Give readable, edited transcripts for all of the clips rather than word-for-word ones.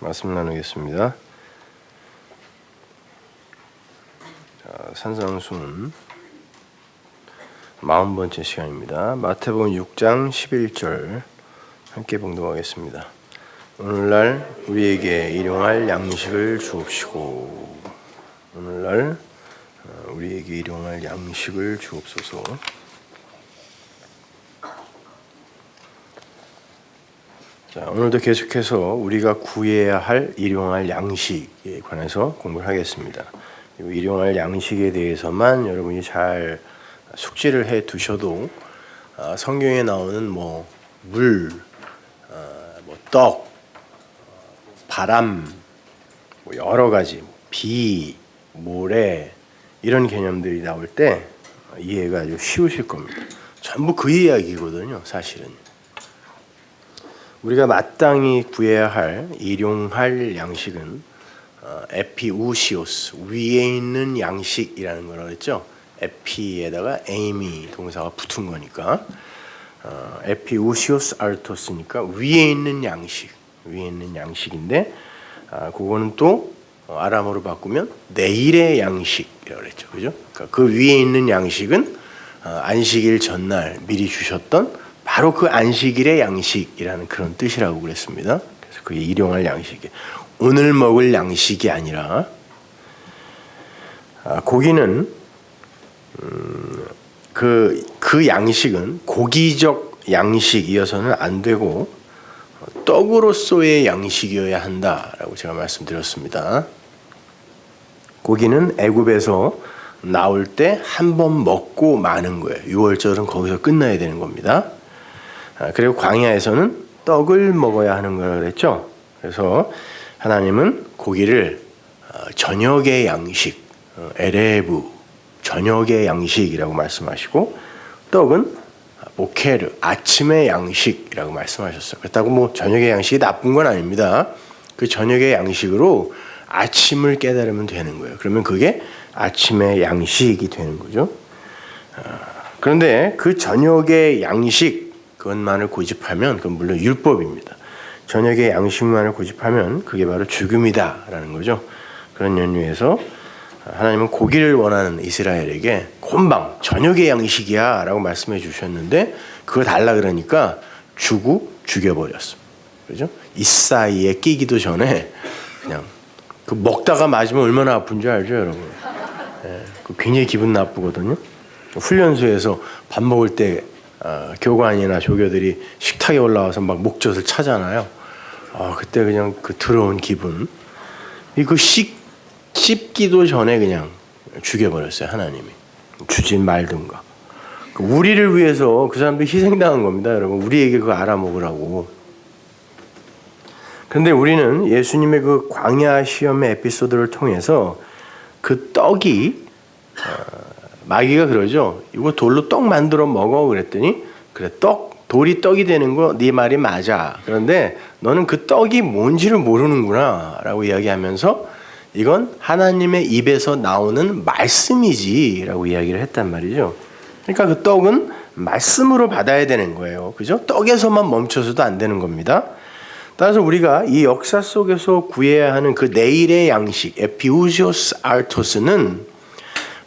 말씀 나누겠습니다. 산상수훈 40번째 시간입니다. 마태복음 6장 11절 함께 봉독하겠습니다. 오늘날 우리에게 일용할 양식을 주옵시고. 오늘날 우리에게 일용할 양식을 주옵소서. 자, 오늘도 계속해서 우리가 구해야 할 일용할 양식에 관해서 공부를 하겠습니다. 일용할 양식에 대해서만 여러분이 잘 숙지를 해 두셔도 성경에 나오는 물, 떡, 바람, 여러 가지 비, 모래 이런 개념들이 나올 때 이해가 아주 쉬우실 겁니다. 전부 그 이야기거든요, 사실은. 우리가 마땅히 구해야 할 일용할 양식은 에피우시오스, 위에 있는 양식이라는 걸 그랬죠. 에피에다가 에이미 동사가 붙은 거니까 에피우시오스 알토스니까 위에 있는 양식인데 그거는 또 아람어로 바꾸면 내일의 양식이라고 그랬죠, 그죠? 그러니까 그 위에 있는 양식은 안식일 전날 미리 주셨던 바로 그 안식일의 양식이라는 그런 뜻이라고 그랬습니다. 그래서 그게 일용할 양식이 오늘 먹을 양식이 아니라 고기는 그 양식은 고기적 양식이어서는 안 되고 떡으로서의 양식이어야 한다라고 제가 말씀드렸습니다. 고기는 애굽에서 나올 때 한 번 먹고 마는 거예요. 6월절은 거기서 끝나야 되는 겁니다. 그리고 광야에서는 떡을 먹어야 하는 거라 그랬죠. 그래서 하나님은 고기를 저녁의 양식, 에레브, 저녁의 양식이라고 말씀하시고 떡은 보케르, 아침의 양식이라고 말씀하셨어요. 그렇다고 저녁의 양식이 나쁜 건 아닙니다. 그 저녁의 양식으로 아침을 깨달으면 되는 거예요. 그러면 그게 아침의 양식이 되는 거죠. 그런데 그 저녁의 양식 그것만을 고집하면 그건 물론 율법입니다. 저녁의 양식만을 고집하면 그게 바로 죽음이다라는 거죠. 그런 연유에서 하나님은 고기를 원하는 이스라엘에게 곰방 저녁의 양식이야 라고 말씀해 주셨는데 그거 달라 그러니까 죽여버렸어. 그죠? 이 사이에 끼기도 전에 그냥 그 먹다가 맞으면 얼마나 아픈 줄 알죠, 여러분? 그 굉장히 기분 나쁘거든요. 훈련소에서 밥 먹을 때 교관이나 조교들이 식탁에 올라와서 막 목젖을 차잖아요. 그때 그냥 그 더러운 기분. 이거 씹기도 전에 그냥 죽여버렸어요, 하나님이. 주진 말든가. 우리를 위해서 그 사람들 희생당한 겁니다, 여러분. 우리에게 그거 알아먹으라고. 그런데 우리는 예수님의 그 광야 시험의 에피소드를 통해서 그 떡이 마귀가 그러죠. 이거 돌로 떡 만들어 먹어 그랬더니 그래 돌이 떡이 되는 거 네 말이 맞아. 그런데 너는 그 떡이 뭔지를 모르는구나 라고 이야기하면서 이건 하나님의 입에서 나오는 말씀이지 라고 이야기를 했단 말이죠. 그러니까 그 떡은 말씀으로 받아야 되는 거예요. 그죠? 떡에서만 멈춰서도 안 되는 겁니다. 따라서 우리가 이 역사 속에서 구해야 하는 그 내일의 양식 에피우시오스 알토스는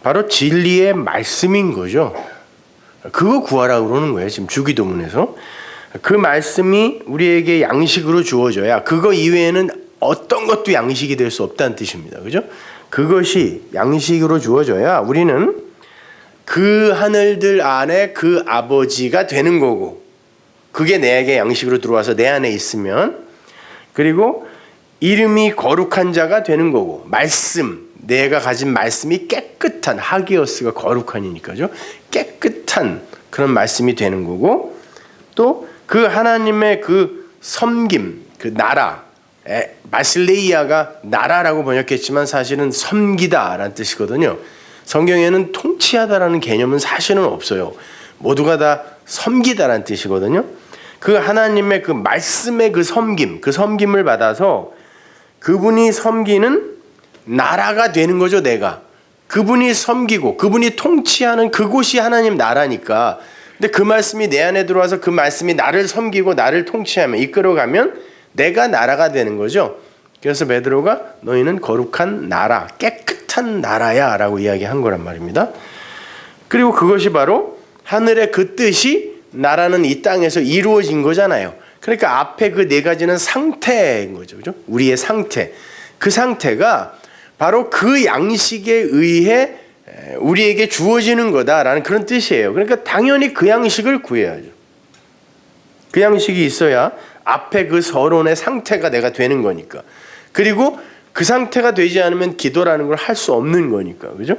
바로 진리의 말씀인 거죠. 그거 구하라고 그러는 거예요. 지금 주기도문에서. 그 말씀이 우리에게 양식으로 주어져야 그거 이외에는 어떤 것도 양식이 될 수 없다는 뜻입니다. 그죠? 그것이 양식으로 주어져야 우리는 그 하늘들 안에 그 아버지가 되는 거고 그게 내게 양식으로 들어와서 내 안에 있으면 그리고 이름이 거룩한 자가 되는 거고 말씀 내가 가진 말씀이 깨끗한 하기오스가 거룩하니까죠. 깨끗한 그런 말씀이 되는 거고 또 그 하나님의 그 섬김, 그 나라 마슬레이아가 나라라고 번역했지만 사실은 섬기다라는 뜻이거든요. 성경에는 통치하다라는 개념은 사실은 없어요. 모두가 다 섬기다라는 뜻이거든요. 그 하나님의 그 말씀의 그 섬김을 받아서 그분이 섬기는 나라가 되는 거죠, 내가. 그분이 섬기고 그분이 통치하는 그곳이 하나님 나라니까. 근데 그 말씀이 내 안에 들어와서 그 말씀이 나를 섬기고 나를 통치하면 이끌어가면 내가 나라가 되는 거죠. 그래서 베드로가 너희는 거룩한 나라, 깨끗한 나라야 라고 이야기한 거란 말입니다. 그리고 그것이 바로 하늘의 그 뜻이 나라는 이 땅에서 이루어진 거잖아요. 그러니까 앞에 그 네 가지는 상태인 거죠. 그죠? 우리의 상태. 그 상태가 바로 그 양식에 의해 우리에게 주어지는 거다라는 그런 뜻이에요. 그러니까 당연히 그 양식을 구해야죠. 그 양식이 있어야 앞에 그 서론의 상태가 내가 되는 거니까. 그리고 그 상태가 되지 않으면 기도라는 걸 할 수 없는 거니까. 그죠?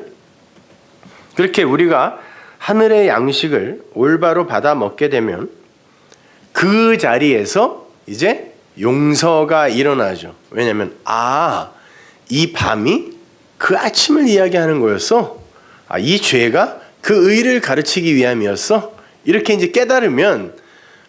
그렇게 우리가 하늘의 양식을 올바로 받아 먹게 되면 그 자리에서 이제 용서가 일어나죠. 왜냐하면 이 밤이 그 아침을 이야기하는 거였어. 이 죄가 그 의를 가르치기 위함이었어. 이렇게 이제 깨달으면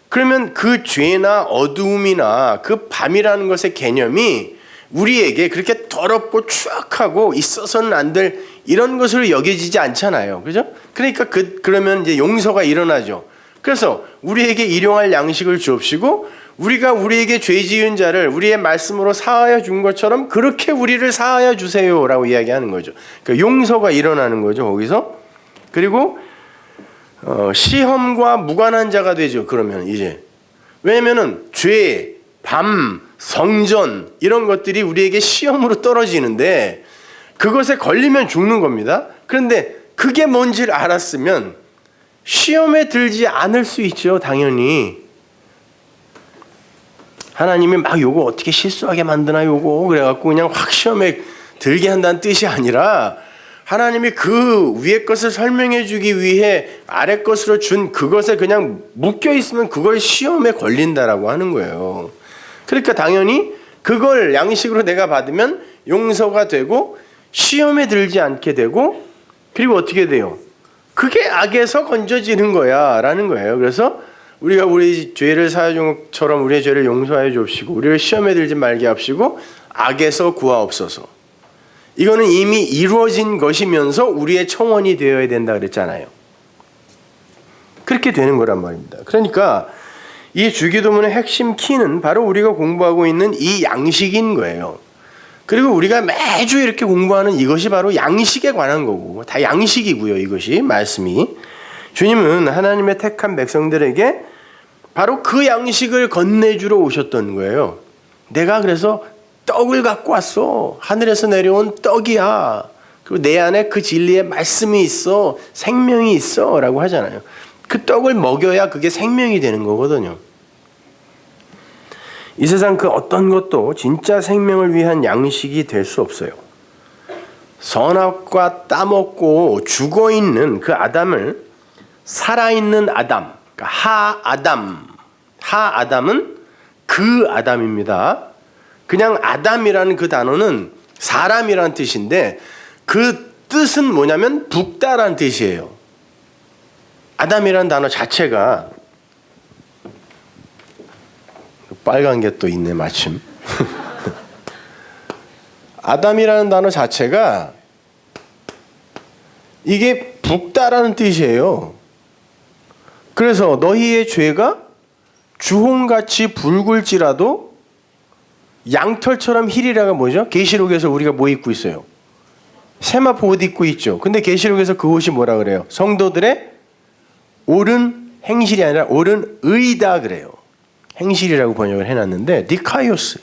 그러면 그 죄나 어두움이나 그 밤이라는 것의 개념이 우리에게 그렇게 더럽고 추악하고 있어서는 안 될 이런 것으로 여겨지지 않잖아요. 그죠? 그러니까 그러면 이제 용서가 일어나죠. 그래서 우리에게 일용할 양식을 주옵시고 우리가 우리에게 죄 지은 자를 우리의 말씀으로 사하여 준 것처럼 그렇게 우리를 사하여 주세요라고 이야기하는 거죠. 그러니까 용서가 일어나는 거죠. 거기서. 그리고 시험과 무관한 자가 되죠. 그러면 이제 왜냐면은 죄, 밤, 성전 이런 것들이 우리에게 시험으로 떨어지는데 그것에 걸리면 죽는 겁니다. 그런데 그게 뭔지를 알았으면 시험에 들지 않을 수 있죠. 당연히 하나님이 막 요거 어떻게 실수하게 만드나 요거 그래갖고 그냥 확 시험에 들게 한다는 뜻이 아니라 하나님이 그 위에 것을 설명해 주기 위해 아래 것으로 준 그것에 그냥 묶여 있으면 그걸 시험에 걸린다라고 하는 거예요. 그러니까 당연히 그걸 양식으로 내가 받으면 용서가 되고 시험에 들지 않게 되고 그리고 어떻게 돼요? 그게 악에서 건져지는 거야 라는 거예요. 그래서 우리가 우리 죄를 사하여 준 것처럼 우리의 죄를 용서하여 주옵시고 우리를 시험에 들지 말게 합시고 악에서 구하옵소서. 이거는 이미 이루어진 것이면서 우리의 청원이 되어야 된다 그랬잖아요. 그렇게 되는 거란 말입니다. 그러니까 이 주기도문의 핵심 키는 바로 우리가 공부하고 있는 이 양식인 거예요. 그리고 우리가 매주 이렇게 공부하는 이것이 바로 양식에 관한 거고 다 양식이고요. 이것이 말씀이 주님은 하나님의 택한 백성들에게 바로 그 양식을 건네주러 오셨던 거예요. 내가 그래서 떡을 갖고 왔어. 하늘에서 내려온 떡이야. 그리고 내 안에 그 진리의 말씀이 있어. 생명이 있어 라고 하잖아요. 그 떡을 먹여야 그게 생명이 되는 거거든요. 이 세상 그 어떤 것도 진짜 생명을 위한 양식이 될 수 없어요. 선악과 따먹고 죽어있는 그 아담을 살아있는 아담, 그러니까 하아담은 그 아담입니다. 그냥 아담이라는 그 단어는 사람이라는 뜻인데 그 뜻은 뭐냐면 붓다라는 뜻이에요. 아담이라는 단어 자체가 빨간 게 또 있네 마침. 아담이라는 단어 자체가 이게 붓다라는 뜻이에요. 그래서 너희의 죄가 주홍같이 붉을지라도 양털처럼 희리라가 뭐죠? 계시록에서 우리가 뭐 입고 있어요? 세마포 옷 입고 있죠. 근데 계시록에서 그 옷이 뭐라 그래요? 성도들의 옳은 행실이 아니라 옳은 의다 그래요. 행실이라고 번역을 해놨는데 디카이오스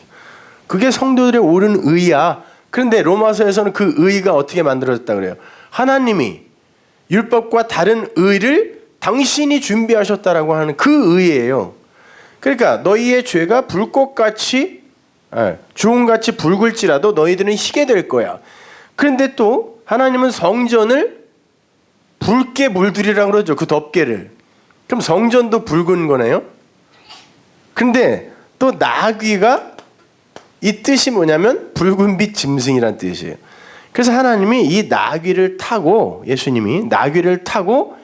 그게 성도들의 옳은 의야. 그런데 로마서에서는 그 의가 어떻게 만들어졌다 그래요? 하나님이 율법과 다른 의를 당신이 준비하셨다라고 하는 그 의예요. 그러니까 너희의 죄가 불꽃같이 주홍같이 붉을지라도 너희들은 희게 될 거야. 그런데 또 하나님은 성전을 붉게 물들이라고 그러죠. 그 덮개를. 그럼 성전도 붉은 거네요. 근데 또 나귀가 이 뜻이 뭐냐면 붉은빛 짐승이란 뜻이에요. 그래서 하나님이 이 나귀를 타고 예수님이 나귀를 타고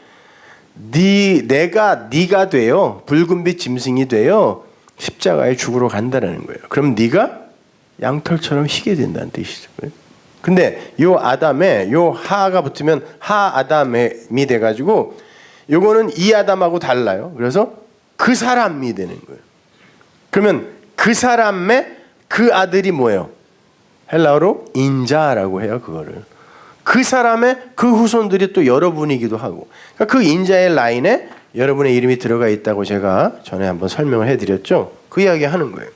네가 되어 붉은빛 짐승이 되어 십자가에 죽으러 간다라는 거예요. 그럼 네가 양털처럼 희게 된다는 뜻이죠. 근데 요 아담에 요 하가 붙으면 하아담이 돼가지고 요거는 이 아담하고 달라요. 그래서 그 사람이 되는 거예요. 그러면 그 사람의 그 아들이 뭐예요? 헬라어로 인자라고 해요. 그거를. 그 사람의 그 후손들이 또 여러분이기도 하고, 그러니까 그 인자의 라인에 여러분의 이름이 들어가 있다고 제가 전에 한번 설명을 해드렸죠. 그 이야기 하는 거예요.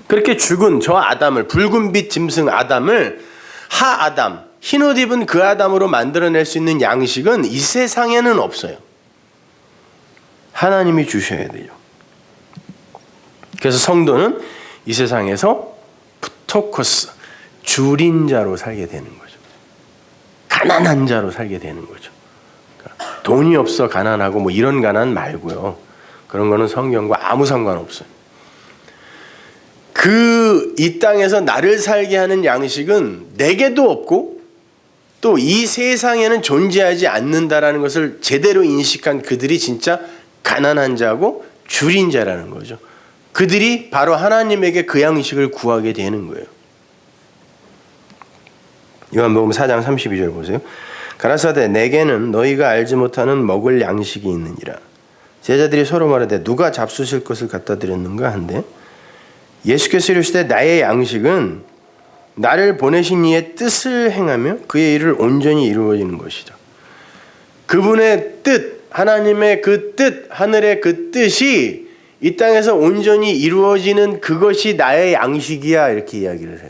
그렇게 죽은 저 아담을, 붉은 빛 짐승 아담을 하 아담, 흰옷 입은 그 아담으로 만들어낼 수 있는 양식은 이 세상에는 없어요. 하나님이 주셔야 돼요. 그래서 성도는 이 세상에서 프토코스, 줄인 자로 살게 되는 거죠. 가난한 자로 살게 되는 거죠. 그러니까 돈이 없어 가난하고 뭐 이런 가난 말고요. 그런 거는 성경과 아무 상관없어요. 이 땅에서 나를 살게 하는 양식은 내게도 없고 또 이 세상에는 존재하지 않는다라는 것을 제대로 인식한 그들이 진짜 가난한 자고 줄인 자라는 거죠. 그들이 바로 하나님에게 그 양식을 구하게 되는 거예요. 요한복음 4장 32절 보세요. 가라사대 내게는 너희가 알지 못하는 먹을 양식이 있느니라. 제자들이 서로 말하되 누가 잡수실 것을 갖다 드렸는가 한데 예수께서 이르시되 나의 양식은 나를 보내신 이의 뜻을 행하며 그의 일을 온전히 이루어지는 것이다. 그분의 뜻, 하나님의 그 뜻, 하늘의 그 뜻이 이 땅에서 온전히 이루어지는 그것이 나의 양식이야, 이렇게 이야기를 해요.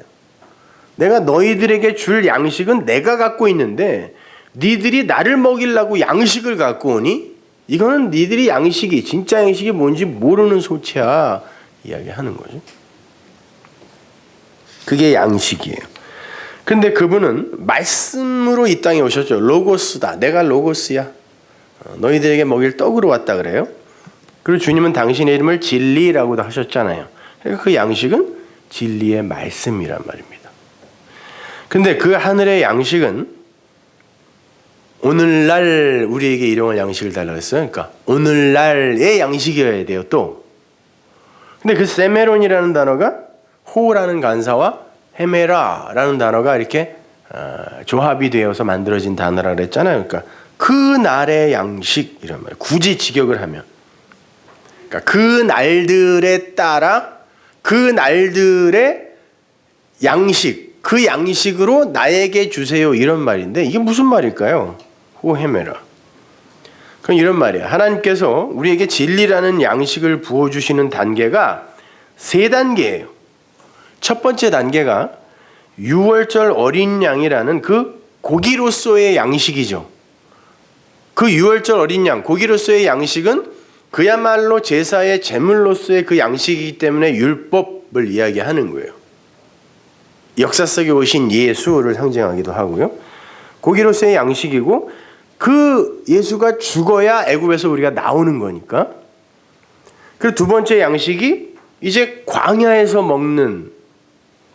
내가 너희들에게 줄 양식은 내가 갖고 있는데 니들이 나를 먹이려고 양식을 갖고 오니 이거는 니들이 양식이 진짜 양식이 뭔지 모르는 소치야, 이야기하는 거죠. 그게 양식이에요. 근데 그분은 말씀으로 이 땅에 오셨죠. 로고스다. 내가 로고스야. 너희들에게 먹일 떡으로 왔다 그래요. 그리고 주님은 당신의 이름을 진리라고도 하셨잖아요. 그러니까 그 양식은 진리의 말씀이란 말입니다. 근데 그 하늘의 양식은 오늘날 우리에게 일용할 양식을 달라고 했어요. 그러니까 오늘날의 양식이어야 돼요. 또 근데 그 세메론이라는 단어가 호라는 간사와 헤메라라는 단어가 이렇게 조합이 되어서 만들어진 단어라 그랬잖아요. 그러니까 그 날의 양식 이런 말. 굳이 직역을 하면, 그러니까 그 날들에 따라 그 날들의 양식, 그 양식으로 나에게 주세요, 이런 말인데 이게 무슨 말일까요? 호 헤메라. 그럼 이런 말이에요. 하나님께서 우리에게 진리라는 양식을 부어주시는 단계가 세 단계예요. 첫 번째 단계가 유월절 어린 양이라는 그 고기로서의 양식이죠. 그 유월절 어린 양, 고기로서의 양식은 그야말로 제사의 제물로서의 그 양식이기 때문에 율법을 이야기하는 거예요. 역사 속에 오신 예수를 상징하기도 하고요. 고기로서의 양식이고 그 예수가 죽어야 애굽에서 우리가 나오는 거니까. 그리고 두 번째 양식이 이제 광야에서 먹는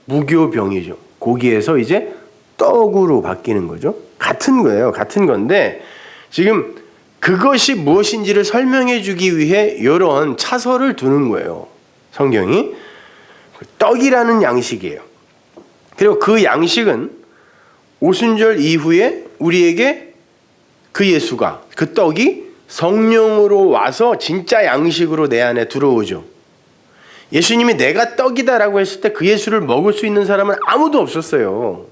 무교병이죠. 고기에서 이제 떡으로 바뀌는 거죠. 같은 거예요. 같은 건데 지금 그것이 무엇인지를 설명해 주기 위해 이런 차서를 두는 거예요. 성경이. 떡이라는 양식이에요. 그리고 그 양식은 오순절 이후에 우리에게 그 예수가, 그 떡이 성령으로 와서 진짜 양식으로 내 안에 들어오죠. 예수님이 내가 떡이다라고 했을 때 그 예수를 먹을 수 있는 사람은 아무도 없었어요.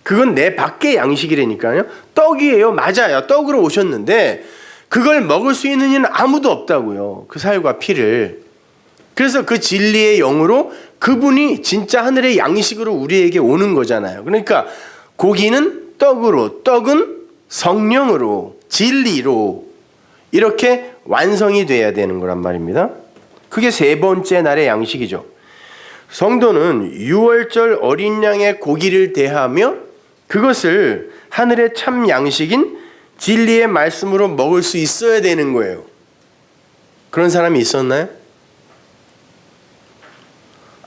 그건 내 밖의 양식이라니까요. 떡이에요. 맞아요. 떡으로 오셨는데 그걸 먹을 수 있는 이는 아무도 없다고요. 그 살과 피를. 그래서 그 진리의 영으로 그분이 진짜 하늘의 양식으로 우리에게 오는 거잖아요. 그러니까 고기는 떡으로, 떡은 성령으로, 진리로 이렇게 완성이 돼야 되는 거란 말입니다. 그게 세 번째 날의 양식이죠. 성도는 유월절 어린 양의 고기를 대하며 그것을 하늘의 참 양식인 진리의 말씀으로 먹을 수 있어야 되는 거예요. 그런 사람이 있었나요?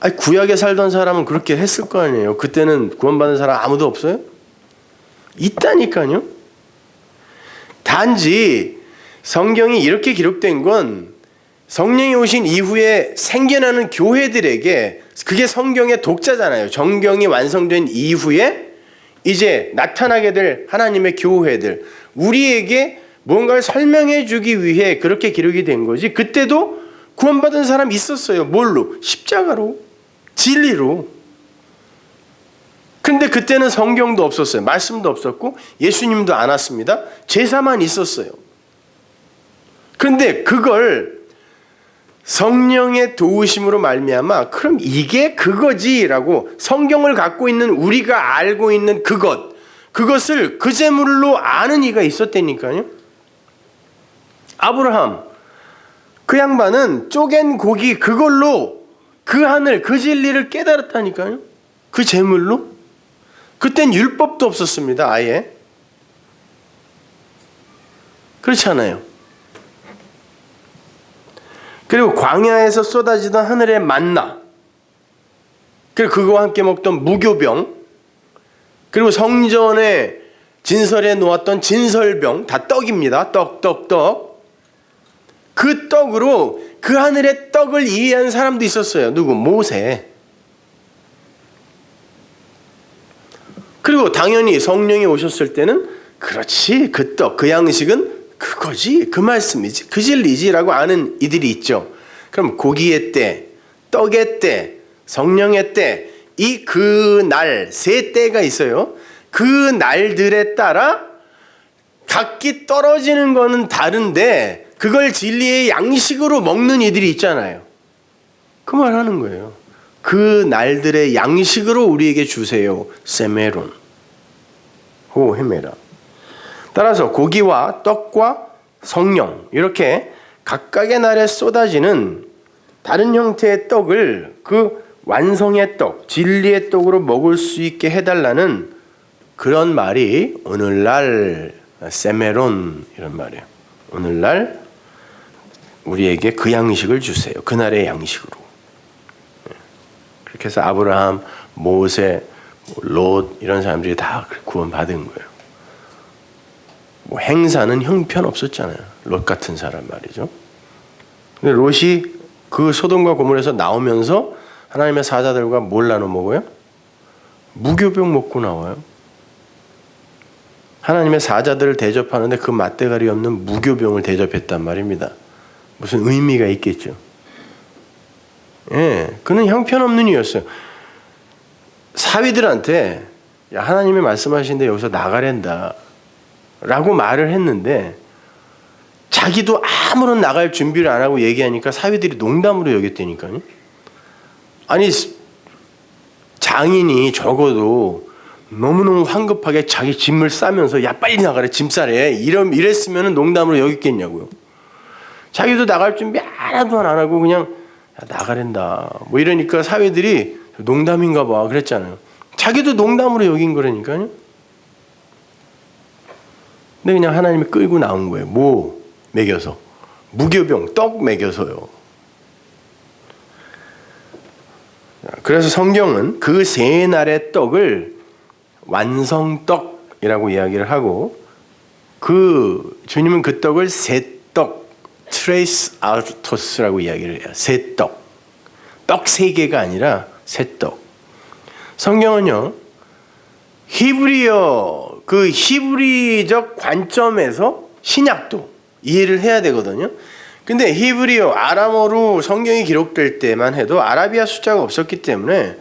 아니, 구약에 살던 사람은 그렇게 했을 거 아니에요. 그때는 구원받은 사람 아무도 없어요? 있다니까요. 단지 성경이 이렇게 기록된 건 성령이 오신 이후에 생겨나는 교회들에게, 그게 성경의 독자잖아요. 정경이 완성된 이후에 이제 나타나게 될 하나님의 교회들, 우리에게 무언가를 설명해 주기 위해 그렇게 기록이 된 거지. 그때도 구원받은 사람 있었어요. 뭘로? 십자가로, 진리로. 근데 그때는 성경도 없었어요. 말씀도 없었고 예수님도 안 왔습니다. 제사만 있었어요. 그런데 그걸 성령의 도우심으로 말미암아 그럼 이게 그거지라고 성경을 갖고 있는 우리가 알고 있는 그것을 그 제물로 아는 이가 있었다니까요. 아브라함 그 양반은 쪼갠 고기 그걸로 그 하늘 그 진리를 깨달았다니까요. 그 제물로. 그땐 율법도 없었습니다. 아예. 그렇지 않아요. 그리고 광야에서 쏟아지던 하늘의 만나, 그리고 그거와 함께 먹던 무교병, 그리고 성전의 진설에 놓았던 진설병, 다 떡입니다. 떡. 그 떡으로 그 하늘의 떡을 이해한 사람도 있었어요. 누구? 모세. 그리고 당연히 성령이 오셨을 때는 그렇지, 그 떡, 그 양식은 그거지, 그 말씀이지, 그 진리지라고 아는 이들이 있죠. 그럼 고기의 때, 떡의 때, 성령의 때, 이 그 날, 세 때가 있어요. 그 날들에 따라 각기 떨어지는 거는 다른데 그걸 진리의 양식으로 먹는 이들이 있잖아요. 그 말 하는 거예요. 그 날들의 양식으로 우리에게 주세요. 세메론. 호 헤메라. 따라서 고기와 떡과 성령 이렇게 각각의 날에 쏟아지는 다른 형태의 떡을 그 완성의 떡, 진리의 떡으로 먹을 수 있게 해달라는 그런 말이 오늘날 세메론 이런 말이에요. 오늘날 우리에게 그 양식을 주세요. 그날의 양식으로. 그렇게 해서 아브라함, 모세, 롯 이런 사람들이 다 구원받은 거예요. 뭐 행사는 형편없었잖아요. 롯 같은 사람 말이죠. 근데 롯이 그 소돔과 고모라에서 나오면서 하나님의 사자들과 뭘 나눠 먹어요? 무교병 먹고 나와요. 하나님의 사자들을 대접하는데 그 맛대가리 없는 무교병을 대접했단 말입니다. 무슨 의미가 있겠죠. 예, 그는 형편없는 이였어요. 사위들한테 야, 하나님이 말씀하시는데 여기서 나가랜다 라고 말을 했는데 자기도 아무런 나갈 준비를 안 하고 얘기하니까 사위들이 농담으로 여겼다니까요. 아니 장인이 적어도 너무너무 황급하게 자기 짐을 싸면서 야 빨리 나가래 짐 싸래 이랬으면 농담으로 여겼겠냐고요. 자기도 나갈 준비 하나도 안 하고 그냥 야, 나가랜다 뭐 이러니까 사위들이 농담인가 봐 그랬잖아요. 자기도 농담으로 여긴 거라니까요. 근데 그냥 하나님이 끌고 나온 거예요. 뭐 먹여서 무교병 떡 먹여서요. 그래서 성경은 그 세 날의 떡을 완성떡이라고 이야기를 하고 그 주님은 그 떡을 세떡 트레이스 아우토스라고 이야기를 해요. 세떡. 떡 세 개가 아니라 세떡. 성경은요. 히브리어 그 히브리적 관점에서 신약도 이해를 해야 되거든요. 근데 히브리어 아람어로 성경이 기록될 때만 해도 아라비아 숫자가 없었기 때문에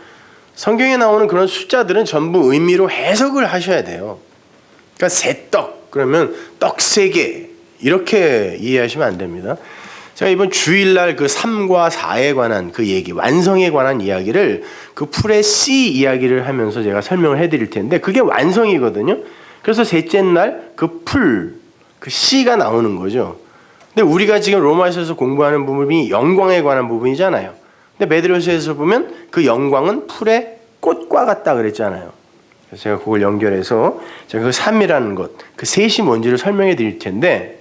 성경에 나오는 그런 숫자들은 전부 의미로 해석을 하셔야 돼요. 그러니까 세떡 그러면 떡 세 개 이렇게 이해하시면 안 됩니다. 제가 이번 주일날 그 3과 4에 관한 그 얘기, 완성에 관한 이야기를 그 풀의 씨 이야기를 하면서 제가 설명을 해드릴 텐데 그게 완성이거든요. 그래서 셋째 날 그 풀, 그 씨가 나오는 거죠. 근데 우리가 지금 로마서에서 공부하는 부분이 영광에 관한 부분이잖아요. 근데 베드로서에서 보면 그 영광은 풀의 꽃과 같다 그랬잖아요. 그래서 제가 그걸 연결해서 제가 그 3이라는 것, 그 셋이 뭔지를 설명해 드릴 텐데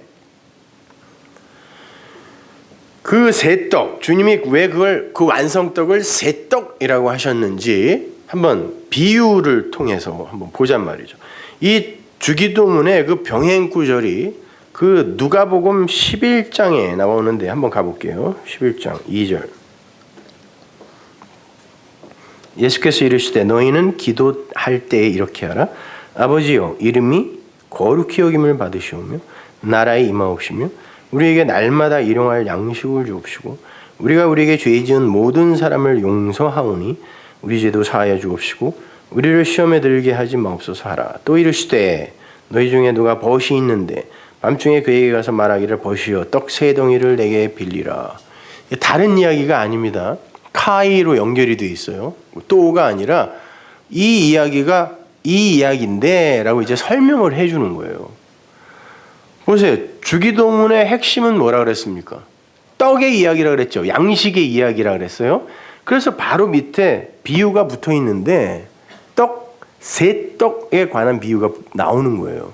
그 세떡, 주님이 왜 그걸 그 완성떡을 세떡이라고 하셨는지 한번 비유를 통해서 한번 보잔 말이죠. 이 주기도문의 그 병행 구절이 그 누가복음 11장에 나오는데 한번 가볼게요. 11장 2절. 예수께서 이르시되 너희는 기도할 때에 이렇게 하라. 아버지여 이름이 거룩히 여김을 받으시오며 나라에 임하옵시며 우리에게 날마다 일용할 양식을 주옵시고 우리가 우리에게 죄 지은 모든 사람을 용서하오니 우리 죄도 사하여 주옵시고 우리를 시험에 들게 하지 마옵소서 하라. 또 이르시되 너희 중에 누가 벗이 있는데 밤중에 그에게 가서 말하기를 벗이여 떡 세 덩이를 내게 빌리라. 다른 이야기가 아닙니다. 카이로 연결이 되어 있어요. 또가 아니라 이 이야기가 이 이야기인데 라고 이제 설명을 해주는 거예요. 보세요. 주기도문의 핵심은 뭐라 그랬습니까? 떡의 이야기라 그랬죠. 양식의 이야기라 그랬어요. 그래서 바로 밑에 비유가 붙어 있는데 세 떡에 관한 비유가 나오는 거예요.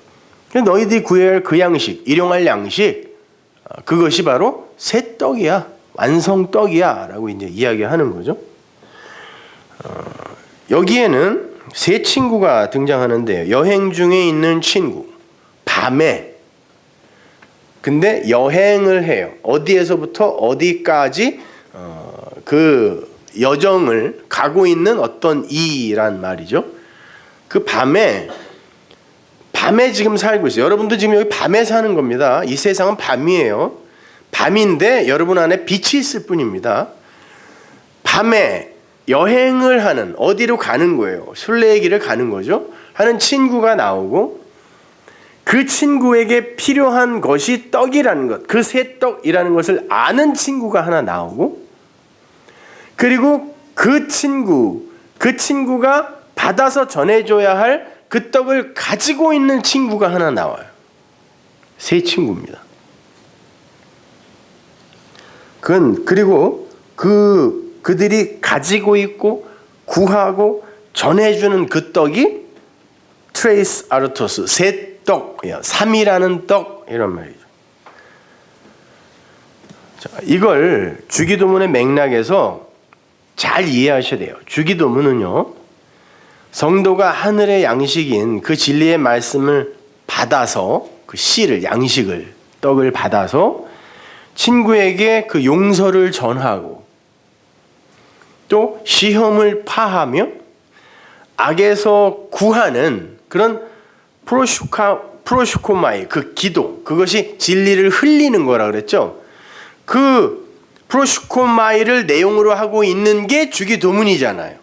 너희들이 구해야 할 그 양식, 일용할 양식, 그것이 바로 새 떡이야. 완성 떡이야. 라고 이제 이야기하는 거죠. 여기에는 세 친구가 등장하는데요. 여행 중에 있는 친구, 밤에. 근데 여행을 해요. 어디에서부터 어디까지 그 여정을 가고 있는 어떤 이란 말이죠. 그 밤에 지금 살고 있어요. 여러분도 지금 여기 밤에 사는 겁니다. 이 세상은 밤이에요. 밤인데 여러분 안에 빛이 있을 뿐입니다. 밤에 여행을 하는, 어디로 가는 거예요? 순례의 길을 가는 거죠. 하는 친구가 나오고 그 친구에게 필요한 것이 떡이라는 것, 그 새 떡이라는 것을 아는 친구가 하나 나오고, 그리고 그 친구가 받아서 전해줘야 할 그 떡을 가지고 있는 친구가 하나 나와요. 세 친구입니다. 그리고 그들이 가지고 있고 구하고 전해주는 그 떡이 트레이스 아르토스, 새 떡, 3이라는 떡, 이런 말이죠. 자, 이걸 주기도문의 맥락에서 잘 이해하셔야 돼요. 주기도문은요, 성도가 하늘의 양식인 그 진리의 말씀을 받아서, 그 씨를, 양식을, 떡을 받아서 친구에게 그 용서를 전하고 또 시험을 파하며 악에서 구하는 그런 프로슈코마이, 그 기도, 그것이 진리를 흘리는 거라 그랬죠. 그 프로슈코마이를 내용으로 하고 있는 게 주기도문이잖아요.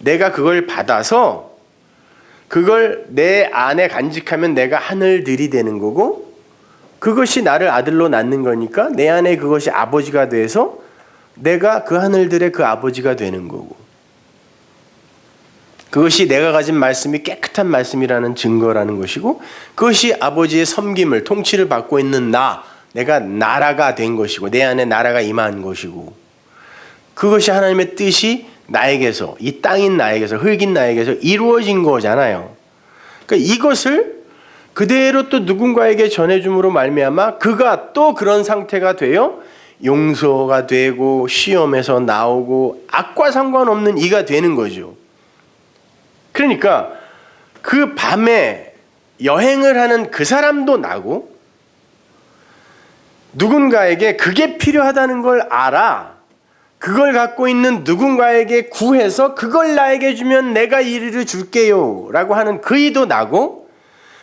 내가 그걸 받아서 그걸 내 안에 간직하면 내가 하늘 들이대는 거고, 그것이 나를 아들로 낳는 거니까 내 안에 그것이 아버지가 돼서 내가 그 하늘들의 그 아버지가 되는 거고, 그것이 내가 가진 말씀이 깨끗한 말씀이라는 증거라는 것이고, 그것이 아버지의 섬김을, 통치를 받고 있는 내가 나라가 된 것이고, 내 안에 나라가 임한 것이고, 그것이 하나님의 뜻이 나에게서, 이 땅인 나에게서, 흙인 나에게서 이루어진 거잖아요. 그러니까 이것을 그대로 또 누군가에게 전해줌으로 말미암아 그가 또 그런 상태가 되어 용서가 되고 시험에서 나오고 악과 상관없는 이가 되는 거죠. 그러니까 그 밤에 여행을 하는 그 사람도 나고, 누군가에게 그게 필요하다는 걸 알아. 그걸 갖고 있는 누군가에게 구해서 그걸 나에게 주면 내가 이리를 줄게요 라고 하는 그 이도 나고,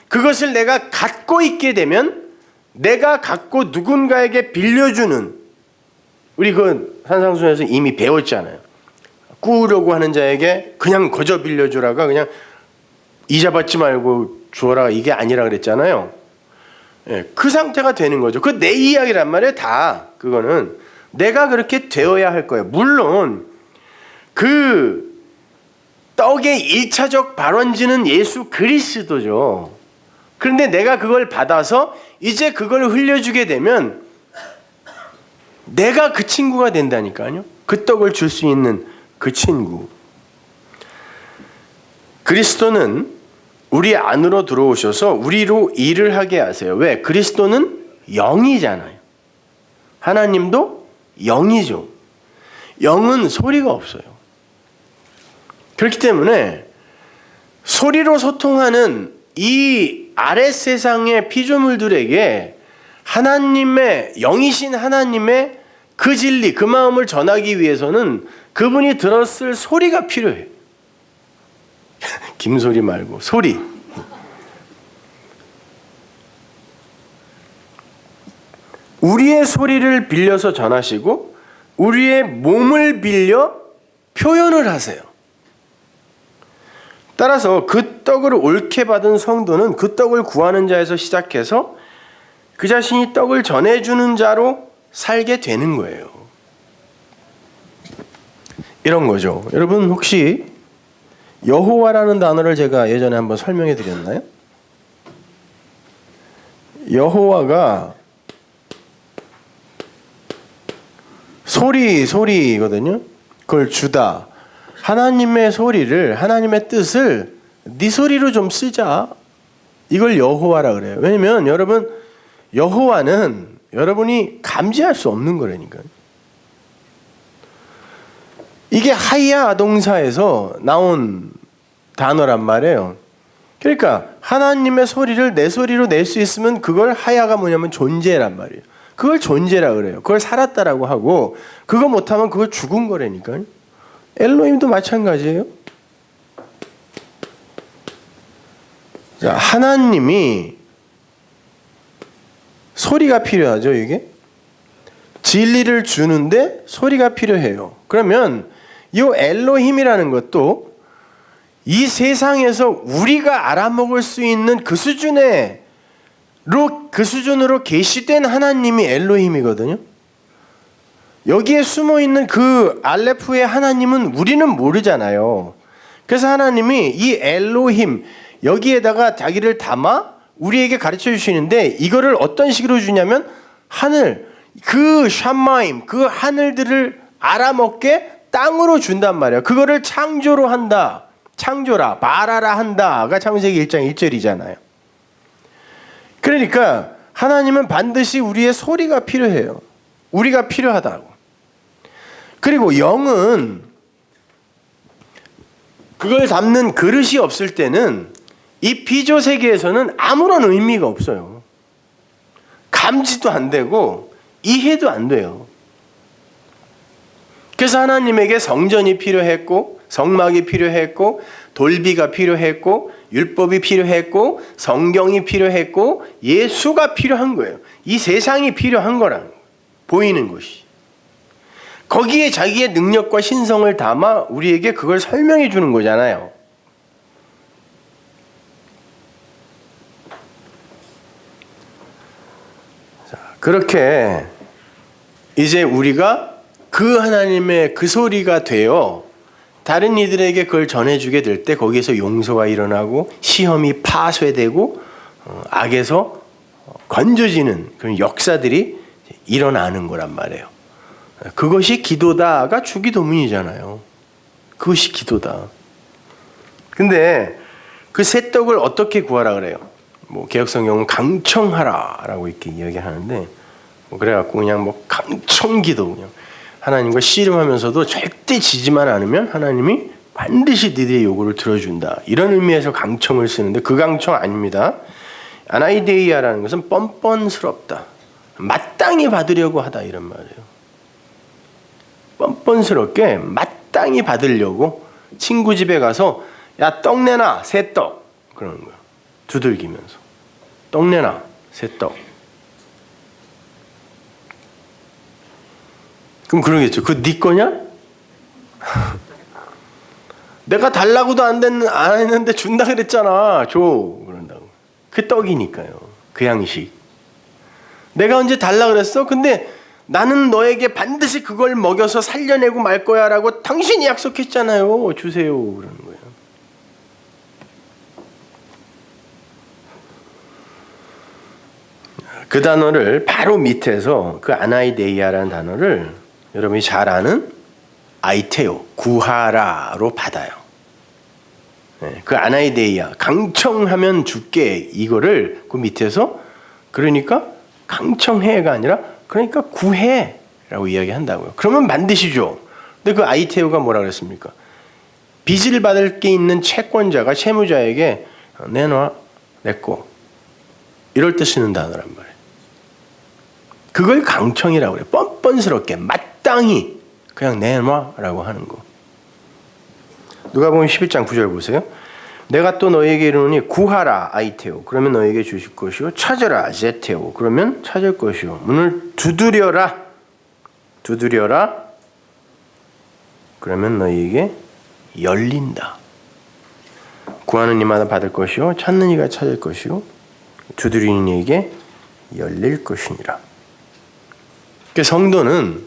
그것을 내가 갖고 있게 되면 내가 갖고 누군가에게 빌려주는, 우리 그 산상순에서 이미 배웠잖아요. 꾸우려고 하는 자에게 그냥 거저 빌려주라가 그냥 이자 받지 말고 주어라, 이게 아니라 그랬잖아요. 그 상태가 되는 거죠. 그 내 이야기란 말이에요. 다 그거는 내가 그렇게 되어야 할 거예요. 물론 그 떡의 1차적 발원지는 예수 그리스도죠. 그런데 내가 그걸 받아서 이제 그걸 흘려주게 되면 내가 그 친구가 된다니까요. 그 떡을 줄 수 있는 그 친구. 그리스도는 우리 안으로 들어오셔서 우리로 일을 하게 하세요. 왜? 그리스도는 영이잖아요. 하나님도 영이죠. 영은 소리가 없어요. 그렇기 때문에 소리로 소통하는 이 아랫 세상의 피조물들에게 하나님의, 영이신 하나님의 그 진리, 그 마음을 전하기 위해서는 그분이 들었을 소리가 필요해요. 김소리 말고 소리. 우리의 소리를 빌려서 전하시고 우리의 몸을 빌려 표현을 하세요. 따라서 그 떡을 옳게 받은 성도는 그 떡을 구하는 자에서 시작해서 그 자신이 떡을 전해주는 자로 살게 되는 거예요. 이런 거죠. 여러분 혹시 여호와라는 단어를 제가 예전에 한번 설명해 드렸나요? 여호와가 소리거든요. 그걸 주다. 하나님의 소리를, 하나님의 뜻을 네 소리로 좀 쓰자. 이걸 여호와라 그래요. 왜냐면 여러분, 여호와는 여러분이 감지할 수 없는 거라니까요. 이게 하야 동사에서 나온 단어란 말이에요. 그러니까 하나님의 소리를 내 소리로 낼 수 있으면 그걸 하야가 뭐냐면 존재란 말이에요. 그걸 존재라 그래요. 그걸 살았다라고 하고, 그거 못하면 그걸 죽은 거라니까요. 엘로힘도 마찬가지예요. 자, 하나님이 소리가 필요하죠. 이게 진리를 주는데 소리가 필요해요. 그러면 이 엘로힘이라는 것도 이 세상에서 우리가 알아먹을 수 있는 그 수준으로 계시된 하나님이 엘로힘이거든요. 여기에 숨어 있는 그 알레프의 하나님은 우리는 모르잖아요. 그래서 하나님이 이 엘로힘 여기에다가 자기를 담아 우리에게 가르쳐 주시는데, 이거를 어떤 식으로 주냐면 하늘, 그 샴마임, 그 하늘들을 알아먹게 땅으로 준단 말이에요. 그거를 창조로 한다. 창조라, 말하라 한다가 창세기 1장 1절이잖아요. 그러니까 하나님은 반드시 우리의 소리가 필요해요. 우리가 필요하다고. 그리고 영은 그걸 담는 그릇이 없을 때는 이 비조 세계에서는 아무런 의미가 없어요. 감지도 안 되고 이해도 안 돼요. 그래서 하나님에게 성전이 필요했고, 성막이 필요했고, 돌비가 필요했고, 율법이 필요했고, 성경이 필요했고, 예수가 필요한 거예요. 이 세상이 필요한 거라는 거예요. 보이는 것이. 거기에 자기의 능력과 신성을 담아 우리에게 그걸 설명해 주는 거잖아요. 자, 그렇게 이제 우리가 그 하나님의 그 소리가 되어 다른 이들에게 그걸 전해주게 될 때 거기에서 용서가 일어나고 시험이 파쇄되고 악에서 건져지는 그런 역사들이 일어나는 거란 말이에요. 그것이 기도다가 주기도문이잖아요. 그것이 기도다. 근데 그 새 떡을 어떻게 구하라 그래요? 뭐 개혁성경은 강청하라라고 이렇게 이야기하는데, 그래갖고 그냥 강청기도, 그냥 하나님과 씨름하면서도 절대 지지만 않으면 하나님이 반드시 너희들의 요구를 들어준다. 이런 의미에서 강청을 쓰는데 그 강청 아닙니다. 아나이데이아라는 것은 뻔뻔스럽다. 마땅히 받으려고 하다 이런 말이에요. 뻔뻔스럽게 마땅히 받으려고 친구 집에 가서 야, 떡 내놔, 새 떡. 그러는 거야. 두들기면서. 떡 내놔, 새 떡. 그럼 그러겠죠. 그거 네 거냐? 내가 달라고도 안 했는데 준다 그랬잖아. 줘. 그런다고. 그 떡이니까요. 그 양식. 내가 언제 달라 그랬어? 근데 나는 너에게 반드시 그걸 먹여서 살려내고 말 거야 라고 당신이 약속했잖아요. 주세요. 그러는 거예요. 그 단어를 바로 밑에서 그 아나이데이아라는 단어를 여러분이 잘 아는 아이테오, 구하라로 받아요. 그 아나이데이아, 강청하면 줄게, 이거를 그 밑에서, 그러니까 강청해가 아니라 그러니까 구해라고 이야기한다고요. 그러면 반드시 줘. 근데 그 아이테오가 뭐라 그랬습니까? 빚을 받을 게 있는 채권자가 채무자에게 내놔, 내꺼, 이럴 때 쓰는 단어란 말이에요. 그걸 강청이라고 그래요. 뻔뻔스럽게 마땅히 그냥 내놔라고 하는 거. 누가복음 11장 9절 보세요. 내가 또 너희에게 이르노니 구하라 아이테오, 그러면 너희에게 주실 것이요, 찾으라 제테오, 그러면 찾을 것이요, 문을 두드려라 그러면 너희에게 열린다. 구하는 이마다 받을 것이요 찾는 이가 찾을 것이요 두드리는 이에게 열릴 것이니라. 그러니까 성도는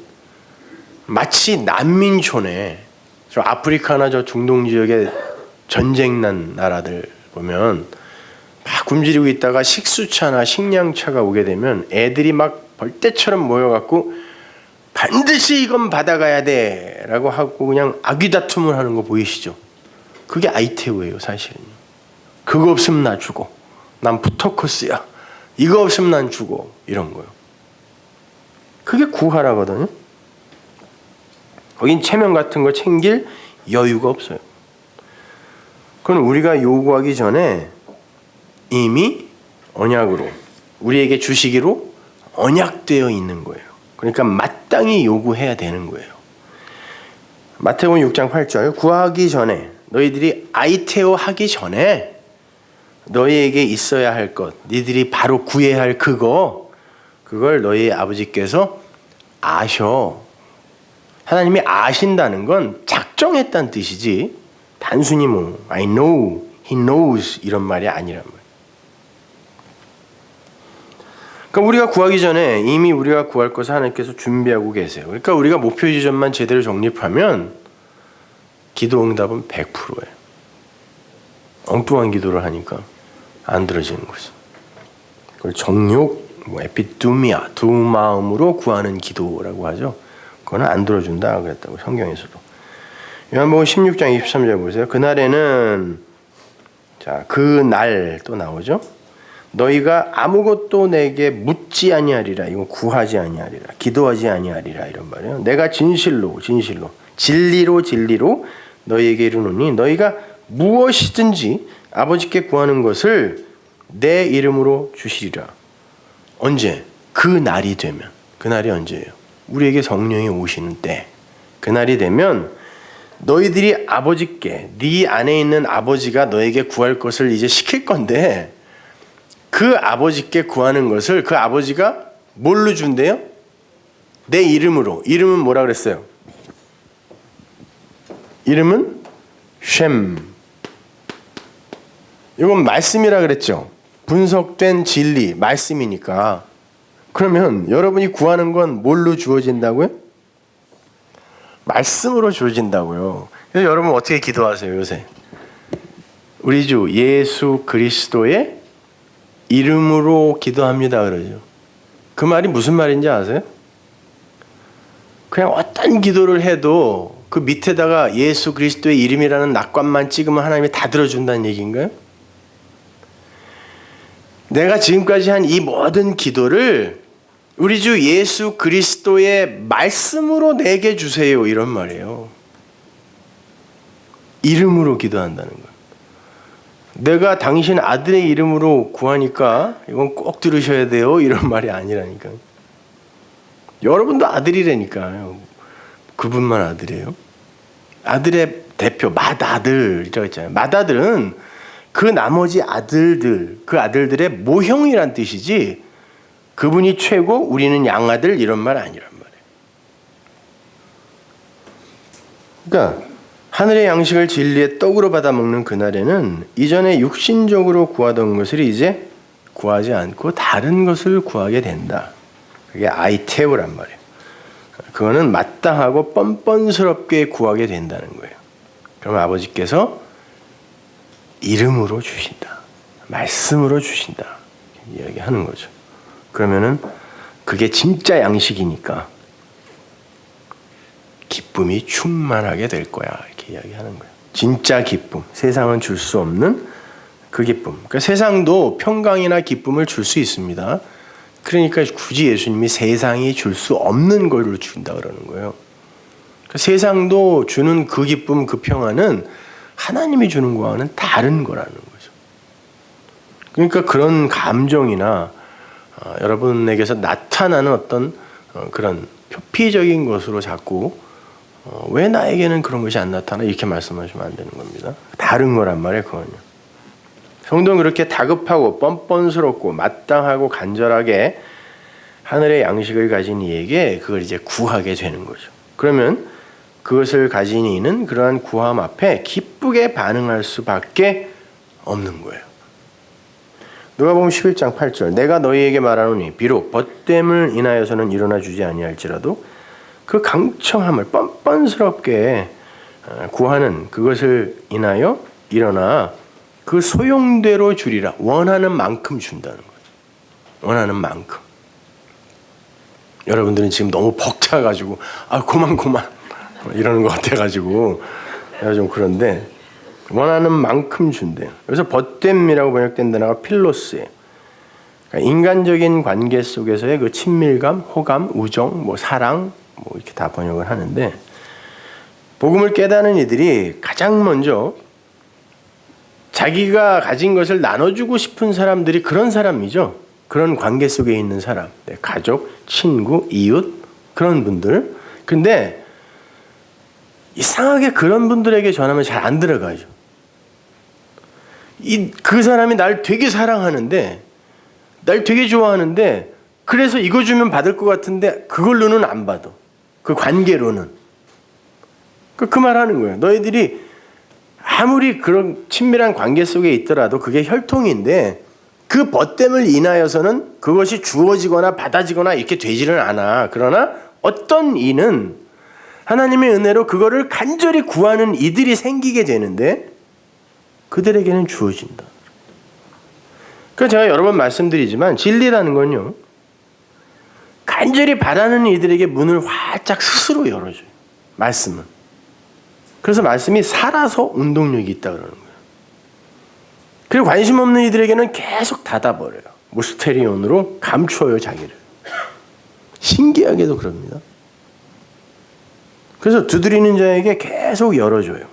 마치 난민촌에 저 아프리카나 저 중동 지역에 전쟁 난 나라들 보면 막 굶주리고 있다가 식수차나 식량차가 오게 되면 애들이 막 벌떼처럼 모여갖고 반드시 이건 받아가야 돼라고 하고 그냥 아귀다툼을 하는 거 보이시죠? 그게 아이테오예요, 사실은. 그거 없으면 나 죽어. 난 부터커스야. 이거 없으면 난 죽어. 이런 거요. 그게 구하라거든요. 거긴 체면 같은 거 챙길 여유가 없어요. 그건 우리가 요구하기 전에 이미 언약으로 우리에게 주시기로 언약되어 있는 거예요. 그러니까 마땅히 요구해야 되는 거예요. 마태복음 6장 8절 구하기 전에 너희들이 아이테오 하기 전에 너희에게 있어야 할 것, 너희들이 바로 구해야 할 그걸 너희 아버지께서 아셔. 하나님이 아신다는 건 작정했다는 뜻이지 단순히 뭐 I know, he knows 이런 말이 아니란 말이에요. 그러니까 우리가 구하기 전에 이미 우리가 구할 것을 하나님께서 준비하고 계세요. 그러니까 우리가 목표 지점만 제대로 정립하면 기도 응답은 100%예요. 엉뚱한 기도를 하니까 안 들어지는 거죠. 그걸 정욕, 에피두미아, 두 마음으로 구하는 기도라고 하죠. 그거는 안 들어준다 그랬다고 성경에서도. 요한복음 16장 23절 보세요. 그날에는 자, 그날 또 나오죠. 너희가 아무것도 내게 묻지 아니하리라. 이건 구하지 아니하리라. 기도하지 아니하리라 이런 말이에요. 내가 진실로 진리로 너희에게 이르노니 너희가 무엇이든지 아버지께 구하는 것을 내 이름으로 주시리라. 언제? 그 날이 되면. 그 날이 언제예요? 우리에게 성령이 오시는 때. 그 날이 되면 너희들이 아버지께 네 안에 있는 아버지가 너에게 구할 것을 이제 시킬 건데 그 아버지께 구하는 것을 그 아버지가 뭘로 준대요? 내 이름으로. 이름은 뭐라 그랬어요? 이름은 쉔. 이건 말씀이라 그랬죠. 분석된 진리, 말씀이니까. 그러면 여러분이 구하는 건 뭘로 주어진다고요? 말씀으로 주어진다고요. 그래서 여러분 어떻게 기도하세요 요새? 우리 주 예수 그리스도의 이름으로 기도합니다 그러죠. 그 말이 무슨 말인지 아세요? 그냥 어떤 기도를 해도 그 밑에다가 예수 그리스도의 이름이라는 낙관만 찍으면 하나님이 다 들어준다는 얘기인가요? 내가 지금까지 한 이 모든 기도를 우리 주 예수 그리스도의 말씀으로 내게 주세요 이런 말이에요. 이름으로 기도한다는 거예요. 내가 당신 아들의 이름으로 구하니까 이건 꼭 들으셔야 돼요 이런 말이 아니라니까요. 여러분도 아들이라니까요. 그분만 아들이에요. 아들의 대표 맏아들이라고 했잖아요. 맏아들은 그 나머지 아들들, 그 아들들의 모형이란 뜻이지 그분이 최고 우리는 양아들 이런 말 아니란 말이에요. 그러니까 하늘의 양식을 진리의 떡으로 받아 먹는 그날에는 이전에 육신적으로 구하던 것을 이제 구하지 않고 다른 것을 구하게 된다. 그게 아이테오란 말이에요. 그거는 마땅하고 뻔뻔스럽게 구하게 된다는 거예요. 그러면 아버지께서 이름으로 주신다. 말씀으로 주신다. 이야기하는 거죠. 그러면은 그게 진짜 양식이니까 기쁨이 충만하게 될 거야. 이렇게 이야기하는 거예요. 진짜 기쁨. 세상은 줄 수 없는 그 기쁨. 그러니까 세상도 평강이나 기쁨을 줄 수 있습니다. 그러니까 굳이 예수님이 세상이 줄 수 없는 걸 준다 그러는 거예요. 그러니까 세상도 주는 그 기쁨, 그 평안은 하나님이 주는 거와는 다른 거라는 거죠. 그러니까 그런 감정이나 여러분에게서 나타나는 어떤 그런 표피적인 것으로 자꾸 왜 나에게는 그런 것이 안 나타나 이렇게 말씀하시면 안 되는 겁니다. 다른 거란 말이에요. 그건요. 성도는 그렇게 다급하고 뻔뻔스럽고 마땅하고 간절하게 하늘의 양식을 가진 이에게 그걸 이제 구하게 되는 거죠. 그러면 그것을 가진 이는 그러한 구함 앞에 기쁘게 반응할 수밖에 없는 거예요. 누가복음 11장 8절 내가 너희에게 말하노니 비록 벗됨을 인하여서는 일어나 주지 아니할지라도 그 강청함을 뻔뻔스럽게 구하는 그것을 인하여 일어나 그 소용대로 주리라. 원하는 만큼 준다는 거죠. 원하는 만큼. 여러분들은 지금 너무 벅차가지고 그만 이러는 것 같아가지고 내가 좀 그런데 원하는 만큼 준대요. 그래서 벗됨이라고 번역된 단어가 필로스예요. 그러니까 인간적인 관계 속에서의 그 친밀감, 호감, 우정, 사랑 이렇게 다 번역을 하는데 복음을 깨닫는 이들이 가장 먼저 자기가 가진 것을 나눠주고 싶은 사람들이 그런 사람이죠. 그런 관계 속에 있는 사람, 가족, 친구, 이웃 그런 분들. 근데 이상하게 그런 분들에게 전하면 잘 안 들어가죠. 그 사람이 날 되게 사랑하는데, 날 되게 좋아하는데, 그래서 이거 주면 받을 것 같은데 그걸로는 안 받아. 그 관계로는. 그 말 하는 거예요. 너희들이 아무리 그런 친밀한 관계 속에 있더라도 그게 혈통인데 그 벗됨을 인하여서는 그것이 주어지거나 받아지거나 이렇게 되지는 않아. 그러나 어떤 이는 하나님의 은혜로 그거를 간절히 구하는 이들이 생기게 되는데 그들에게는 주어진다. 그래서 제가 여러 번 말씀드리지만 진리라는 건요. 간절히 바라는 이들에게 문을 활짝 스스로 열어줘요. 말씀은. 그래서 말씀이 살아서 운동력이 있다 그러는 거예요. 그리고 관심 없는 이들에게는 계속 닫아버려요. 무스테리온으로 감추어요 자기를. 신기하게도 그럽니다. 그래서 두드리는 자에게 계속 열어줘요.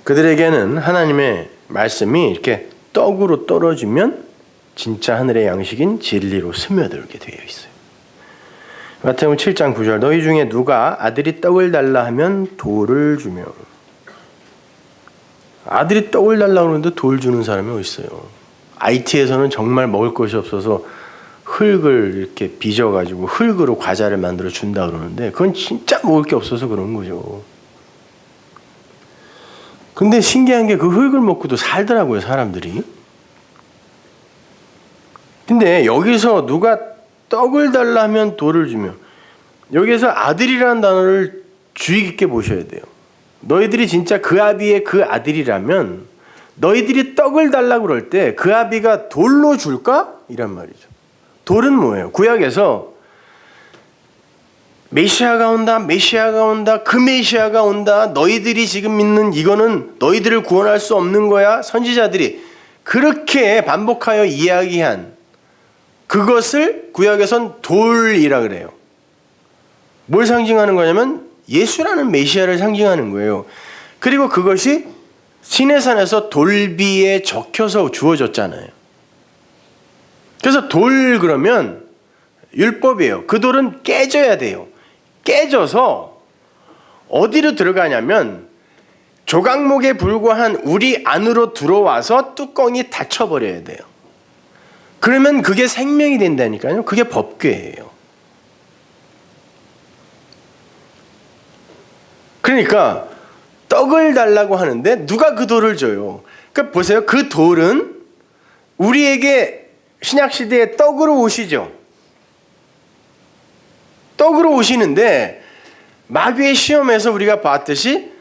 그들에게는 하나님의 말씀이 이렇게 떡으로 떨어지면 진짜 하늘의 양식인 진리로 스며들게 되어 있어요. 마태복음 7장 9절 너희 중에 누가 아들이 떡을 달라 하면 돌을 주며. 아들이 떡을 달라고 그러는데 돌 주는 사람이 어디 있어요? IT에서는 정말 먹을 것이 없어서 흙을 이렇게 빚어가지고 흙으로 과자를 만들어 준다 그러는데 그건 진짜 먹을 게 없어서 그런 거죠. 근데 신기한 게 그 흙을 먹고도 살더라고요, 사람들이. 근데 여기서 누가 떡을 달라 하면 돌을 주며, 여기서 아들이라는 단어를 주의 깊게 보셔야 돼요. 너희들이 진짜 그 아비의 그 아들이라면 너희들이 떡을 달라고 그럴 때 그 아비가 돌로 줄까? 이란 말이죠. 돌은 뭐예요? 구약에서 메시아가 온다, 메시아가 온다, 그 메시아가 온다, 너희들이 지금 믿는 이거는 너희들을 구원할 수 없는 거야. 선지자들이 그렇게 반복하여 이야기한 그것을 구약에선 돌이라 그래요. 뭘 상징하는 거냐면 예수라는 메시아를 상징하는 거예요. 그리고 그것이 시내산에서 돌비에 적혀서 주어졌잖아요. 그래서 돌 그러면 율법이에요. 그 돌은 깨져야 돼요. 깨져서 어디로 들어가냐면 조각목에 불과한 우리 안으로 들어와서 뚜껑이 닫혀버려야 돼요. 그러면 그게 생명이 된다니까요. 그게 법궤예요. 그러니까 떡을 달라고 하는데 누가 그 돌을 줘요? 그러니까 보세요. 그 돌은 우리에게 신약시대에 떡으로 오시죠. 떡으로 오시는데 마귀의 시험에서 우리가 봤듯이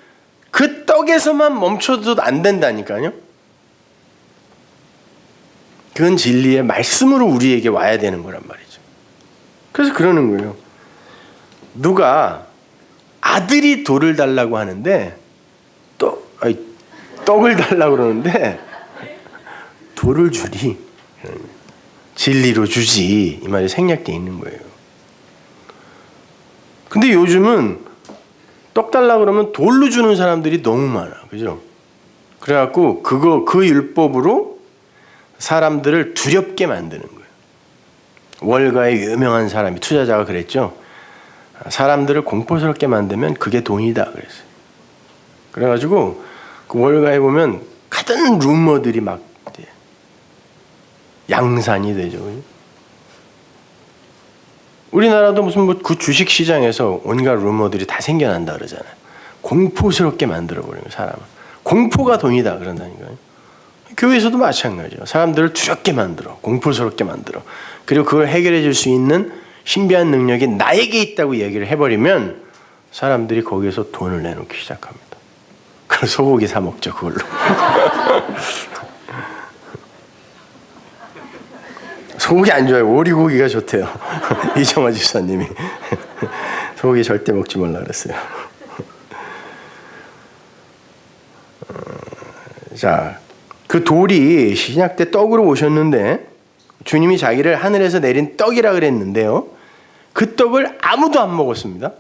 그 떡에서만 멈춰도 안 된다니까요. 그건 진리의 말씀으로 우리에게 와야 되는 거란 말이죠. 그래서 그러는 거예요. 누가 아들이 돌을 달라고 하는데 떡을 달라고 그러는데 돌을 주리. 진리로 주지. 이 말이 생략되어 있는 거예요. 근데 요즘은 떡 달라고 그러면 돌로 주는 사람들이 너무 많아. 그죠? 그래갖고 그 율법으로 사람들을 두렵게 만드는 거예요. 월가의 유명한 사람이 투자자가 그랬죠. 사람들을 공포스럽게 만들면 그게 돈이다 그랬어요. 그래가지고 그 월가에 보면 가든 루머들이 막 양산이 되죠. 우리나라도 무슨 뭐 그 주식 시장에서 온갖 루머들이 다 생겨난다 그러잖아요. 공포스럽게 만들어버리는 사람을. 공포가 돈이다 그런다니까요. 교회에서도 마찬가지예요. 사람들을 두렵게 만들어, 공포스럽게 만들어. 그리고 그걸 해결해 줄 수 있는 신비한 능력이 나에게 있다고 얘기를 해버리면 사람들이 거기에서 돈을 내놓기 시작합니다. 그래서 소고기 사 먹죠, 그걸로. 소고기 안 좋아요. 오리고기가 좋대요. 이정화 집사님이. 소고기 절대 먹지 말라 그랬어요. 자, 그 돌이 신약 때 떡으로 오셨는데 주님이 자기를 하늘에서 내린 떡이라 그랬는데요. 그 떡을 아무도 안 먹었습니다.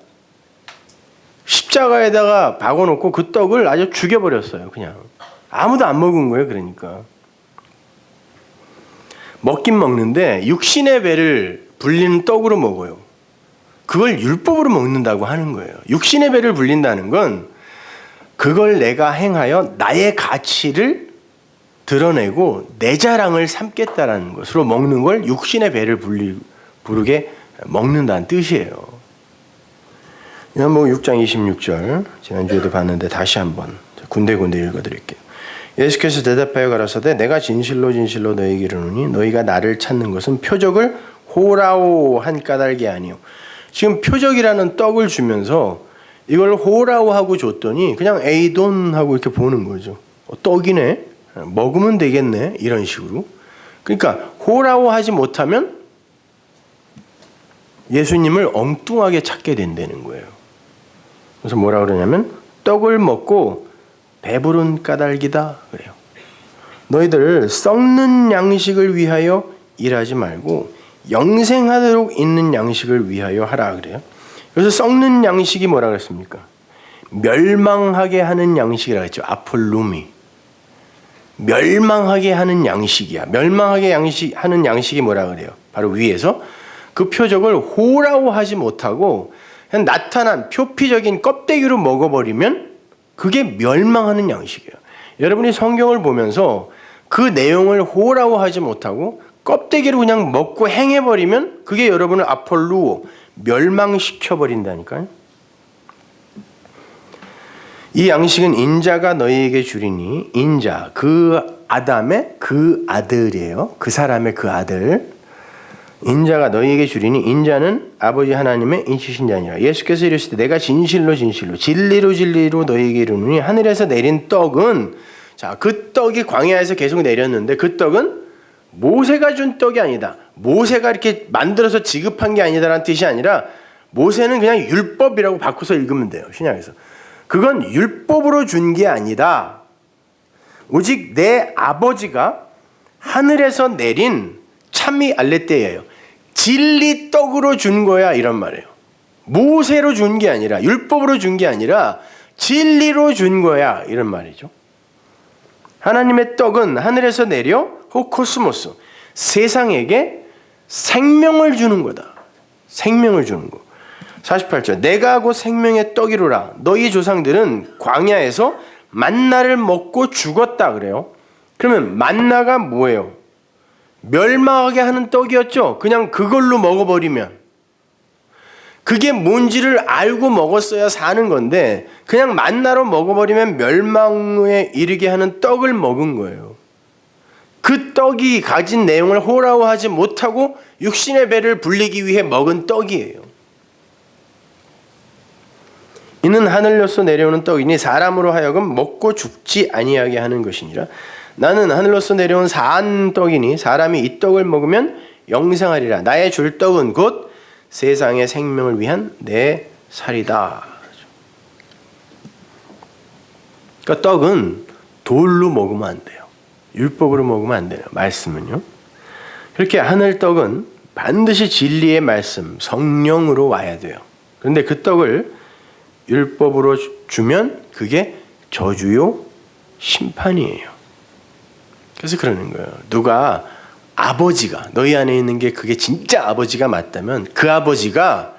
십자가에다가 박아놓고 그 떡을 아주 죽여버렸어요. 그냥 아무도 안 먹은 거예요. 그러니까 먹긴 먹는데 육신의 배를 불리는 떡으로 먹어요. 그걸 율법으로 먹는다고 하는 거예요. 육신의 배를 불린다는 건 그걸 내가 행하여 나의 가치를 드러내고 내 자랑을 삼겠다라는 것으로 먹는 걸 육신의 배를 부르게 먹는다는 뜻이에요. 요한복음 6장 26절 지난주에도 봤는데 다시 한번 군데군데 읽어드릴게요. 예수께서 대답하여 가라사대 내가 진실로 진실로 너희에게 이르노니 너희가 나를 찾는 것은 표적을 호라오 한 까닭이 아니요. 지금 표적이라는 떡을 주면서 이걸 호라오 하고 줬더니 그냥 에이돈 하고 이렇게 보는 거죠. 떡이네, 먹으면 되겠네, 이런 식으로. 그러니까 호라오 하지 못하면 예수님을 엉뚱하게 찾게 된다는 거예요. 그래서 뭐라 그러냐면 떡을 먹고 배부른 까닭이다 그래요. 너희들 썩는 양식을 위하여 일하지 말고 영생하도록 있는 양식을 위하여 하라 그래요. 그래서 썩는 양식이 뭐라 그랬습니까? 멸망하게 하는 양식이라고 했죠. 아폴루미. 멸망하게 하는 양식이야. 멸망하게 하는 양식이 뭐라 그래요? 바로 위에서 그 표적을 호라고 하지 못하고 그냥 나타난 표피적인 껍데기로 먹어버리면 그게 멸망하는 양식이에요. 여러분이 성경을 보면서 그 내용을 호라고 하지 못하고 껍데기로 그냥 먹고 행해버리면 그게 여러분을 아폴루오, 멸망시켜버린다니까요. 이 양식은 인자가 너희에게 주리니, 인자, 그 아담의 그 아들이에요. 그 사람의 그 아들. 인자가 너희에게 주리니 인자는 아버지 하나님의 인치신 자니라. 예수께서 이르시되 내가 진실로 진실로 진리로 진리로 너희에게 이르노니 하늘에서 내린 떡은, 자, 그 떡이 광야에서 계속 내렸는데 그 떡은 모세가 준 떡이 아니다. 모세가 이렇게 만들어서 지급한 게 아니다라는 뜻이 아니라 모세는 그냥 율법이라고 바꿔서 읽으면 돼요. 신약에서. 그건 율법으로 준 게 아니다. 오직 내 아버지가 하늘에서 내린 참미 알레떼예요. 진리 떡으로 준 거야, 이런 말이에요. 모세로 준 게 아니라, 율법으로 준 게 아니라 진리로 준 거야, 이런 말이죠. 하나님의 떡은 하늘에서 내려 호코스모스, 세상에게 생명을 주는 거다. 생명을 주는 거. 48절 내가 하고 생명의 떡이로라. 너희 조상들은 광야에서 만나를 먹고 죽었다 그래요. 그러면 만나가 뭐예요? 멸망하게 하는 떡이었죠. 그냥 그걸로 먹어버리면. 그게 뭔지를 알고 먹었어야 사는 건데 그냥 만나로 먹어버리면 멸망에 이르게 하는 떡을 먹은 거예요. 그 떡이 가진 내용을 호라워하지 못하고 육신의 배를 불리기 위해 먹은 떡이에요. 이는 하늘로서 내려오는 떡이니 사람으로 하여금 먹고 죽지 아니하게 하는 것이니라. 나는 하늘로서 내려온 산 떡이니 사람이 이 떡을 먹으면 영생하리라. 나의 줄 떡은 곧 세상의 생명을 위한 내 살이다. 그러니까 떡은 돌로 먹으면 안 돼요. 율법으로 먹으면 안 돼요. 말씀은요. 그렇게 하늘 떡은 반드시 진리의 말씀, 성령으로 와야 돼요. 그런데 그 떡을 율법으로 주면 그게 저주요 심판이에요. 그래서 그러는 거예요. 누가 아버지가 너희 안에 있는 게 그게 진짜 아버지가 맞다면 그 아버지가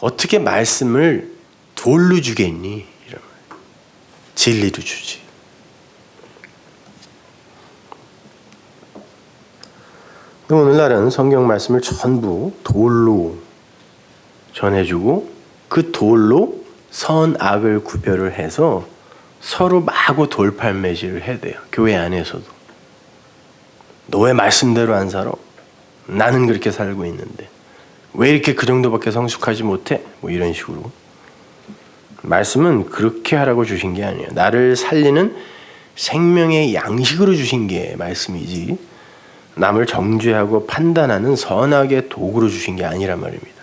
어떻게 말씀을 돌로 주겠니? 이러면 진리로 주지. 오늘날은 성경 말씀을 전부 돌로 전해주고 그 돌로 선악을 구별을 해서 서로 마구 돌팔매질을 해야 돼요. 교회 안에서도. 너 왜 말씀대로 안 살아? 나는 그렇게 살고 있는데 왜 이렇게 그 정도밖에 성숙하지 못해? 뭐 이런 식으로. 말씀은 그렇게 하라고 주신 게 아니에요. 나를 살리는 생명의 양식으로 주신 게 말씀이지 남을 정죄하고 판단하는 선악의 도구로 주신 게 아니란 말입니다.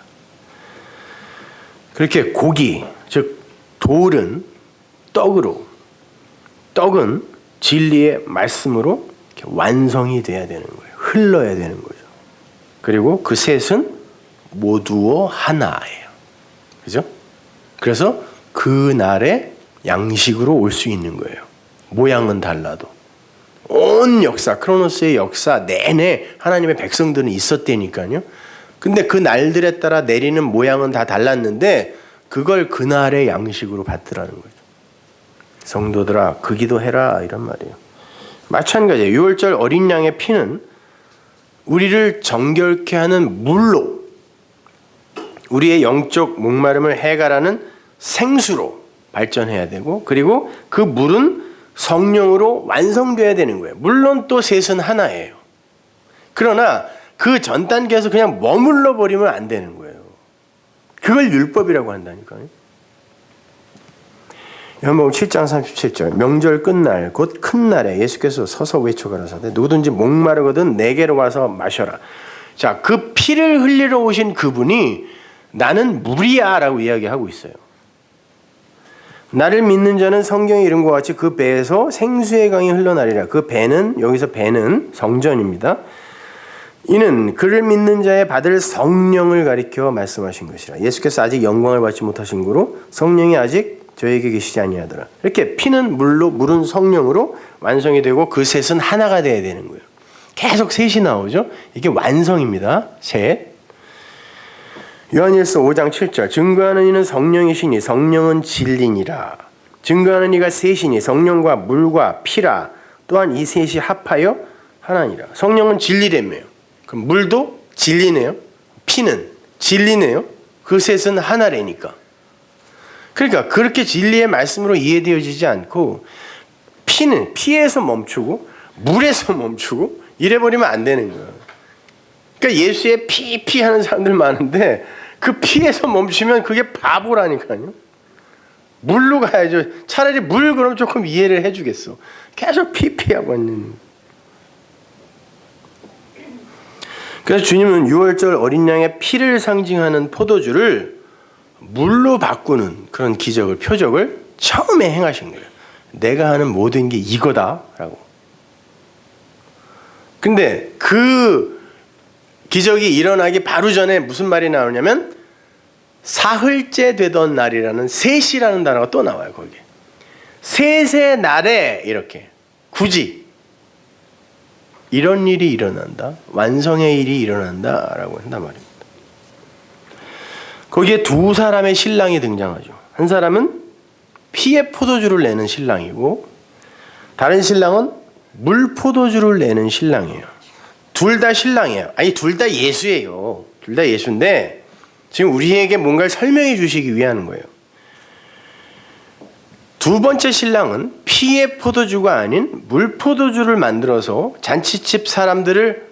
그렇게 고기, 즉 돌은 떡은 진리의 말씀으로 이렇게 완성이 돼야 되는 거예요. 흘러야 되는 거죠. 그리고 그 셋은 모두어 하나예요. 그죠? 그래서 그 날의 양식으로 올 수 있는 거예요. 모양은 달라도. 온 역사, 크로노스의 역사 내내 하나님의 백성들은 있었다니까요. 근데 그 날들에 따라 내리는 모양은 다 달랐는데 그걸 그날의 양식으로 받으라는 거죠. 성도들아 그 기도해라 이런 말이에요. 마찬가지예요. 유월절 어린 양의 피는 우리를 정결케 하는 물로 우리의 영적 목마름을 해결하는 생수로 발전해야 되고 그리고 그 물은 성령으로 완성돼야 되는 거예요. 물론 또 셋은 하나예요. 그러나 그 전 단계에서 그냥 머물러 버리면 안 되는 거예요. 그걸 율법이라고 한다니까요. 요한복음 7장 37절 명절 끝날 곧 큰 날에 예수께서 서서 외쳐 가라사대 누구든지 목마르거든 내게로 와서 마셔라. 자, 그 피를 흘리러 오신 그분이 나는 물이야 라고 이야기하고 있어요. 나를 믿는 자는 성경의 이름과 같이 그 배에서 생수의 강이 흘러나리라. 그 배는 여기서 배는 성전입니다. 이는 그를 믿는 자의 받을 성령을 가리켜 말씀하신 것이라. 예수께서 아직 영광을 받지 못하신 거로 성령이 아직 저에게 계시지 아니하더라. 이렇게 피는 물로 물은 성령으로 완성이 되고 그 셋은 하나가 돼야 되는 거예요. 계속 셋이 나오죠. 이게 완성입니다. 셋. 요한일서 5장 7절 증거하는 이는 성령이시니 성령은 진리니라. 증거하는 이가 셋이니 성령과 물과 피라. 또한 이 셋이 합하여 하나니라. 성령은 진리라며요. 그럼 물도 진리네요. 피는 진리네요. 그 셋은 하나라니까. 그러니까 그렇게 진리의 말씀으로 이해되어지지 않고 피는 피에서 멈추고 물에서 멈추고 이래버리면 안 되는 거예요. 그러니까 예수의 피 하는 사람들 많은데 그 피에서 멈추면 그게 바보라니까요. 물로 가야죠. 차라리 물 그럼 조금 이해를 해주겠어. 계속 피하고 있는. 그래서 주님은 유월절 어린 양의 피를 상징하는 포도주를 물로 바꾸는 그런 기적을 표적을 처음에 행하신 거예요. 내가 하는 모든 게 이거다라고. 근데 그 기적이 일어나기 바로 전에 무슨 말이 나오냐면 사흘째 되던 날이라는 셋이라는 단어가 또 나와요. 거기에. 셋의 날에 이렇게 굳이 이런 일이 일어난다. 완성의 일이 일어난다라고 한단 말입니다. 거기에 두 사람의 신랑이 등장하죠. 한 사람은 피의 포도주를 내는 신랑이고 다른 신랑은 물 포도주를 내는 신랑이에요. 둘 다 신랑이에요. 아니 둘 다 예수예요. 둘 다 예수인데 지금 우리에게 뭔가를 설명해 주시기 위한 거예요. 두 번째 신랑은 피의 포도주가 아닌 물 포도주를 만들어서 잔치집 사람들을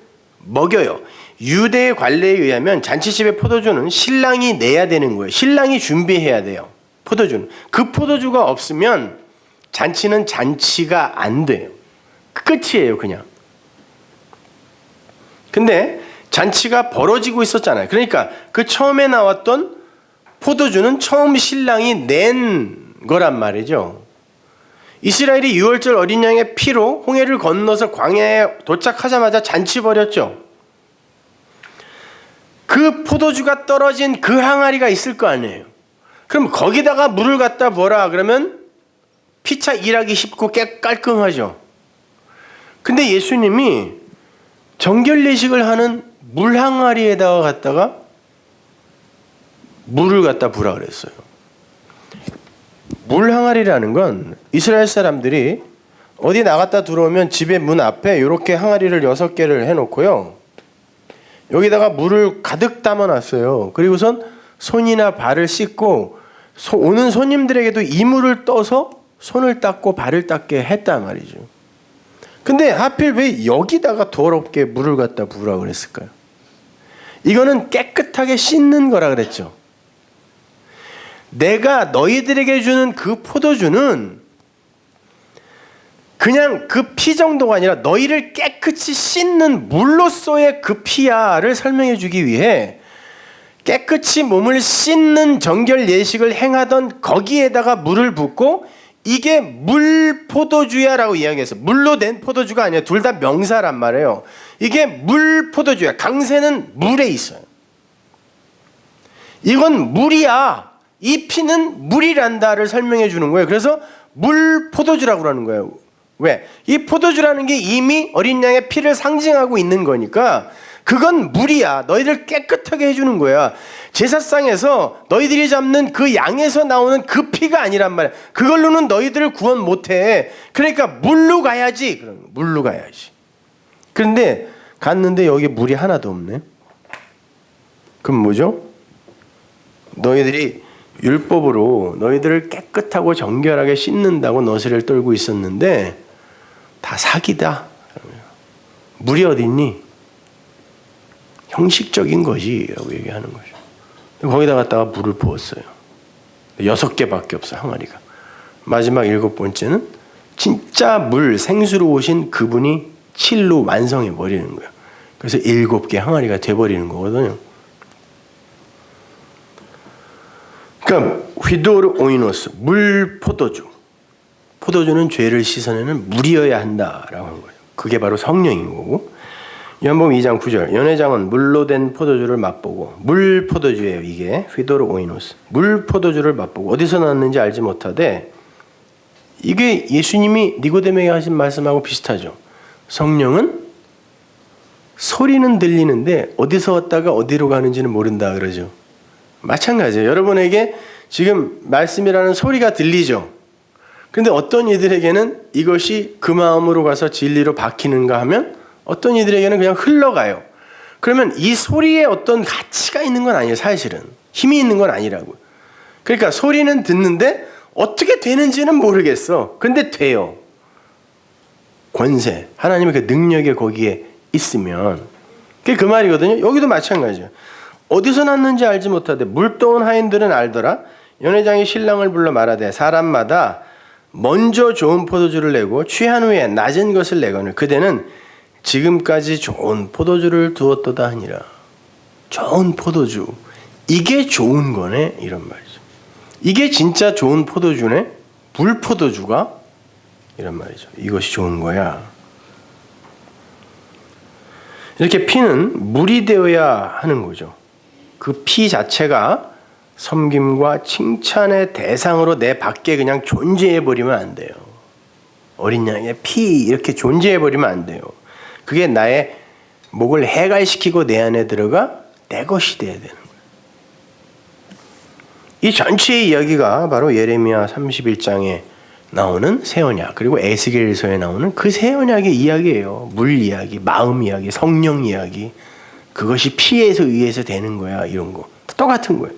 먹여요. 유대의 관례에 의하면 잔치집의 포도주는 신랑이 내야 되는 거예요. 신랑이 준비해야 돼요. 포도주는. 그 포도주가 없으면 잔치는 잔치가 안 돼요. 끝이에요, 그냥. 근데 잔치가 벌어지고 있었잖아요. 그러니까 그 처음에 나왔던 포도주는 처음 신랑이 낸 거란 말이죠. 이스라엘이 유월절 어린 양의 피로 홍해를 건너서 광야에 도착하자마자 잔치 벌였죠. 그 포도주가 떨어진 그 항아리가 있을 거 아니에요. 그럼 거기다가 물을 갖다 부어라 그러면 피차 일하기 쉽고 깔끔하죠. 근데 예수님이 정결례식을 하는 물 항아리에다가 갖다가 물을 갖다 부라 그랬어요. 물 항아리라는 건 이스라엘 사람들이 어디 나갔다 들어오면 집의 문 앞에 이렇게 항아리를 6개를 해놓고요. 여기다가 물을 가득 담아놨어요. 그리고선 손이나 발을 씻고 오는 손님들에게도 이물을 떠서 손을 닦고 발을 닦게 했단 말이죠. 근데 하필 왜 여기다가 더럽게 물을 갖다 부으라고 그랬을까요? 이거는 깨끗하게 씻는 거라 그랬죠. 내가 너희들에게 주는 그 포도주는 그냥 그 피 정도가 아니라 너희를 깨끗이 씻는 물로서의 그 피야를 설명해 주기 위해 깨끗이 몸을 씻는 정결 예식을 행하던 거기에다가 물을 붓고 이게 물 포도주야라고 이야기했어. 물로 낸 포도주가 아니야. 둘 다 명사란 말이에요. 이게 물 포도주야. 강세는 물에 있어요. 이건 물이야. 이 피는 물이란다를 설명해 주는 거예요. 그래서 물 포도주라고 하는 거예요. 왜? 이 포도주라는 게 이미 어린 양의 피를 상징하고 있는 거니까 그건 물이야. 너희들 깨끗하게 해주는 거야. 제사상에서 너희들이 잡는 그 양에서 나오는 그 피가 아니란 말이야. 그걸로는 너희들을 구원 못해. 그러니까 물로 가야지. 물로 가야지. 그런데 갔는데 여기 물이 하나도 없네. 그럼 뭐죠? 너희들이 율법으로 너희들을 깨끗하고 정결하게 씻는다고 너스레를 떨고 있었는데 다 사기다. 물이 어디 있니? 형식적인 거지 라고 얘기하는 거죠. 거기다 갖다가 물을 부었어요. 6개밖에 없어 항아리가. 마지막 7번째는 진짜 물 생수로 오신 그분이 칠로 완성해 버리는 거예요. 그래서 7개 항아리가 돼버리는 거거든요. 그러니까 휘도르 오이노스 물 포도주. 포도주는 죄를 씻어내는 물이어야 한다라고 한 거예요. 그게 바로 성령인 거고. 요한복음 2장 9절 연회장은 물로 된 포도주를 맛보고 물 포도주예요. 이게 휘도르 오이노스 물 포도주를 맛보고 어디서 났는지 알지 못하되 이게 예수님이 니고데메에게 하신 말씀하고 비슷하죠. 성령은 소리는 들리는데 어디서 왔다가 어디로 가는지는 모른다 그러죠. 마찬가지예요. 여러분에게 지금 말씀이라는 소리가 들리죠. 근데 어떤 이들에게는 이것이 그 마음으로 가서 진리로 박히는가 하면 어떤 이들에게는 그냥 흘러가요. 그러면 이 소리에 어떤 가치가 있는 건 아니에요. 사실은 힘이 있는 건 아니라고. 그러니까 소리는 듣는데 어떻게 되는지는 모르겠어. 근데 돼요. 권세 하나님의 그 능력이 거기에 있으면 그게 그 말이거든요. 여기도 마찬가지예요. 어디서 났는지 알지 못하되 물떠온 하인들은 알더라. 연회장이 신랑을 불러 말하되 사람마다 먼저 좋은 포도주를 내고 취한 후에 낮은 것을 내거늘 그대는 지금까지 좋은 포도주를 두었도다 하니라. 좋은 포도주. 이게 좋은 거네 이런 말이죠. 이게 진짜 좋은 포도주네. 물 포도주가 이런 말이죠. 이것이 좋은 거야. 이렇게 피는 물이 되어야 하는 거죠. 그 피 자체가 섬김과 칭찬의 대상으로 내 밖에 그냥 존재해버리면 안 돼요. 어린 양의 피 이렇게 존재해버리면 안 돼요. 그게 나의 목을 해갈시키고 내 안에 들어가 내 것이 돼야 되는 거예요. 이 전체의 이야기가 바로 예레미야 31장에 나오는 새 언약 그리고 에스겔서에 나오는 그 새 언약의 이야기예요. 물 이야기, 마음 이야기, 성령 이야기. 그것이 피에서 의해서 되는 거야. 이런 거. 똑같은 거예요.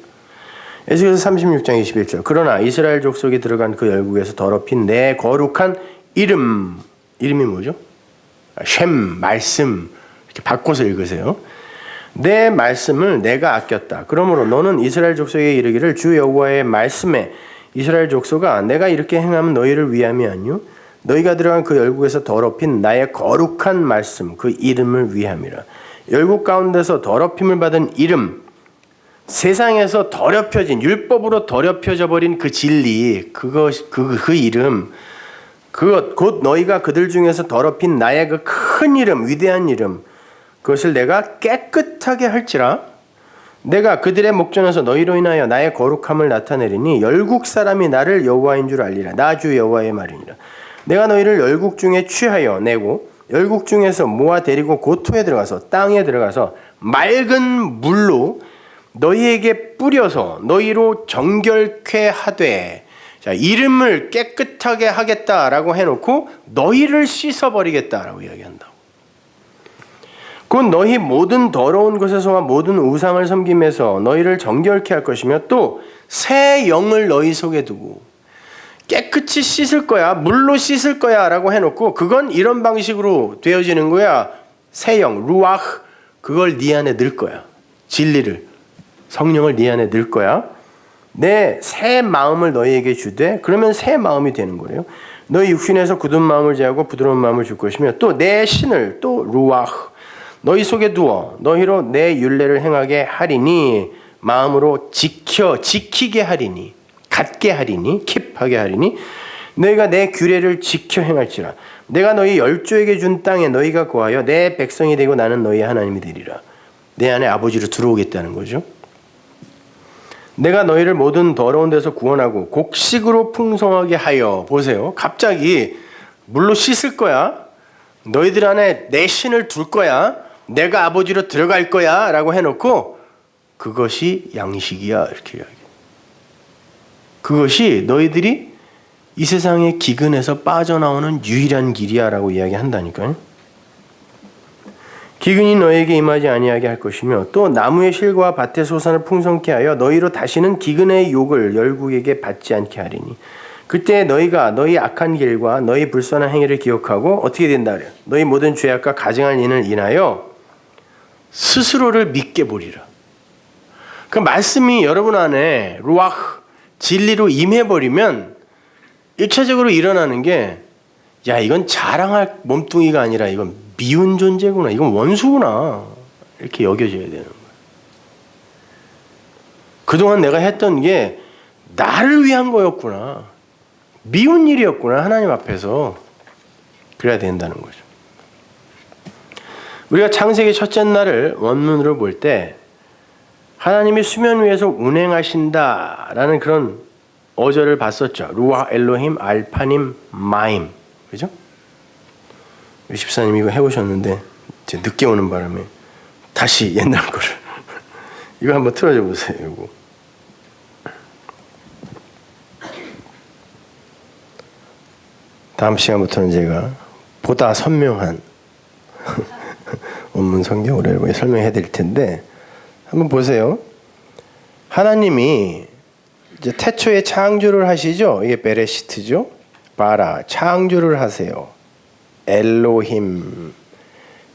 에스겔서 36장 21절 그러나 이스라엘 족속이 들어간 그 열국에서 더럽힌 내 거룩한 이름이 뭐죠? 쉔, 말씀 이렇게 바꿔서 읽으세요. 내 말씀을 내가 아꼈다. 그러므로 너는 이스라엘 족속에게 이르기를 주 여호와의 말씀에 이스라엘 족속아 내가 이렇게 행하면 너희를 위함이 아니요 너희가 들어간 그 열국에서 더럽힌 나의 거룩한 말씀 그 이름을 위함이라. 열국 가운데서 더럽힘을 받은 이름 세상에서 더럽혀진 율법으로 더럽혀져 버린 그 진리 그 이름 그것 곧 너희가 그들 중에서 더럽힌 나의 그 큰 이름 위대한 이름 그것을 내가 깨끗하게 할지라 내가 그들의 목전에서 너희로 인하여 나의 거룩함을 나타내리니 열국 사람이 나를 여호와인 줄 알리라. 나 주 여호와의 말이니라. 내가 너희를 열국 중에 취하여 내고 열국 중에서 모아 데리고 고토에 들어가서 땅에 들어가서 맑은 물로 너희에게 뿌려서 너희로 정결케 하되 자, 이름을 깨끗하게 하겠다라고 해놓고 너희를 씻어버리겠다라고 이야기한다고. 곧 너희 모든 더러운 것에서와 모든 우상을 섬김에서 너희를 정결케 할 것이며 또 새 영을 너희 속에 두고 깨끗이 씻을 거야, 물로 씻을 거야 라고 해놓고 그건 이런 방식으로 되어지는 거야. 새 영, 루아흐, 그걸 네 안에 넣을 거야. 진리를, 성령을 네 안에 넣을 거야. 내 새 마음을 너희에게 주되 그러면 새 마음이 되는 거래요. 너희 육신에서 굳은 마음을 제하고 부드러운 마음을 줄 것이며 또 내 신을 또 루아흐 너희 속에 두어 너희로 내 율례를 행하게 하리니 마음으로 지키게 하리니 갖게 하리니 킵하게 하리니 너희가 내 규례를 지켜 행할지라 내가 너희 열조에게 준 땅에 너희가 거하여 내 백성이 되고 나는 너희 하나님이 되리라. 내 안에 아버지로 들어오겠다는 거죠. 내가 너희를 모든 더러운 데서 구원하고 곡식으로 풍성하게 하여 보세요. 갑자기 물로 씻을 거야. 너희들 안에 내 신을 둘 거야. 내가 아버지로 들어갈 거야 라고 해놓고 그것이 양식이야 이렇게 이야기해요. 그것이 너희들이 이 세상의 기근에서 빠져나오는 유일한 길이야 라고 이야기한다니까요. 기근이 너희에게 임하지 아니하게 할 것이며 또 나무의 실과 밭의 소산을 풍성케 하여 너희로 다시는 기근의 욕을 열국에게 받지 않게 하리니 그때 너희가 너희 악한 길과 너희 불선한 행위를 기억하고 어떻게 된다 그래요? 너희 모든 죄악과 가증한 일을 인하여 스스로를 믿게 보리라. 그 말씀이 여러분 안에 루아흐 진리로 임해버리면 1차적으로 일어나는 게 야 이건 자랑할 몸뚱이가 아니라 이건 미운 존재구나. 이건 원수구나. 이렇게 여겨져야 되는 거예요. 그동안 내가 했던 게 나를 위한 거였구나. 미운 일이었구나. 하나님 앞에서. 그래야 된다는 거죠. 우리가 창세기 첫째 날을 원문으로 볼 때 하나님이 수면 위에서 운행하신다라는 그런 어절을 봤었죠. 루아 엘로힘 알파님 마임. 그죠? 집사님 이거 해보셨는데 이제 늦게 오는 바람에 다시 옛날 거를 이거 한번 틀어줘 보세요. 이거. 다음 시간부터는 제가 보다 선명한 원문 성경으로 여러분이 설명해 드릴 텐데 한번 보세요. 하나님이 이제 태초에 창조를 하시죠. 이게 베레시트죠. 바라 창조를 하세요. 엘로힘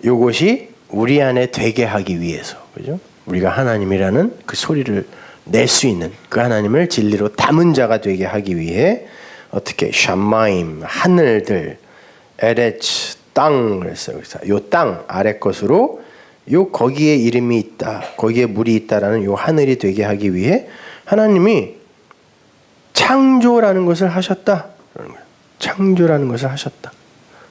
이것이 우리 안에 되게 하기 위해서 그죠? 우리가 하나님이라는 그 소리를 낼 수 있는 그 하나님을 진리로 담은 자가 되게 하기 위해 어떻게 샤마임 하늘들 에레츠 땅 그랬어요. 그래서 요 땅 아래 것으로 요 거기에 이름이 있다. 거기에 물이 있다라는 요 하늘이 되게 하기 위해 하나님이 창조라는 것을 하셨다. 그러는 거예요. 창조라는 것을 하셨다.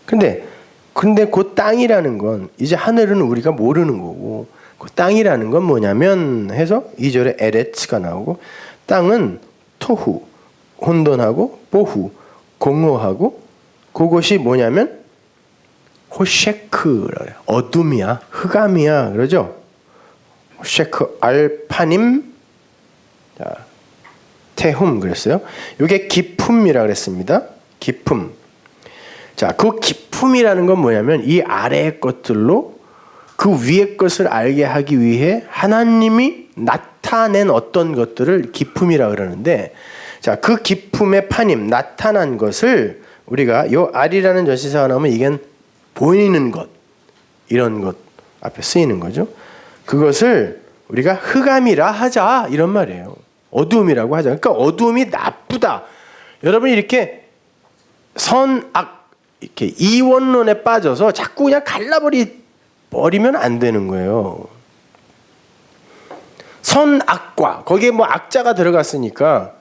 근데 그 땅이라는 건 이제 하늘은 우리가 모르는 거고 그 땅이라는 건 뭐냐면 해서 2절에 에레츠가 나오고 땅은 토후 혼돈하고 보후 공허하고 그것이 뭐냐면 호셰크라 그래요. 어둠이야, 흑암이야, 그러죠? 호셰크 알파님, 태훔 그랬어요. 이게 기품이라 그랬습니다. 기품. 자, 그 기품이라는 건 뭐냐면 이 아래의 것들로 그 위의 것을 알게 하기 위해 하나님이 나타낸 어떤 것들을 기품이라 그러는데, 자, 그 기품의 파님 나타난 것을 우리가 요 알이라는 전치사가 나오면 이게 보이는 것 이런 것 앞에 쓰이는 거죠. 그것을 우리가 흑암이라 하자 이런 말이에요. 어두움이라고 하자. 그러니까 어두움이 나쁘다. 여러분이 이렇게 선악 이렇게 이원론에 빠져서 자꾸 그냥 갈라버리면 안 되는 거예요. 선악과 거기에 뭐 악자가 들어갔으니까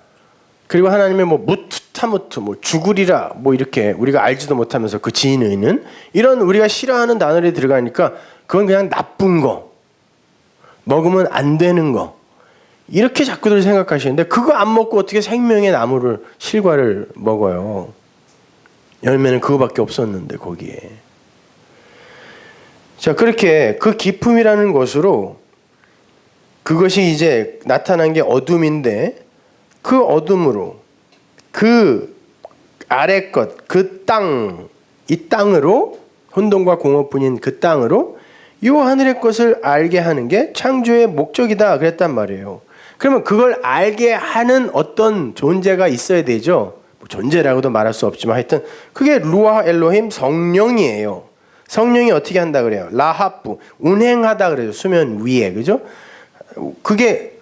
그리고 하나님의 뭐 무투타무트 뭐 죽으리라 뭐 이렇게 우리가 알지도 못하면서 그 지인의는 이런 우리가 싫어하는 단어들이 들어가니까 그건 그냥 나쁜 거 먹으면 안 되는 거 이렇게 자꾸들 생각하시는데 그거 안 먹고 어떻게 생명의 나무를 실과를 먹어요. 열매는 그거밖에 없었는데 거기에. 자, 그렇게 그 기품이라는 것으로 그것이 이제 나타난 게 어둠인데 그 어둠으로 그 아래 것, 그 땅, 이 땅으로 혼돈과 공허뿐인 그 땅으로 이 하늘의 것을 알게 하는 게 창조의 목적이다 그랬단 말이에요. 그러면 그걸 알게 하는 어떤 존재가 있어야 되죠. 뭐 존재라고도 말할 수 없지만 하여튼 그게 루아 엘로힘 성령이에요. 성령이 어떻게 한다 그래요? 라하프 운행하다 그래요. 수면 위에 그죠? 그게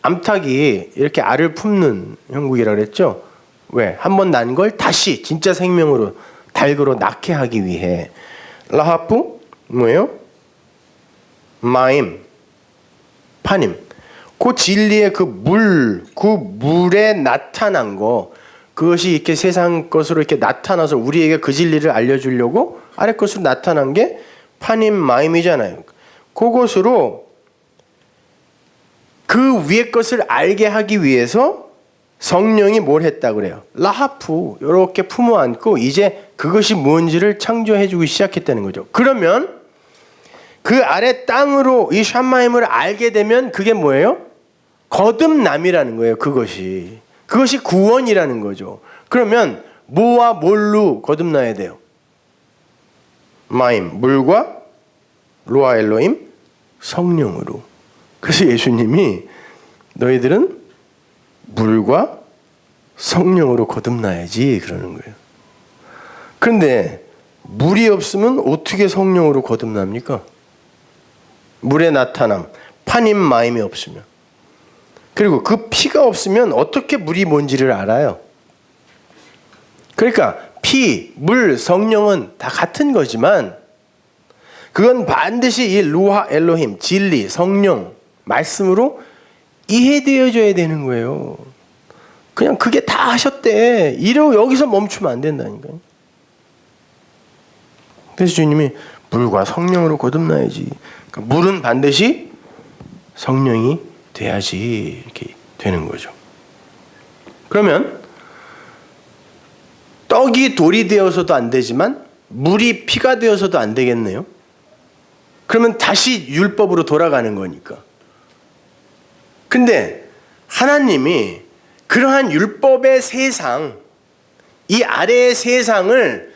암탉이 이렇게 알을 품는 형국이라 그랬죠. 왜? 한번 난 걸 다시 진짜 생명으로 닭으로 낳게 하기 위해. 라하프 뭐예요? 마임 파님. 그 진리의 그 물에 나타난 거, 그것이 이렇게 세상 것으로 이렇게 나타나서 우리에게 그 진리를 알려주려고 아래 것으로 나타난 게 파님 마임이잖아요. 그것으로 그 위의 것을 알게 하기 위해서 성령이 뭘 했다 그래요? 라하프 이렇게 품어 안고 이제 그것이 뭔지를 창조해주기 시작했다는 거죠. 그러면 그 아래 땅으로 이 샴마임을 알게 되면 그게 뭐예요? 거듭남이라는 거예요. 그것이 구원이라는 거죠. 그러면 뭐와 뭘로 거듭나야 돼요? 마임 물과 루아 엘로힘 성령으로. 그래서 예수님이 너희들은 물과 성령으로 거듭나야지 그러는 거예요. 그런데 물이 없으면 어떻게 성령으로 거듭납니까? 물의 나타남, 파님 마임이 없으면. 그리고 그 피가 없으면 어떻게 물이 뭔지를 알아요? 그러니까 피, 물, 성령은 다 같은 거지만 그건 반드시 이 루하 엘로힘, 진리, 성령, 말씀으로 이해되어져야 되는 거예요. 그냥 그게 다 하셨대. 이러고 여기서 멈추면 안 된다니까요. 그래서 주님이 물과 성령으로 거듭나야지. 그러니까 물은 반드시 성령이 돼야지 이렇게 되는 거죠. 그러면 떡이 돌이 되어서도 안 되지만 물이 피가 되어서도 안 되겠네요. 그러면 다시 율법으로 돌아가는 거니까. 근데 하나님이 그러한 율법의 세상, 이 아래의 세상을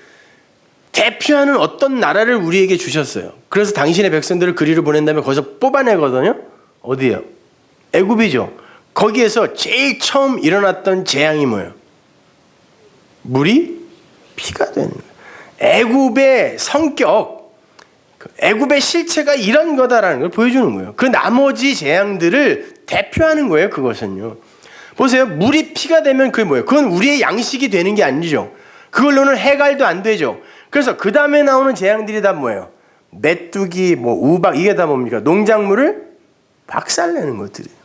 대표하는 어떤 나라를 우리에게 주셨어요. 그래서 당신의 백성들을 그리로 보낸 다음에 거기서 뽑아내거든요. 어디예요? 애굽이죠. 거기에서 제일 처음 일어났던 재앙이 뭐예요? 물이 피가 되는 거예요. 애굽의 성격, 애굽의 실체가 이런 거다라는 걸 보여주는 거예요. 그 나머지 재앙들을 대표하는 거예요. 그것은요. 보세요. 물이 피가 되면 그게 뭐예요? 그건 우리의 양식이 되는 게 아니죠. 그걸로는 해갈도 안 되죠. 그래서 그 다음에 나오는 재앙들이 다 뭐예요? 메뚜기, 우박, 이게 다 뭡니까? 농작물을 박살내는 것들이에요.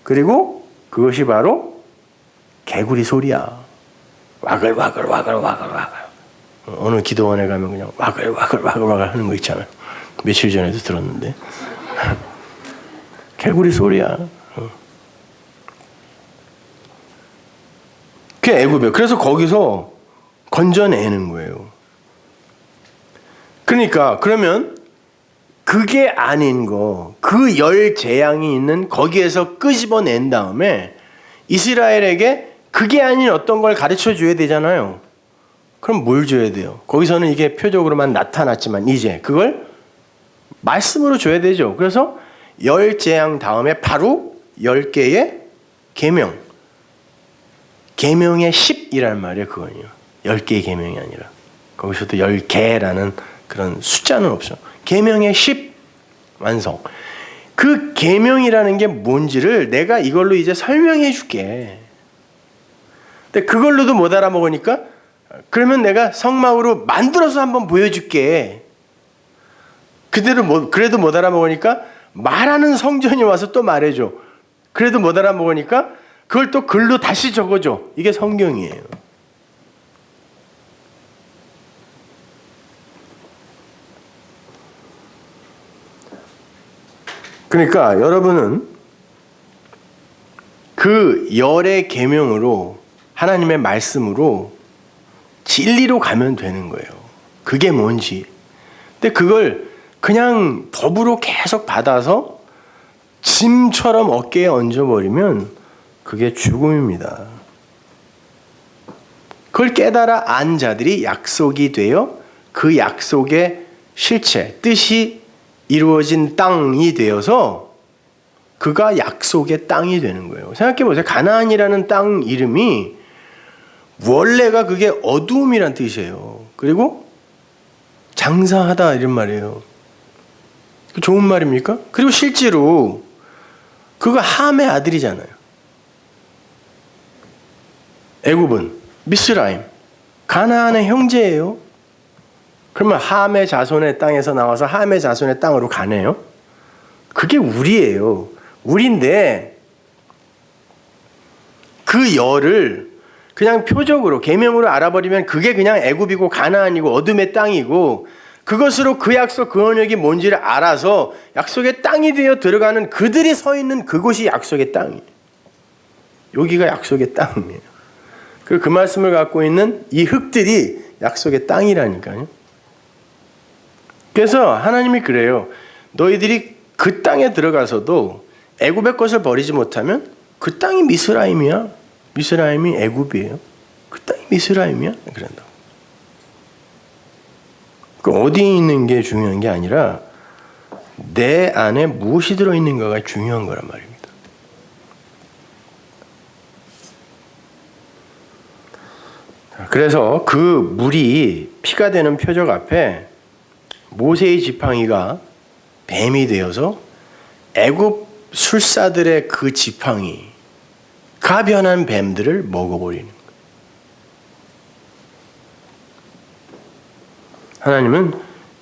그리고 그것이 바로 개구리 소리야. 와글와글 와글와글 와글. 어느 기도원에 가면 그냥 와글와글 와글와글 하는 거 있잖아요. 며칠 전에도 들었는데. 개구리 소리야. 그게 애굽이에요. 그래서 거기서 건져내는 거예요. 그러니까 그러면 그게 아닌 거, 그 열 재앙이 있는 거기에서 끄집어낸 다음에 이스라엘에게 그게 아닌 어떤 걸 가르쳐 줘야 되잖아요. 그럼 뭘 줘야 돼요? 거기서는 이게 표적으로만 나타났지만 이제 그걸 말씀으로 줘야 되죠. 그래서 열 재앙 다음에 바로 10개의 계명. 계명의 10이라는 말이에요. 그거는요. 10개의 계명이 아니라. 거기서도 10개라는 그런 숫자는 없어. 계명의 10 완성. 그 계명이라는 게 뭔지를 내가 이걸로 이제 설명해 줄게. 근데 그걸로도 못 알아먹으니까 그러면 내가 성막으로 만들어서 한번 보여줄게. 그래도 못 알아먹으니까 말하는 성전이 와서 또 말해줘. 그래도 못 알아먹으니까 그걸 또 글로 다시 적어줘. 이게 성경이에요. 그러니까 여러분은 그 열의 계명으로 하나님의 말씀으로 진리로 가면 되는 거예요. 그게 뭔지. 근데 그걸 그냥 법으로 계속 받아서 짐처럼 어깨에 얹어버리면 그게 죽음입니다. 그걸 깨달아 안 자들이 약속이 되어 그 약속의 실체, 뜻이 이루어진 땅이 되어서 그가 약속의 땅이 되는 거예요. 생각해 보세요. 가나안이라는 땅 이름이 원래가 그게 어두움이란 뜻이에요. 그리고 장사하다 이런 말이에요. 좋은 말입니까? 그리고 실제로 그가 함의 아들이잖아요. 애굽은 미스라임, 가나안의 형제예요. 그러면 함의 자손의 땅에서 나와서 함의 자손의 땅으로 가네요. 그게 우리예요. 우리인데 그 열을 그냥 표적으로 계명으로 알아버리면 그게 그냥 애굽이고 가나안이고 어둠의 땅이고, 그것으로 그 약속 그 언약이 뭔지를 알아서 약속의 땅이 되어 들어가는 그들이 서 있는 그곳이 약속의 땅이에요. 여기가 약속의 땅이에요. 그리고 그 말씀을 갖고 있는 이 흙들이 약속의 땅이라니까요. 그래서 하나님이 그래요. 너희들이 그 땅에 들어가서도 애굽의 것을 버리지 못하면 그 땅이 미스라임이야. 미스라임이 애굽이에요. 그 땅이 미스라임이야. 그런다. 그 어디에 있는 게 중요한 게 아니라 내 안에 무엇이 들어있는가가 중요한 거란 말입니다. 그래서 그 물이 피가 되는 표적 앞에 모세의 지팡이가 뱀이 되어서 애굽 술사들의 그 지팡이, 가변한 뱀들을 먹어버리는 거예요. 하나님은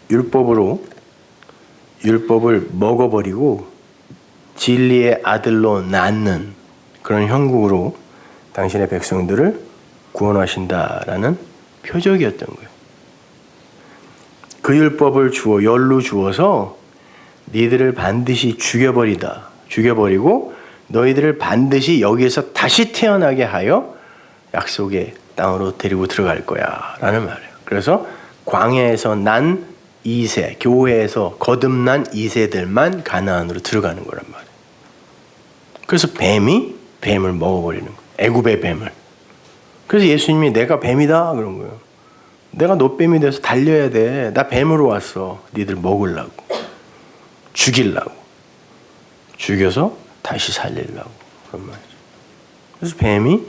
율법을 먹어버리고 진리의 아들로 낳는 그런 형국으로 당신의 백성들을 구원하신다라는 표적이었던 거예요. 그 율법을 열로 주어서 너희들을 반드시 죽여버리고 너희들을 반드시 여기에서 다시 태어나게 하여 약속의 땅으로 데리고 들어갈 거야 라는 말이에요. 그래서 광야에서 난 2세, 교회에서 거듭난 2세들만 가나안으로 들어가는 거란 말이에요. 그래서 뱀이 뱀을 먹어버리는 거예요. 애굽의 뱀을. 그래서 예수님이 내가 뱀이다 그런 거예요. 내가 노뱀이 돼서 달려야 돼. 나 뱀으로 왔어. 니들 먹으려고. 죽이려고. 죽여서 다시 살리려고. 그런 말이죠. 그래서 뱀이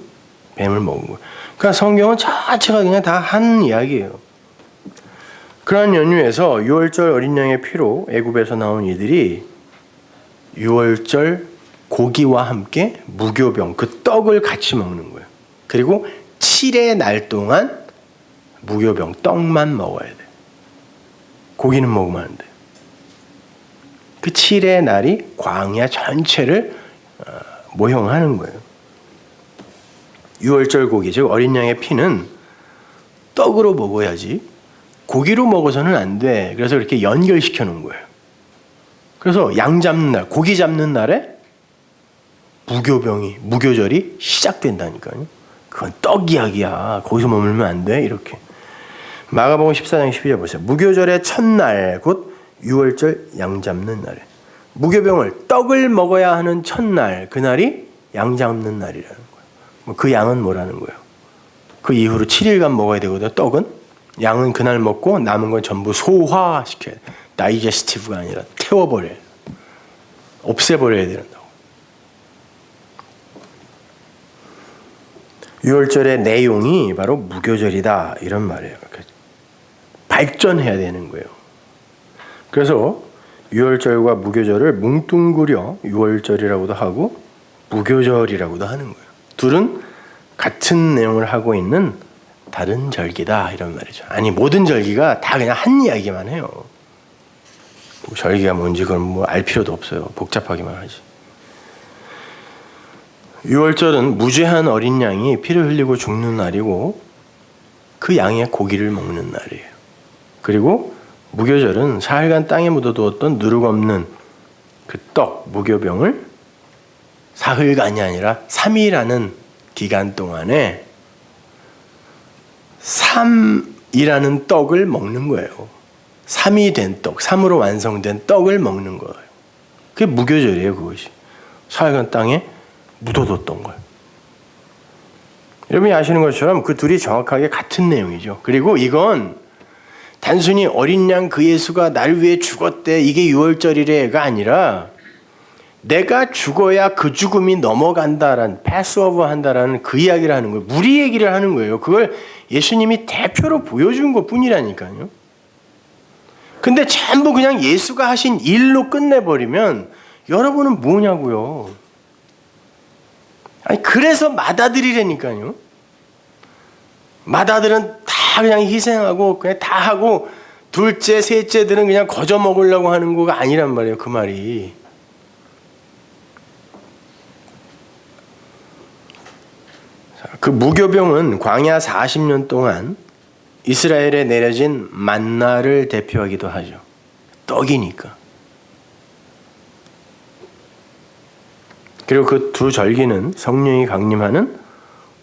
뱀을 먹은 거예요. 그러니까 성경은 자체가 그냥 다 한 이야기예요. 그러한 연유에서 유월절 어린 양의 피로 애굽에서 나온 이들이 유월절 고기와 함께 무교병, 그 떡을 같이 먹는 거예요. 그리고 7의 날 동안 무교병, 떡만 먹어야 돼. 고기는 먹으면 안 돼. 그 7의 날이 광야 전체를 모형하는 거예요. 유월절 고기, 즉 어린 양의 피는 떡으로 먹어야지 고기로 먹어서는 안 돼. 그래서 이렇게 연결시켜 놓은 거예요. 그래서 양 잡는 날, 고기 잡는 날에 무교절이 시작된다니까요. 그건 떡 이야기야. 거기서 머물면 안 돼. 이렇게. 마가복음 14장 12절 보세요. 무교절의 첫날 곧 유월절 양 잡는 날에 무교병을 떡을 먹어야 하는 첫날, 그날이 양 잡는 날이라는 거예요. 그 양은 뭐라는 거예요? 그 이후로 7일간 먹어야 되거든요. 떡은. 양은 그날 먹고 남은 건 전부 소화시켜야 돼. 다이제스티브가 아니라 태워버려야 돼. 없애버려야 된다고. 유월절의 내용이 바로 무교절이다 이런 말이에요. 발전해야 되는 거예요. 그래서 유월절과 무교절을 뭉뚱그려 유월절이라고도 하고 무교절이라고도 하는 거예요. 둘은 같은 내용을 하고 있는 다른 절기다 이런 말이죠. 아니 모든 절기가 다 그냥 한 이야기만 해요. 뭐 절기가 뭔지 그건 뭐 알 필요도 없어요. 복잡하기만 하지. 유월절은 무죄한 어린 양이 피를 흘리고 죽는 날이고 그 양의 고기를 먹는 날이에요. 그리고 무교절은 사흘간 땅에 묻어두었던 누룩 없는 그 떡, 무교병을 사흘간이 아니라 3일이라는 기간 동안에 3이라는 떡을 먹는 거예요. 3이 된 떡, 3으로 완성된 떡을 먹는 거예요. 그게 무교절이에요, 그것이. 사흘간 땅에 묻어뒀던 거예요. 여러분이 아시는 것처럼 그 둘이 정확하게 같은 내용이죠. 그리고 이건 단순히 어린 양 그 예수가 나를 위해 죽었대, 이게 유월절이래가 아니라 내가 죽어야 그 죽음이 넘어간다라는, 패스오버 한다라는 그 이야기를 하는 거예요. 무리 얘기를 하는 거예요. 그걸 예수님이 대표로 보여준 것 뿐이라니까요. 근데 전부 그냥 예수가 하신 일로 끝내버리면 여러분은 뭐냐고요. 아니, 그래서 맏아들이라니까요. 맏아들은 다 그냥 희생하고 그냥 다 하고 둘째, 셋째들은 그냥 거저 먹으려고 하는 거가 아니란 말이에요. 그 말이. 그 무교병은 광야 40년 동안 이스라엘에 내려진 만나를 대표하기도 하죠. 떡이니까. 그리고 그 두 절기는 성령이 강림하는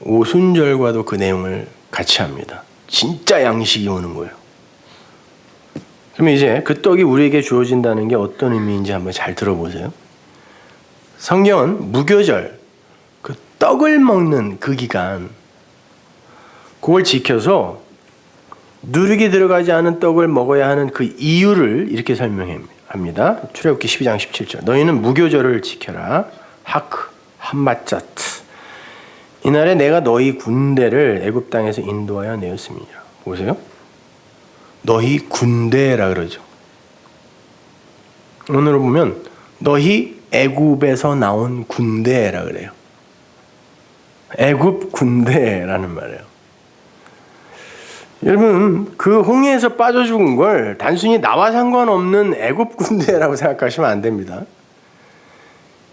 오순절과도 그 내용을 같이 합니다. 진짜 양식이 오는 거예요. 그럼 이제 그 떡이 우리에게 주어진다는 게 어떤 의미인지 한번 잘 들어보세요. 성경은 무교절, 그 떡을 먹는 그 기간, 그걸 지켜서 누룩이 들어가지 않은 떡을 먹어야 하는 그 이유를 이렇게 설명합니다. 출애굽기 12장 17절. 너희는 무교절을 지켜라. 하크, 한마짜트. 이날에 내가 너희 군대를 애굽 땅에서 인도하여 내었습니다. 보세요. 너희 군대라 그러죠. 오늘로 보면 너희 애굽에서 나온 군대라 그래요. 애굽 군대라는 말이에요. 여러분, 그 홍해에서 빠져 죽은 걸 단순히 나와 상관없는 애굽 군대라고 생각하시면 안 됩니다.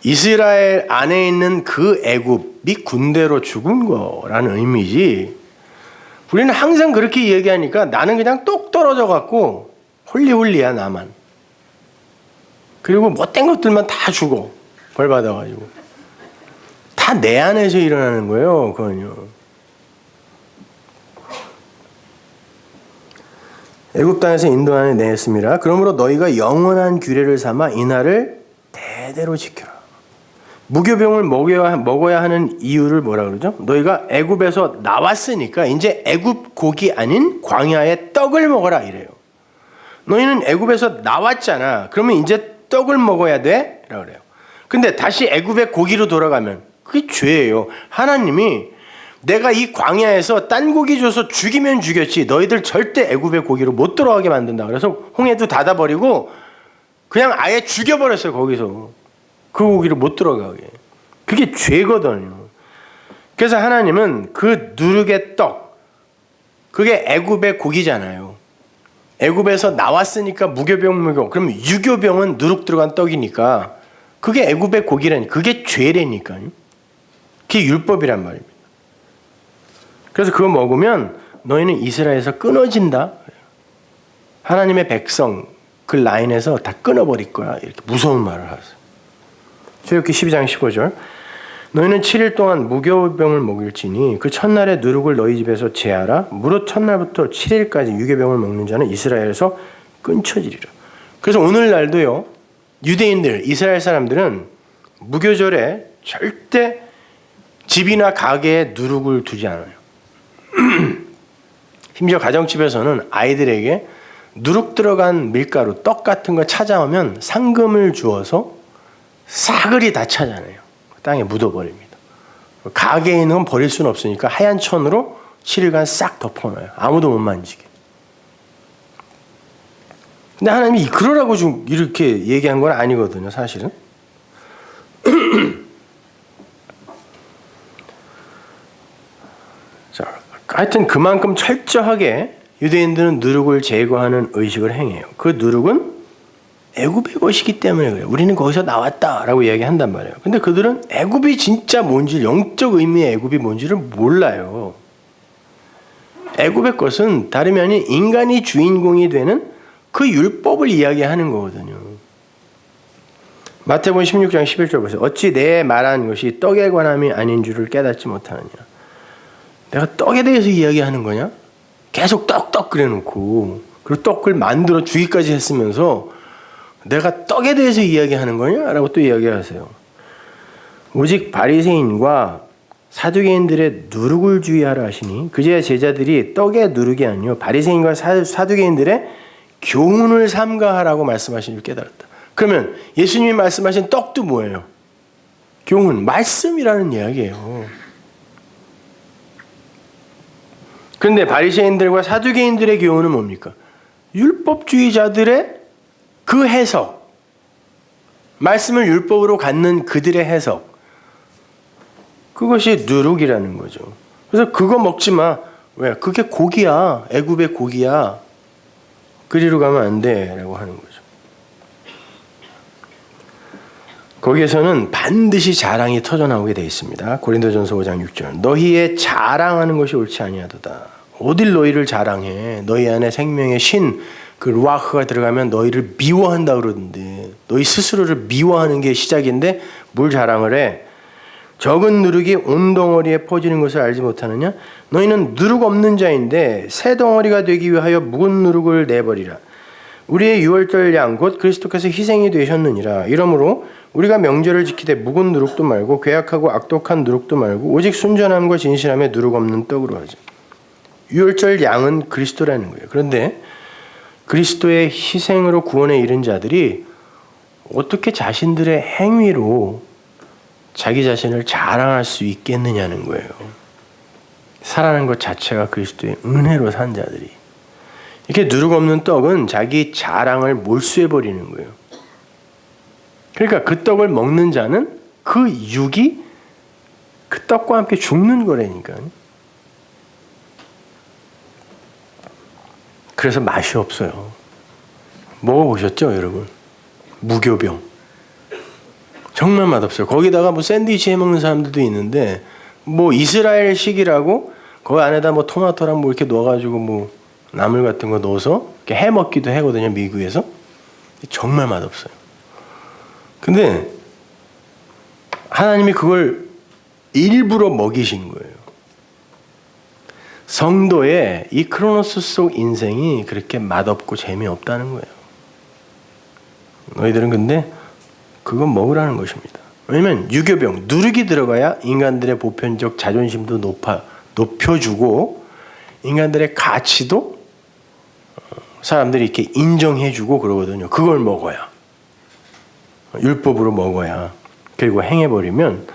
이스라엘 안에 있는 그 애굽이 군대로 죽은 거라는 의미지. 우리는 항상 그렇게 얘기하니까 나는 그냥 똑 떨어져 갖고 홀리홀리야, 나만. 그리고 못된 것들만 다 죽어, 벌 받아가지고. 다 내 안에서 일어나는 거예요, 그건요. 애굽 땅에서 인도 안에 내었습니다. 그러므로 너희가 영원한 규례를 삼아 이날을 대대로 지켜라. 무교병을 먹어야 하는 이유를 뭐라 그러죠? 너희가 애굽에서 나왔으니까 이제 애굽 고기 아닌 광야의 떡을 먹어라 이래요. 너희는 애굽에서 나왔잖아. 그러면 이제 떡을 먹어야 돼? 라고 그래요. 근데 다시 애굽의 고기로 돌아가면 그게 죄예요. 하나님이 내가 이 광야에서 딴 고기 줘서 죽이면 죽였지 너희들 절대 애굽의 고기로 못 들어가게 만든다. 그래서 홍해도 닫아버리고 그냥 아예 죽여버렸어요. 거기서. 그 고기를 못 들어가게. 그게 죄거든요. 그래서 하나님은 그 누룩의 떡, 그게 애굽의 고기잖아요. 애굽에서 나왔으니까 무교병 먹여. 그러면 유교병은 누룩 들어간 떡이니까 그게 애굽의 고기라니. 그게 죄라니까요. 그게 율법이란 말입니다. 그래서 그거 먹으면 너희는 이스라엘에서 끊어진다. 하나님의 백성 그 라인에서 다 끊어버릴 거야. 이렇게 무서운 말을 하세요. 출애굽기 12장 15절. 너희는 7일 동안 무교병을 먹일지니 그 첫날에 누룩을 너희 집에서 제하라. 무릇 첫날부터 7일까지 유교병을 먹는 자는 이스라엘에서 끊쳐지리라. 그래서 오늘날도요, 유대인들, 이스라엘 사람들은 무교절에 절대 집이나 가게에 누룩을 두지 않아요. 심지어 가정집에서는 아이들에게 누룩 들어간 밀가루, 떡 같은 거 찾아오면 상금을 주어서 싸그리 다 찾아내요. 땅에 묻어버립니다. 가게에 있는 건 버릴 수는 없으니까 하얀 천으로 7일간 싹 덮어놔요. 아무도 못 만지게. 근데 하나님이 그러라고 좀 이렇게 얘기한 건 아니거든요, 사실은. 자, 하여튼 그만큼 철저하게 유대인들은 누룩을 제거하는 의식을 행해요. 그 누룩은 애굽의 것이기 때문에 그래요. 우리는 거기서 나왔다라고 이야기한단 말이에요. 근데 그들은 애굽이 진짜 뭔지, 영적 의미의 애굽이 뭔지를 몰라요. 애굽의 것은 다름이 아닌 인간이 주인공이 되는 그 율법을 이야기하는 거거든요. 마태복음 16장 11절 보세요. 어찌 내 말한 것이 떡에 관함이 아닌 줄을 깨닫지 못하느냐. 내가 떡에 대해서 이야기하는 거냐? 계속 떡 그래놓고 그리고 떡을 만들어 주기까지 했으면서 내가 떡에 대해서 이야기하는 거냐? 라고 또 이야기하세요. 오직 바리새인과 사두개인들의 누룩을 주의하라 하시니 그제야 제자들이 떡의 누룩이 아니요 바리새인과 사두개인들의 교훈을 삼가하라고 말씀하신 줄 깨달았다. 그러면 예수님이 말씀하신 떡도 뭐예요? 교훈, 말씀이라는 이야기예요. 그런데 바리새인들과 사두개인들의 교훈은 뭡니까? 율법주의자들의 그 해석, 말씀을 율법으로 갖는 그들의 해석, 그것이 누룩이라는 거죠. 그래서 그거 먹지 마. 왜? 그게 고기야. 애굽의 고기야. 그리로 가면 안 돼 라고 하는 거죠. 거기에서는 반드시 자랑이 터져나오게 되어 있습니다. 고린도전서 5장 6절. 너희의 자랑하는 것이 옳지 아니하도다. 어딜 너희를 자랑해. 너희 안에 생명의 신, 그 루아흐가 들어가면 너희를 미워한다 그러던데, 너희 스스로를 미워하는 게 시작인데 뭘 자랑을 해? 적은 누룩이 온 덩어리에 퍼지는 것을 알지 못하느냐? 너희는 누룩 없는 자인데 새 덩어리가 되기 위하여 묵은 누룩을 내버리라. 우리의 유월절 양 곧 그리스도께서 희생이 되셨느니라. 이러므로 우리가 명절을 지키되 묵은 누룩도 말고 괴악하고 악독한 누룩도 말고 오직 순전함과 진실함에 누룩 없는 떡으로 하자. 유월절 양은 그리스도라는 거예요. 그런데 그리스도의 희생으로 구원에 이른 자들이 어떻게 자신들의 행위로 자기 자신을 자랑할 수 있겠느냐는 거예요. 살아가는 것 자체가 그리스도의 은혜로 산 자들이. 이렇게 누룩 없는 떡은 자기 자랑을 몰수해버리는 거예요. 그러니까 그 떡을 먹는 자는 그 육이 그 떡과 함께 죽는 거라니까. 그래서 맛이 없어요. 먹어보셨죠, 여러분? 무교병. 정말 맛없어요. 거기다가 뭐 샌드위치 해먹는 사람들도 있는데, 뭐 이스라엘식이라고 거기 안에다 뭐 토마토랑 뭐 이렇게 넣어가지고 뭐 나물 같은 거 넣어서 이렇게 해먹기도 하거든요, 미국에서. 정말 맛없어요. 근데 하나님이 그걸 일부러 먹이신 거예요. 성도의 이 크로노스 속 인생이 그렇게 맛없고 재미없다는 거예요. 너희들은 근데 그건 먹으라는 것입니다. 왜냐하면 유교병, 누룩이 들어가야 인간들의 보편적 자존심도 높여주고 인간들의 가치도 사람들이 이렇게 인정해주고 그러거든요. 그걸 먹어야. 율법으로 먹어야. 그리고 행해버리면.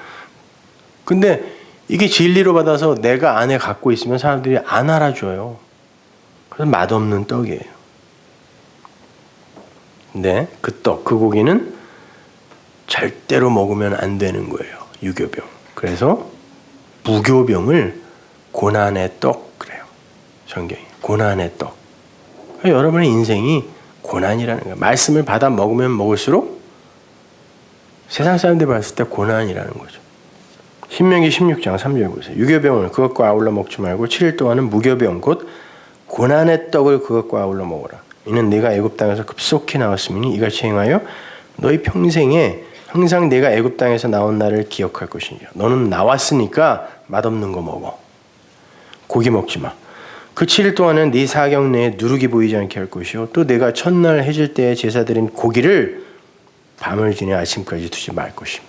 근데 이게 진리로 받아서 내가 안에 갖고 있으면 사람들이 안 알아줘요. 그래서 맛없는 떡이에요. 근데 그 떡, 그 고기는 절대로 먹으면 안 되는 거예요. 유교병. 그래서 무교병을 고난의 떡 그래요. 성경이. 고난의 떡. 여러분의 인생이 고난이라는 거예요. 말씀을 받아 먹으면 먹을수록 세상 사람들이 봤을 때 고난이라는 거죠. 신명기 16장 3절 보세요. 유교병을 그것과 아울러 먹지 말고 7일 동안은 무교병 곧 고난의 떡을 그것과 아울러 먹어라. 이는 네가 애굽 땅에서 급속히 나왔으니 이같이 행하여 너희 평생에 항상 내가 애굽 땅에서 나온 날을 기억할 것이니라. 너는 나왔으니까 맛없는 거 먹어. 고기 먹지 마. 그 7일 동안은 네 사경 내에 누룩이 보이지 않게 할 것이요. 또 내가 첫날 해질 때에 제사 드린 고기를 밤을 지내 아침까지 두지 말 것임.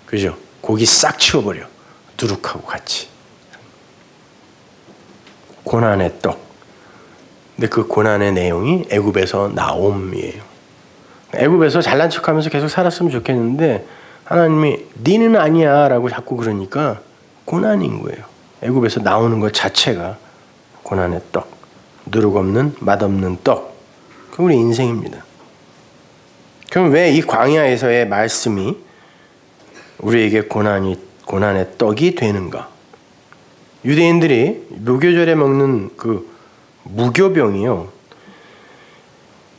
그죠? 고기 싹 치워버려. 누룩하고 같이. 고난의 떡. 근데 그 고난의 내용이 애굽에서 나옴이에요. 애굽에서 잘난 척하면서 계속 살았으면 좋겠는데 하나님이 니는 아니야 라고 자꾸 그러니까 고난인 거예요. 애굽에서 나오는 것 자체가 고난의 떡. 누룩 없는 맛없는 떡. 그게 우리 인생입니다. 그럼 왜 이 광야에서의 말씀이 우리에게 고난의 떡이 되는가? 유대인들이 무교절에 먹는 그 무교병이요.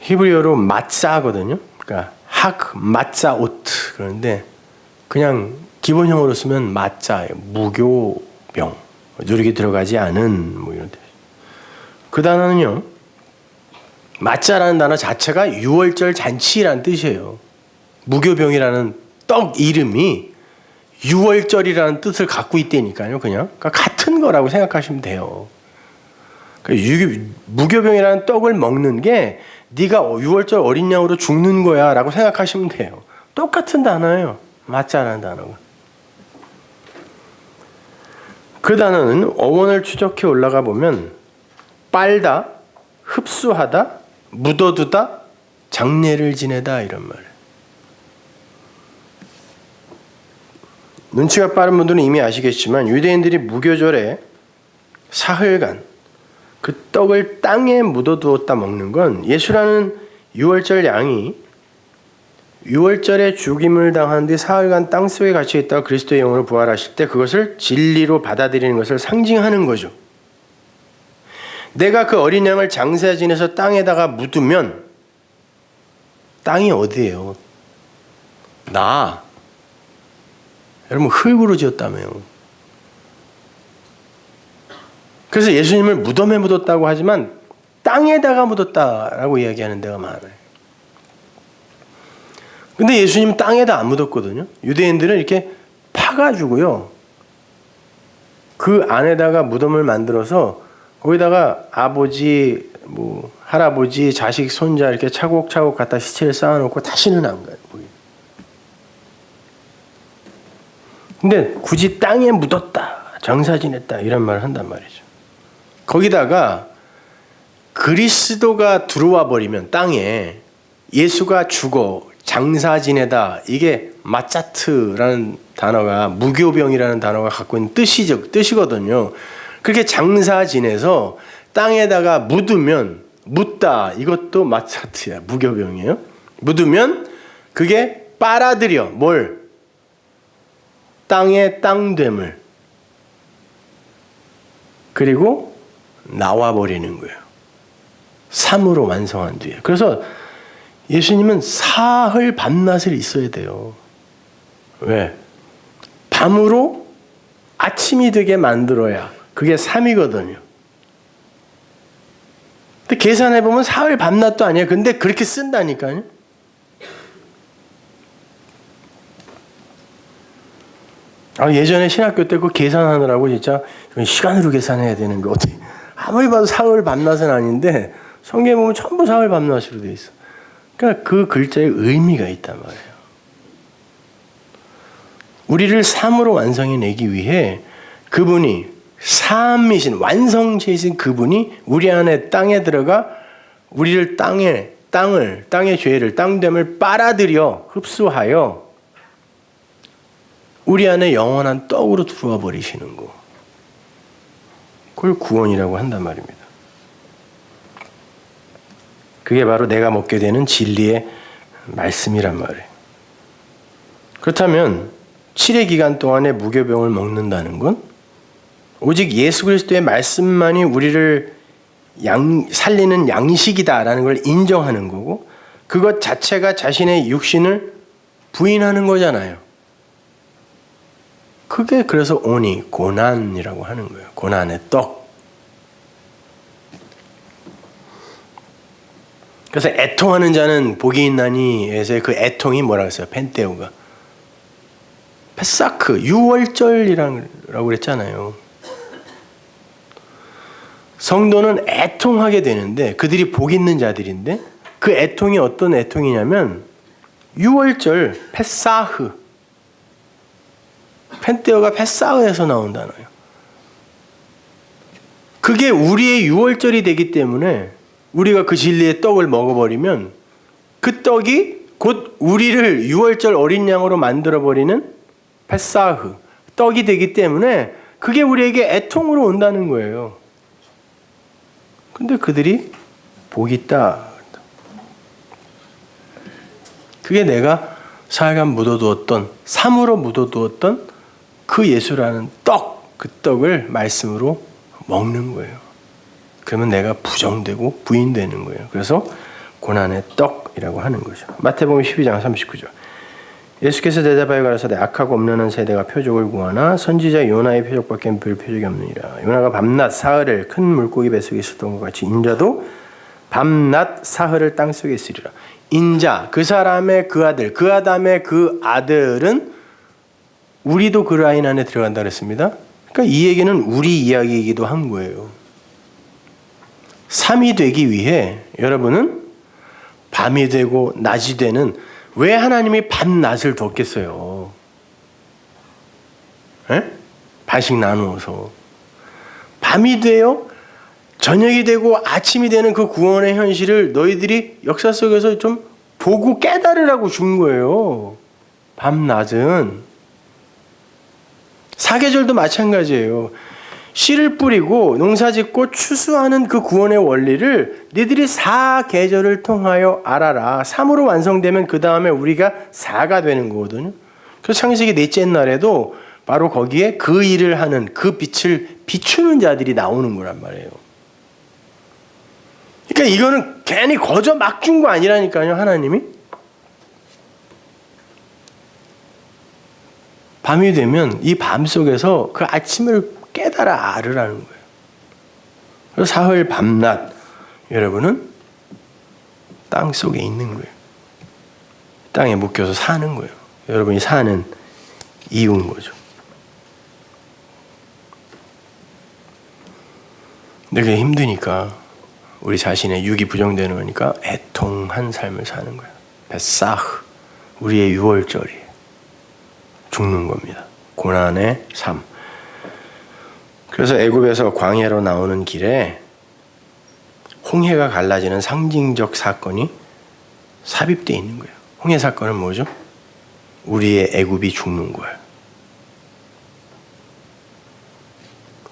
히브리어로 마짜거든요. 그러니까 학 마짜오트 그런데 그냥 기본형으로 쓰면 마짜예요. 무교병. 누룩이 들어가지 않은 뭐 이런 뜻. 그 단어는요. 마짜라는 단어 자체가 유월절 잔치라는 뜻이에요. 무교병이라는 떡 이름이 유월절이라는 뜻을 갖고 있다니까요. 그러니까 같은 거라고 생각하시면 돼요. 무교병이라는 떡을 먹는 게 네가 유월절 어린 양으로 죽는 거야 라고 생각하시면 돼요. 똑같은 단어예요. 마짜라는 단어가. 그 단어는 어원을 추적해 올라가 보면 빨다, 흡수하다, 묻어두다, 장례를 지내다 이런 말. 눈치가 빠른 분들은 이미 아시겠지만 유대인들이 무교절에 사흘간 그 떡을 땅에 묻어두었다 먹는 건 예수라는 유월절 양이 유월절에 죽임을 당한 뒤 사흘간 땅속에 갇혀 있다가 그리스도의 영으로 부활하실 때 그것을 진리로 받아들이는 것을 상징하는 거죠. 내가 그 어린 양을 장사 지내서 땅에다가 묻으면 땅이 어디예요? 나. 여러분 흙으로 지었다며요. 그래서 예수님을 무덤에 묻었다고 하지만 땅에다가 묻었다라고 이야기하는 데가 많아요. 근데 예수님은 땅에다 안 묻었거든요. 유대인들은 이렇게 파가지고요. 그 안에다가 무덤을 만들어서 거기다가 아버지, 할아버지, 자식, 손자 이렇게 차곡차곡 갖다 시체를 쌓아놓고 다시는 안 가요. 근데 굳이 땅에 묻었다, 장사 지냈다 이런 말을 한단 말이죠. 거기다가 그리스도가 들어와 버리면 땅에 예수가 죽어 장사 지내다 이게 마짜트라는 단어가 무교병이라는 단어가 갖고 있는 뜻이거든요. 그렇게 장사 지내서 땅에다가 묻으면 묻다 이것도 마짜트야. 무교병이에요. 묻으면 그게 빨아들여 뭘? 땅의 땅됨을 그리고 나와버리는 거예요. 삶으로 완성한 뒤에. 그래서 예수님은 사흘 밤낮을 있어야 돼요. 왜? 밤으로 아침이 되게 만들어야 그게 3이거든요. 근데 계산해보면 사흘 밤낮도 아니에요. 근데 그렇게 쓴다니까요. 예전에 신학교 때 그 계산하느라고 진짜 시간으로 계산해야 되는 거 어떻게 아무리 봐도 사흘 밤낮은 아닌데 성경에 보면 전부 사흘 밤낮으로 돼 있어. 그러니까 그 글자에 의미가 있단 말이에요. 우리를 삶으로 완성해내기 위해 그분이 삶이신 완성체이신 그분이 우리 안에 땅에 들어가 우리를 땅의 죄를 땅됨을 빨아들여 흡수하여 우리 안에 영원한 떡으로 들어와 버리시는 거. 그걸 구원이라고 한단 말입니다. 그게 바로 내가 먹게 되는 진리의 말씀이란 말이에요. 그렇다면 7의 기간 동안에 무교병을 먹는다는 건 오직 예수 그리스도의 말씀만이 우리를 살리는 양식이다라는 걸 인정하는 거고 그것 자체가 자신의 육신을 부인하는 거잖아요. 그게 그래서 오니 고난이라고 하는 거예요. 고난의 떡. 그래서 애통하는 자는 복이 있나니에서의 그 애통이 뭐라고 했어요? 펜테오가. 페사크, 유월절이라고 그랬잖아요. 성도는 애통하게 되는데 그들이 복 있는 자들인데 그 애통이 어떤 애통이냐면 유월절, 페사흐. 펜테오가 페사흐에서 나온 단어예요. 그게 우리의 유월절이 되기 때문에 우리가 그 진리의 떡을 먹어버리면 그 떡이 곧 우리를 유월절 어린 양으로 만들어버리는 페사흐, 떡이 되기 때문에 그게 우리에게 애통으로 온다는 거예요. 근데 그들이 복이 있다. 그게 내가 사흘간 묻어두었던, 삶으로 묻어두었던 그 예수라는 떡, 그 떡을 말씀으로 먹는 거예요. 그러면 내가 부정되고 부인되는 거예요. 그래서 고난의 떡이라고 하는 거죠. 마태복음 12장 39절. 예수께서 대답하여 가라사대 악하고 없는 세대가 표적을 구하나 선지자 요나의 표적밖에 별 표적이 없느니라. 요나가 밤낮 사흘을 큰 물고기 뱃속에 있었던 것 같이 인자도 밤낮 사흘을 땅속에 있으리라. 인자, 그 사람의 그 아들, 그 아담의 그 아들은 우리도 그 라인 안에 들어간다 그랬습니다. 그러니까 이 얘기는 우리 이야기이기도 한 거예요. 삶이 되기 위해 여러분은 밤이 되고 낮이 되는 왜 하나님이 밤낮을 뒀겠어요? 에? 반씩 나누어서. 밤이 되어 저녁이 되고 아침이 되는 그 구원의 현실을 너희들이 역사 속에서 좀 보고 깨달으라고 준 거예요. 밤낮은. 사계절도 마찬가지예요. 씨를 뿌리고 농사짓고 추수하는 그 구원의 원리를 너희들이 사계절을 통하여 알아라. 3으로 완성되면 그 다음에 우리가 4가 되는 거거든요. 그래서 창세기 넷째 날에도 바로 거기에 그 일을 하는 그 빛을 비추는 자들이 나오는 거란 말이에요. 그러니까 이거는 괜히 거저 막 준 거 아니라니까요. 하나님이. 밤이 되면 이 밤 속에서 그 아침을 깨달아 알으라는 거예요. 그래서 사흘 밤낮 여러분은 땅 속에 있는 거예요. 땅에 묶여서 사는 거예요. 여러분이 사는 이유인 거죠. 근데 힘드니까 우리 자신의 육이 부정되는 거니까 애통한 삶을 사는 거예요. 베사흐, 우리의 유월절이 죽는 겁니다. 고난의 삶. 그래서 애굽에서 광야로 나오는 길에 홍해가 갈라지는 상징적 사건이 삽입되어 있는 거예요. 홍해 사건은 뭐죠? 우리의 애굽이 죽는 거예요.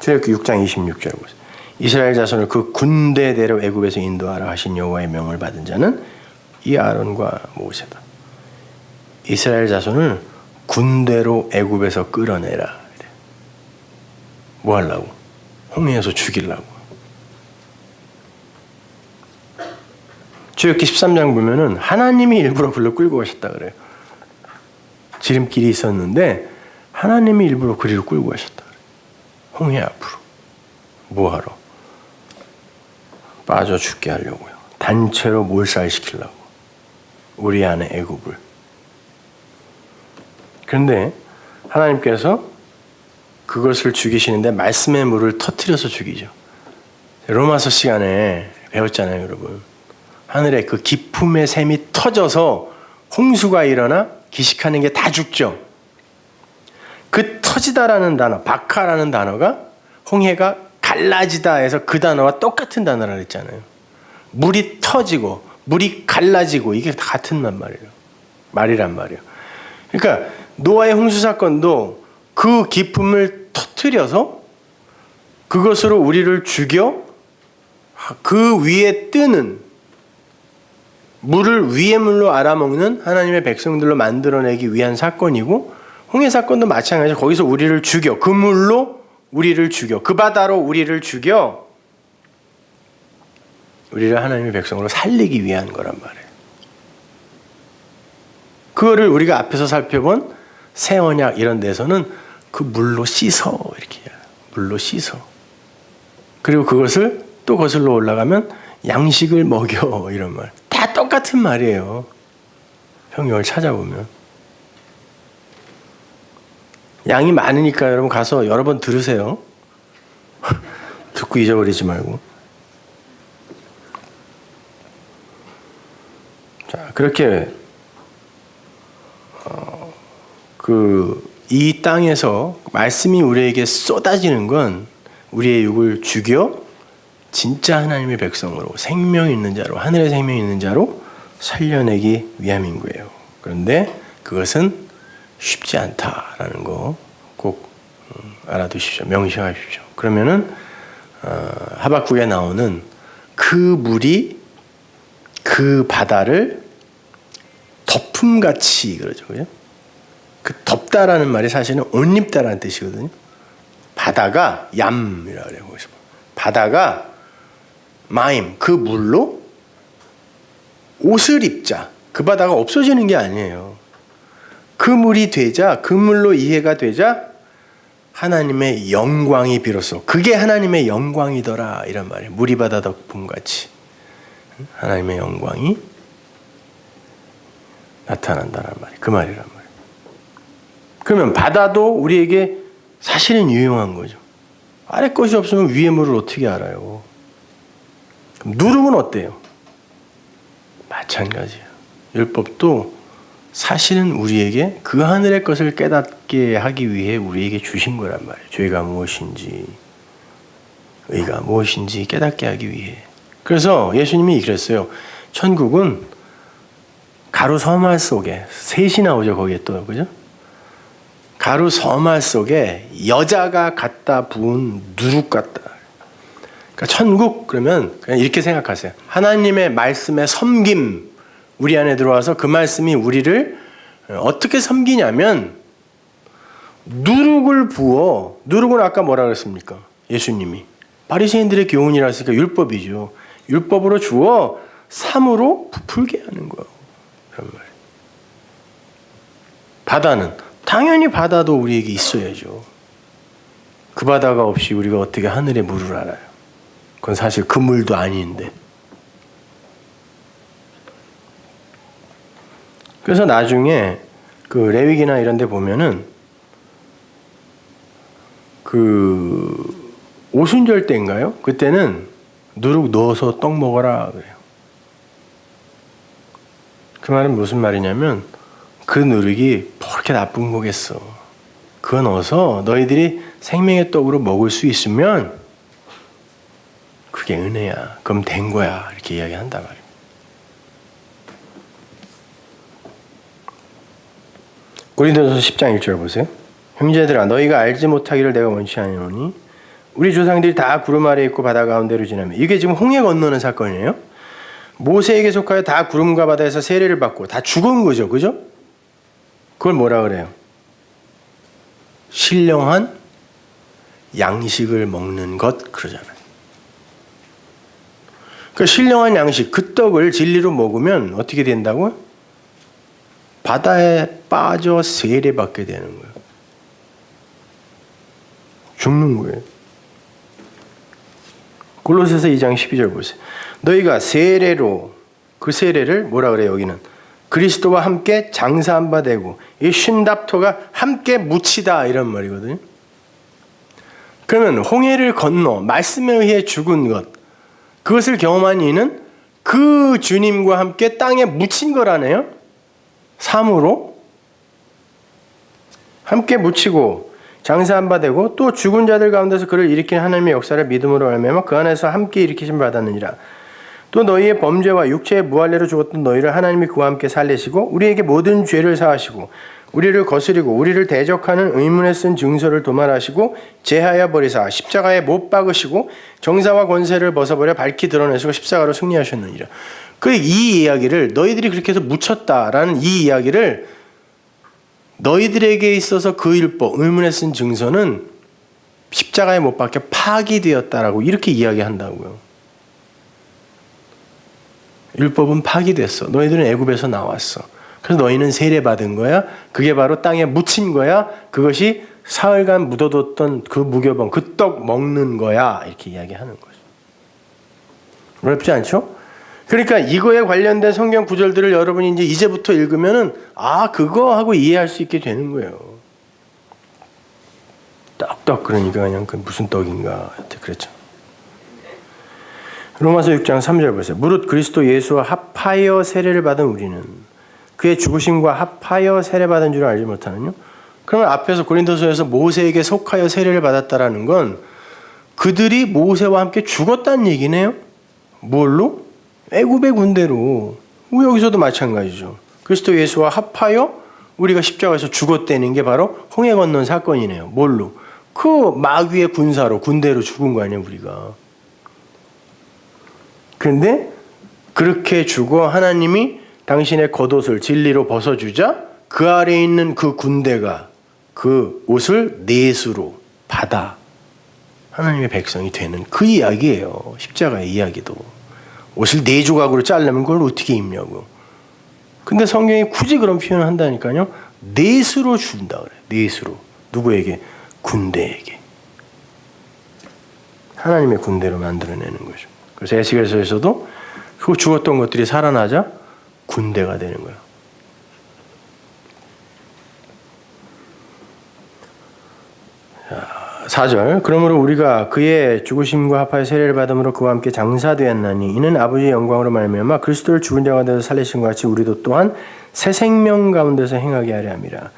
출애굽기 6장 26절 보세요. 이스라엘 자손을 그 군대대로 애굽에서 인도하라 하신 여호와의 명을 받은 자는 이 아론과 모세다. 이스라엘 자손을 군대로 애굽에서 끌어내라. 뭐 하려고? 홍해에서 죽이려고. 출애굽기 13장 보면은 하나님이 일부러 불러 끌고 가셨다 그래요. 지름길이 있었는데 하나님이 일부러 그리로 끌고 가셨다 그래요. 홍해 앞으로. 뭐 하러? 빠져 죽게 하려고요. 단체로 몰살시키려고. 우리 안에 애굽을. 그런데 하나님께서 그것을 죽이시는데 말씀의 물을 터뜨려서 죽이죠. 로마서 시간에 배웠잖아요, 여러분. 하늘에 그 기품의 샘이 터져서 홍수가 일어나 기식하는 게 다 죽죠. 그 터지다라는 단어, 바카라는 단어가 홍해가 갈라지다 해서 그 단어와 똑같은 단어라 그랬잖아요. 물이 터지고 물이 갈라지고 이게 다 같은 말이란 말이에요. 그러니까 노아의 홍수 사건도 그 기품을 터뜨려서 그것으로 우리를 죽여 그 위에 뜨는 물을 위의 물로 알아먹는 하나님의 백성들로 만들어내기 위한 사건이고, 홍해 사건도 마찬가지로 거기서 우리를 죽여, 그 물로 우리를 죽여, 그 바다로 우리를 죽여 우리를 하나님의 백성으로 살리기 위한 거란 말이에요. 그거를 우리가 앞에서 살펴본 새 언약 이런 데서는 그 물로 씻어, 이렇게 물로 씻어. 그리고 그것을 또 거슬러 올라가면 양식을 먹여, 이런 말. 다 똑같은 말이에요. 성경을 찾아보면. 양이 많으니까 여러분 가서 여러 번 들으세요. 듣고 잊어버리지 말고. 자, 그렇게 이 땅에서 말씀이 우리에게 쏟아지는 건 우리의 육을 죽여 진짜 하나님의 백성으로, 생명 있는 자로, 하늘의 생명 있는 자로 살려내기 위함인 거예요. 그런데 그것은 쉽지 않다라는 거 꼭 알아두십시오. 명심하십시오. 그러면은 하박국에 나오는 그 물이 그 바다를 덮음같이, 그러죠, 그죠? 그 덮다라는 말이 사실은 옷 입다라는 뜻이거든요. 바다가 얌이라 그래요. 거기서 바다가 마임, 그 물로 옷을 입자. 그 바다가 없어지는 게 아니에요. 그 물이 되자, 그 물로 이해가 되자 하나님의 영광이 비로소, 그게 하나님의 영광이더라, 이런 말이에요. 물이 바다 덮음같이 하나님의 영광이 나타난다는 말이에요. 그 말이란 말이에요. 그러면 바다도 우리에게 사실은 유용한 거죠. 아래 것이 없으면 위의 물을 어떻게 알아요? 그럼 누룩은 어때요? 마찬가지예요. 율법도 사실은 우리에게 그 하늘의 것을 깨닫게 하기 위해 우리에게 주신 거란 말이에요. 죄가 무엇인지, 의가 무엇인지 깨닫게 하기 위해. 그래서 예수님이 그랬어요. 천국은 가루 서말 속에, 셋이 나오죠, 거기에 또, 그죠? 가루 서말 속에 여자가 갖다 부은 누룩 같다. 그러니까 천국 그러면 그냥 이렇게 생각하세요. 하나님의 말씀의 섬김 우리 안에 들어와서 그 말씀이 우리를 어떻게 섬기냐면 누룩을 부어. 누룩은 아까 뭐라 그랬습니까? 예수님이 바리새인들의 교훈이라 했으니까 율법이죠. 율법으로 주어 삶으로 부풀게 하는 거예요. 그런 말이에요. 바다는 당연히 바다도 우리에게 있어야죠. 그 바다가 없이 우리가 어떻게 하늘의 물을 알아요? 그건 사실 그 물도 아닌데. 그래서 나중에 그 레위기나 이런 데 보면은 그 오순절 때인가요? 그때는 누룩 넣어서 떡 먹어라 그래요. 그 말은 무슨 말이냐면 그 누룩이 뭐 그렇게 나쁜 거겠어. 그거 넣어서 너희들이 생명의 떡으로 먹을 수 있으면 그게 은혜야. 그럼 된 거야. 이렇게 이야기한단 말이에요. 고린도전서 10장 1절 보세요. 형제들아 너희가 알지 못하기를 내가 원치 아니오니 우리 조상들이 다 구름 아래 있고 바다 가운데로 지나며 이게 지금 홍해 건너는 사건이에요. 모세에게 속하여 다 구름과 바다에서 세례를 받고 다 죽은 거죠. 그죠? 그걸 뭐라 그래요? 신령한 양식을 먹는 것 그러잖아요. 그 신령한 양식, 그 떡을 진리로 먹으면 어떻게 된다고요? 바다에 빠져 세례받게 되는 거예요. 죽는 거예요. 골로새서 2장 12절 보세요. 너희가 세례로, 그 세례를 뭐라 그래요 여기는? 그리스도와 함께 장사한 바 되고 이 쉰답토가 함께 묻히다 이런 말이거든요. 그러면 홍해를 건너 말씀에 의해 죽은 것, 그것을 경험한 이는 그 주님과 함께 땅에 묻힌 거라네요. 삶으로 함께 묻히고 장사한 바 되고 또 죽은 자들 가운데서 그를 일으킨 하나님의 역사를 믿음으로 알면 그 안에서 함께 일으키심 받았느니라. 또 너희의 범죄와 육체의 무할례로 죽었던 너희를 하나님이 그와 함께 살리시고 우리에게 모든 죄를 사하시고 우리를 거스리고 우리를 대적하는 의문에 쓴 증서를 도말하시고 제하여 버리사 십자가에 못 박으시고 정사와 권세를 벗어버려 밝히 드러내시고 십자가로 승리하셨느니라. 그 이 이야기를 너희들이 그렇게 해서 묻혔다라는 이 이야기를 너희들에게 있어서 그 율법 의문에 쓴 증서는 십자가에 못 박혀 파기되었다라고 이렇게 이야기한다고요. 율법은 파기됐어. 너희들은 애굽에서 나왔어. 그래서 너희는 세례받은 거야. 그게 바로 땅에 묻힌 거야. 그것이 사흘간 묻어뒀던 그 무교병, 그 떡 먹는 거야. 이렇게 이야기하는 거죠. 어렵지 않죠? 그러니까 이거에 관련된 성경 구절들을 여러분이 이제부터 읽으면은 그거 하고 이해할 수 있게 되는 거예요. 떡 그러니까 그냥 그 무슨 떡인가 그랬죠. 로마서 6장 3절 보세요. 무릇 그리스도 예수와 합하여 세례를 받은 우리는 그의 죽으심과 합하여 세례받은 줄 알지 못하느냐? 그러면 앞에서 고린도서에서 모세에게 속하여 세례를 받았다라는 건 그들이 모세와 함께 죽었다는 얘기네요. 뭘로? 애굽의 군대로. 여기서도 마찬가지죠. 그리스도 예수와 합하여 우리가 십자가에서 죽었다는 게 바로 홍해 건넌 사건이네요. 뭘로? 그 마귀의 군사로, 군대로 죽은 거 아니에요, 우리가. 그런데 그렇게 죽어 하나님이 당신의 겉옷을 진리로 벗어주자 그 아래에 있는 그 군대가 그 옷을 넷으로 받아 하나님의 백성이 되는 그 이야기예요. 십자가의 이야기도. 옷을 네 조각으로 자르면 그걸 어떻게 입냐고. 근데 성경이 굳이 그런 표현을 한다니까요. 넷으로 준다 그래요. 넷으로. 누구에게? 군대에게. 하나님의 군대로 만들어내는 거죠. 그래서 에스겔서에서도 그 죽었던 것들이 살아나자 군대가 되는 거예요. 4절 그러므로 우리가 그의 죽으심과 합하여 세례를 받음으로 그와 함께 장사되었나니 이는 아버지의 영광으로 말미암아 그리스도를 죽은 자 가운데서 살리신 것 같이 우리도 또한 새 생명 가운데서 행하게 하려 함이라.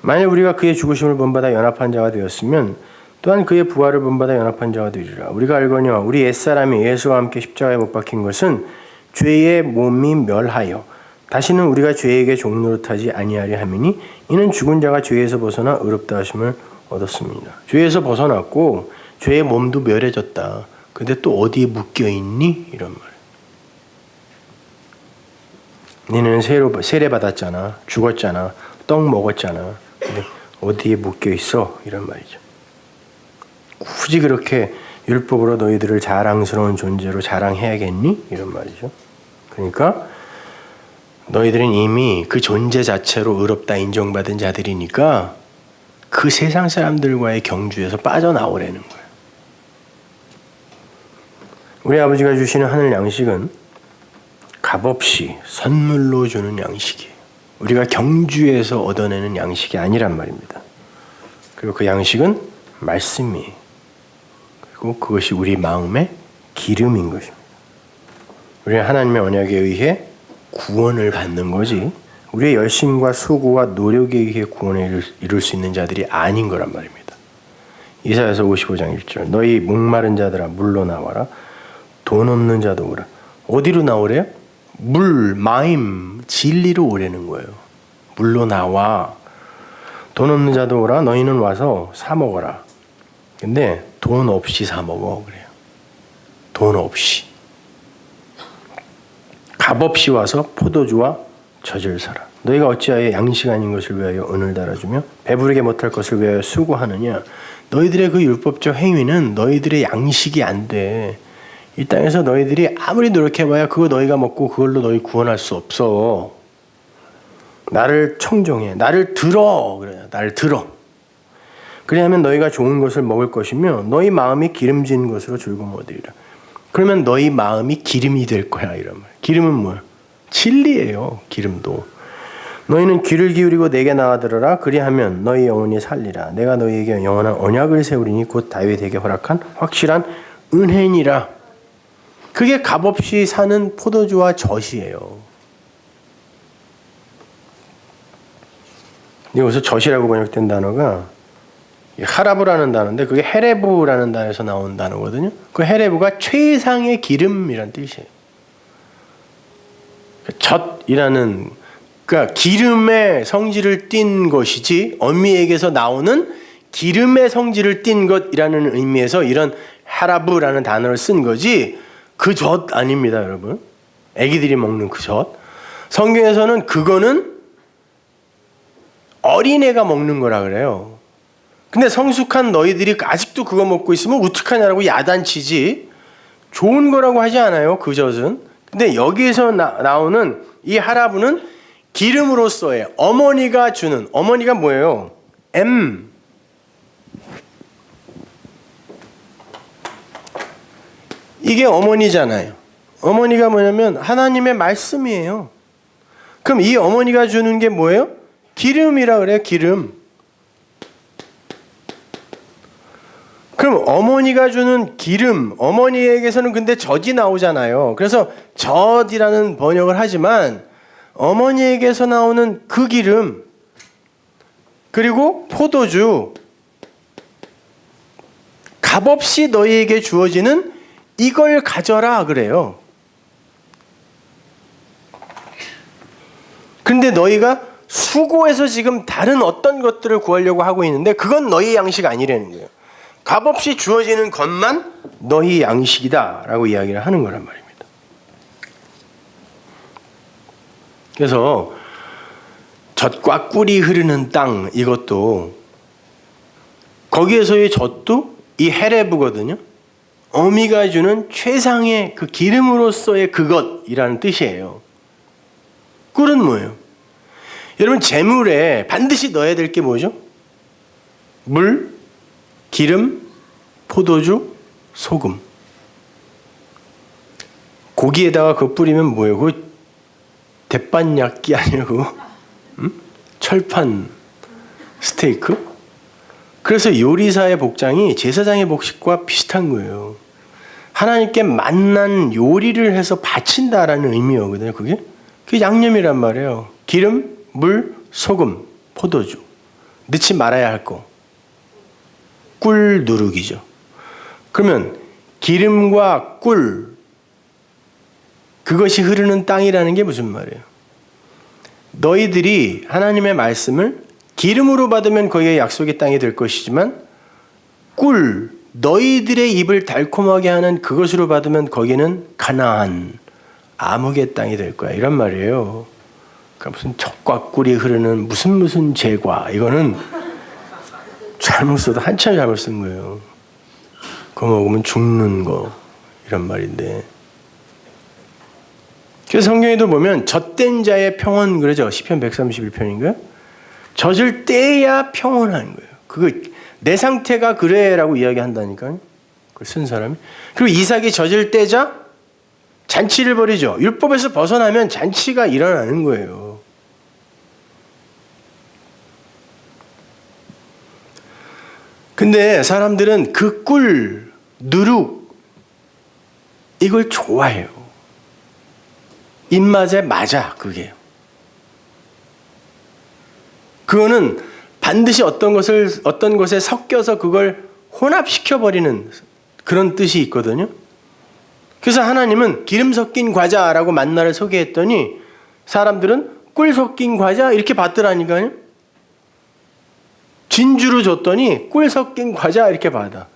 만약 우리가 그의 죽으심을 본받아 연합한 자가 되었으면 또한 그의 부활을 본받아 연합한 자가 되리라. 우리가 알거니와 우리 옛사람이 예수와 함께 십자가에 못 박힌 것은 죄의 몸이 멸하여 다시는 우리가 죄에게 종노릇하지 아니하려 함이니 이는 죽은 자가 죄에서 벗어나 의롭다 하심을 얻었습니다. 죄에서 벗어났고 죄의 몸도 멸해졌다. 근데 또 어디에 묶여있니? 이런 말이에요. 너는 세례 받았잖아. 죽었잖아. 떡 먹었잖아. 근데 어디에 묶여있어? 이런 말이죠. 굳이 그렇게 율법으로 너희들을 자랑스러운 존재로 자랑해야겠니? 이런 말이죠. 그러니까 너희들은 이미 그 존재 자체로 의롭다 인정받은 자들이니까 그 세상 사람들과의 경주에서 빠져나오라는 거예요. 우리 아버지가 주시는 하늘 양식은 값없이 선물로 주는 양식이에요. 우리가 경주에서 얻어내는 양식이 아니란 말입니다. 그리고 그 양식은 말씀이에요. 그리고 그것이 우리 마음의 기름인 것입니다. 우리는 하나님의 언약에 의해 구원을 받는 거지 우리의 열심과 수고와 노력에 의해 구원을 이룰 수 있는 자들이 아닌 거란 말입니다. 이사야서 55장 1절 너희 목마른 자들아 물로 나와라. 돈 없는 자도 오라. 어디로 나오래요? 물, 마임, 진리로 오라는 거예요. 물로 나와. 돈 없는 자도 오라. 너희는 와서 사 먹어라. 근데 돈 없이 사 먹어 그래요. 돈 없이. 값없이 와서 포도주와 젖을 사라. 너희가 어찌하여 양식 아닌 것을 위하여 은을 달아주며 배부르게 못할 것을 위하여 수고하느냐. 너희들의 그 율법적 행위는 너희들의 양식이 안 돼. 이 땅에서 너희들이 아무리 노력해봐야 그거 너희가 먹고 그걸로 너희 구원할 수 없어. 나를 청종해. 나를 들어. 그래요. 나를 들어. 그래야면 너희가 좋은 것을 먹을 것이며 너희 마음이 기름진 것으로 즐거움 얻으리라. 그러면 너희 마음이 기름이 될 거야. 이런 말. 기름은 뭐야? 진리예요. 기름도. 너희는 귀를 기울이고 내게 나아들어라. 그리하면 너희 영혼이 살리라. 내가 너희에게 영원한 언약을 세우리니 곧 다윗에게 허락한 확실한 은혜니라. 그게 값없이 사는 포도주와 젖이에요. 여기서 젖이라고 번역된 단어가 하라브라는 단어인데 그게 헤레브라는 단어에서 나온 단어거든요. 그 헤레브가 최상의 기름이란 뜻이에요. 젖이라는 그러니까 기름의 성질을 띤 것이지 어미에게서 나오는 기름의 성질을 띤 것이라는 의미에서 이런 하라브라는 단어를 쓴 거지 그 젖 아닙니다, 여러분. 애기들이 먹는 그 젖. 성경에서는 그거는 어린애가 먹는 거라 그래요. 근데 성숙한 너희들이 아직도 그거 먹고 있으면 어떡하냐라고 야단치지 좋은 거라고 하지 않아요, 그 젖은. 근데 여기에서 나오는 이 하라브는 기름으로서의 어머니가 주는, 어머니가 뭐예요? 이게 어머니잖아요. 어머니가 뭐냐면 하나님의 말씀이에요. 그럼 이 어머니가 주는 게 뭐예요? 기름이라 그래요. 기름. 그럼 어머니가 주는 기름, 어머니에게서는 근데 젖이 나오잖아요. 그래서 젖이라는 번역을 하지만 어머니에게서 나오는 그 기름 그리고 포도주 값없이 너희에게 주어지는 이걸 가져라 그래요. 근데 너희가 수고해서 지금 다른 어떤 것들을 구하려고 하고 있는데 그건 너희 양식 아니라는 거예요. 값없이 주어지는 것만 너희 양식이다 라고 이야기를 하는 거란 말입니다. 그래서 젖과 꿀이 흐르는 땅 이것도 거기에서의 젖도 이 헤레브거든요. 어미가 주는 최상의 그 기름으로서의 그것이라는 뜻이에요. 꿀은 뭐예요? 여러분 재물에 반드시 넣어야 될 게 뭐죠? 물, 기름, 포도주, 소금. 고기에다가 그거 뿌리면 뭐예요? 그 대반약기 아니고 철판 스테이크? 그래서 요리사의 복장이 제사장의 복식과 비슷한 거예요. 하나님께 맛난 요리를 해서 바친다라는 의미거든요. 그게 양념이란 말이에요. 기름, 물, 소금, 포도주. 넣지 말아야 할 거. 꿀 누룩이죠. 그러면 기름과 꿀, 그것이 흐르는 땅이라는 게 무슨 말이에요? 너희들이 하나님의 말씀을 기름으로 받으면 거기에 약속의 땅이 될 것이지만 꿀, 너희들의 입을 달콤하게 하는 그것으로 받으면 거기는 가나안, 암흑의 땅이 될 거야. 이런 말이에요. 그러니까 무슨 젖과 꿀이 흐르는 무슨 제과. 이거는 잘못 써도 한참 잘못 쓴 거예요. 그거 먹으면 죽는 거. 이런 말인데. 그래서 성경에도 보면 젖된 자의 평온 그러죠. 시편 131편인가요? 젖을 떼야 평온한 거예요. 그거 내 상태가 그래라고 이야기한다니까요. 그걸 쓴 사람이. 그리고 이삭이 젖을 떼자 잔치를 벌이죠. 율법에서 벗어나면 잔치가 일어나는 거예요. 근데 사람들은 그 꿀, 누룩 이걸 좋아해요. 입맛에 맞아, 그게. 그거는 반드시 어떤 것에 섞여서 그걸 혼합시켜버리는 그런 뜻이 있거든요. 그래서 하나님은 기름 섞인 과자라고 만나를 소개했더니 사람들은 꿀 섞인 과자 이렇게 받더라니까요. 진주를 줬더니 꿀 섞인 과자 이렇게 받아.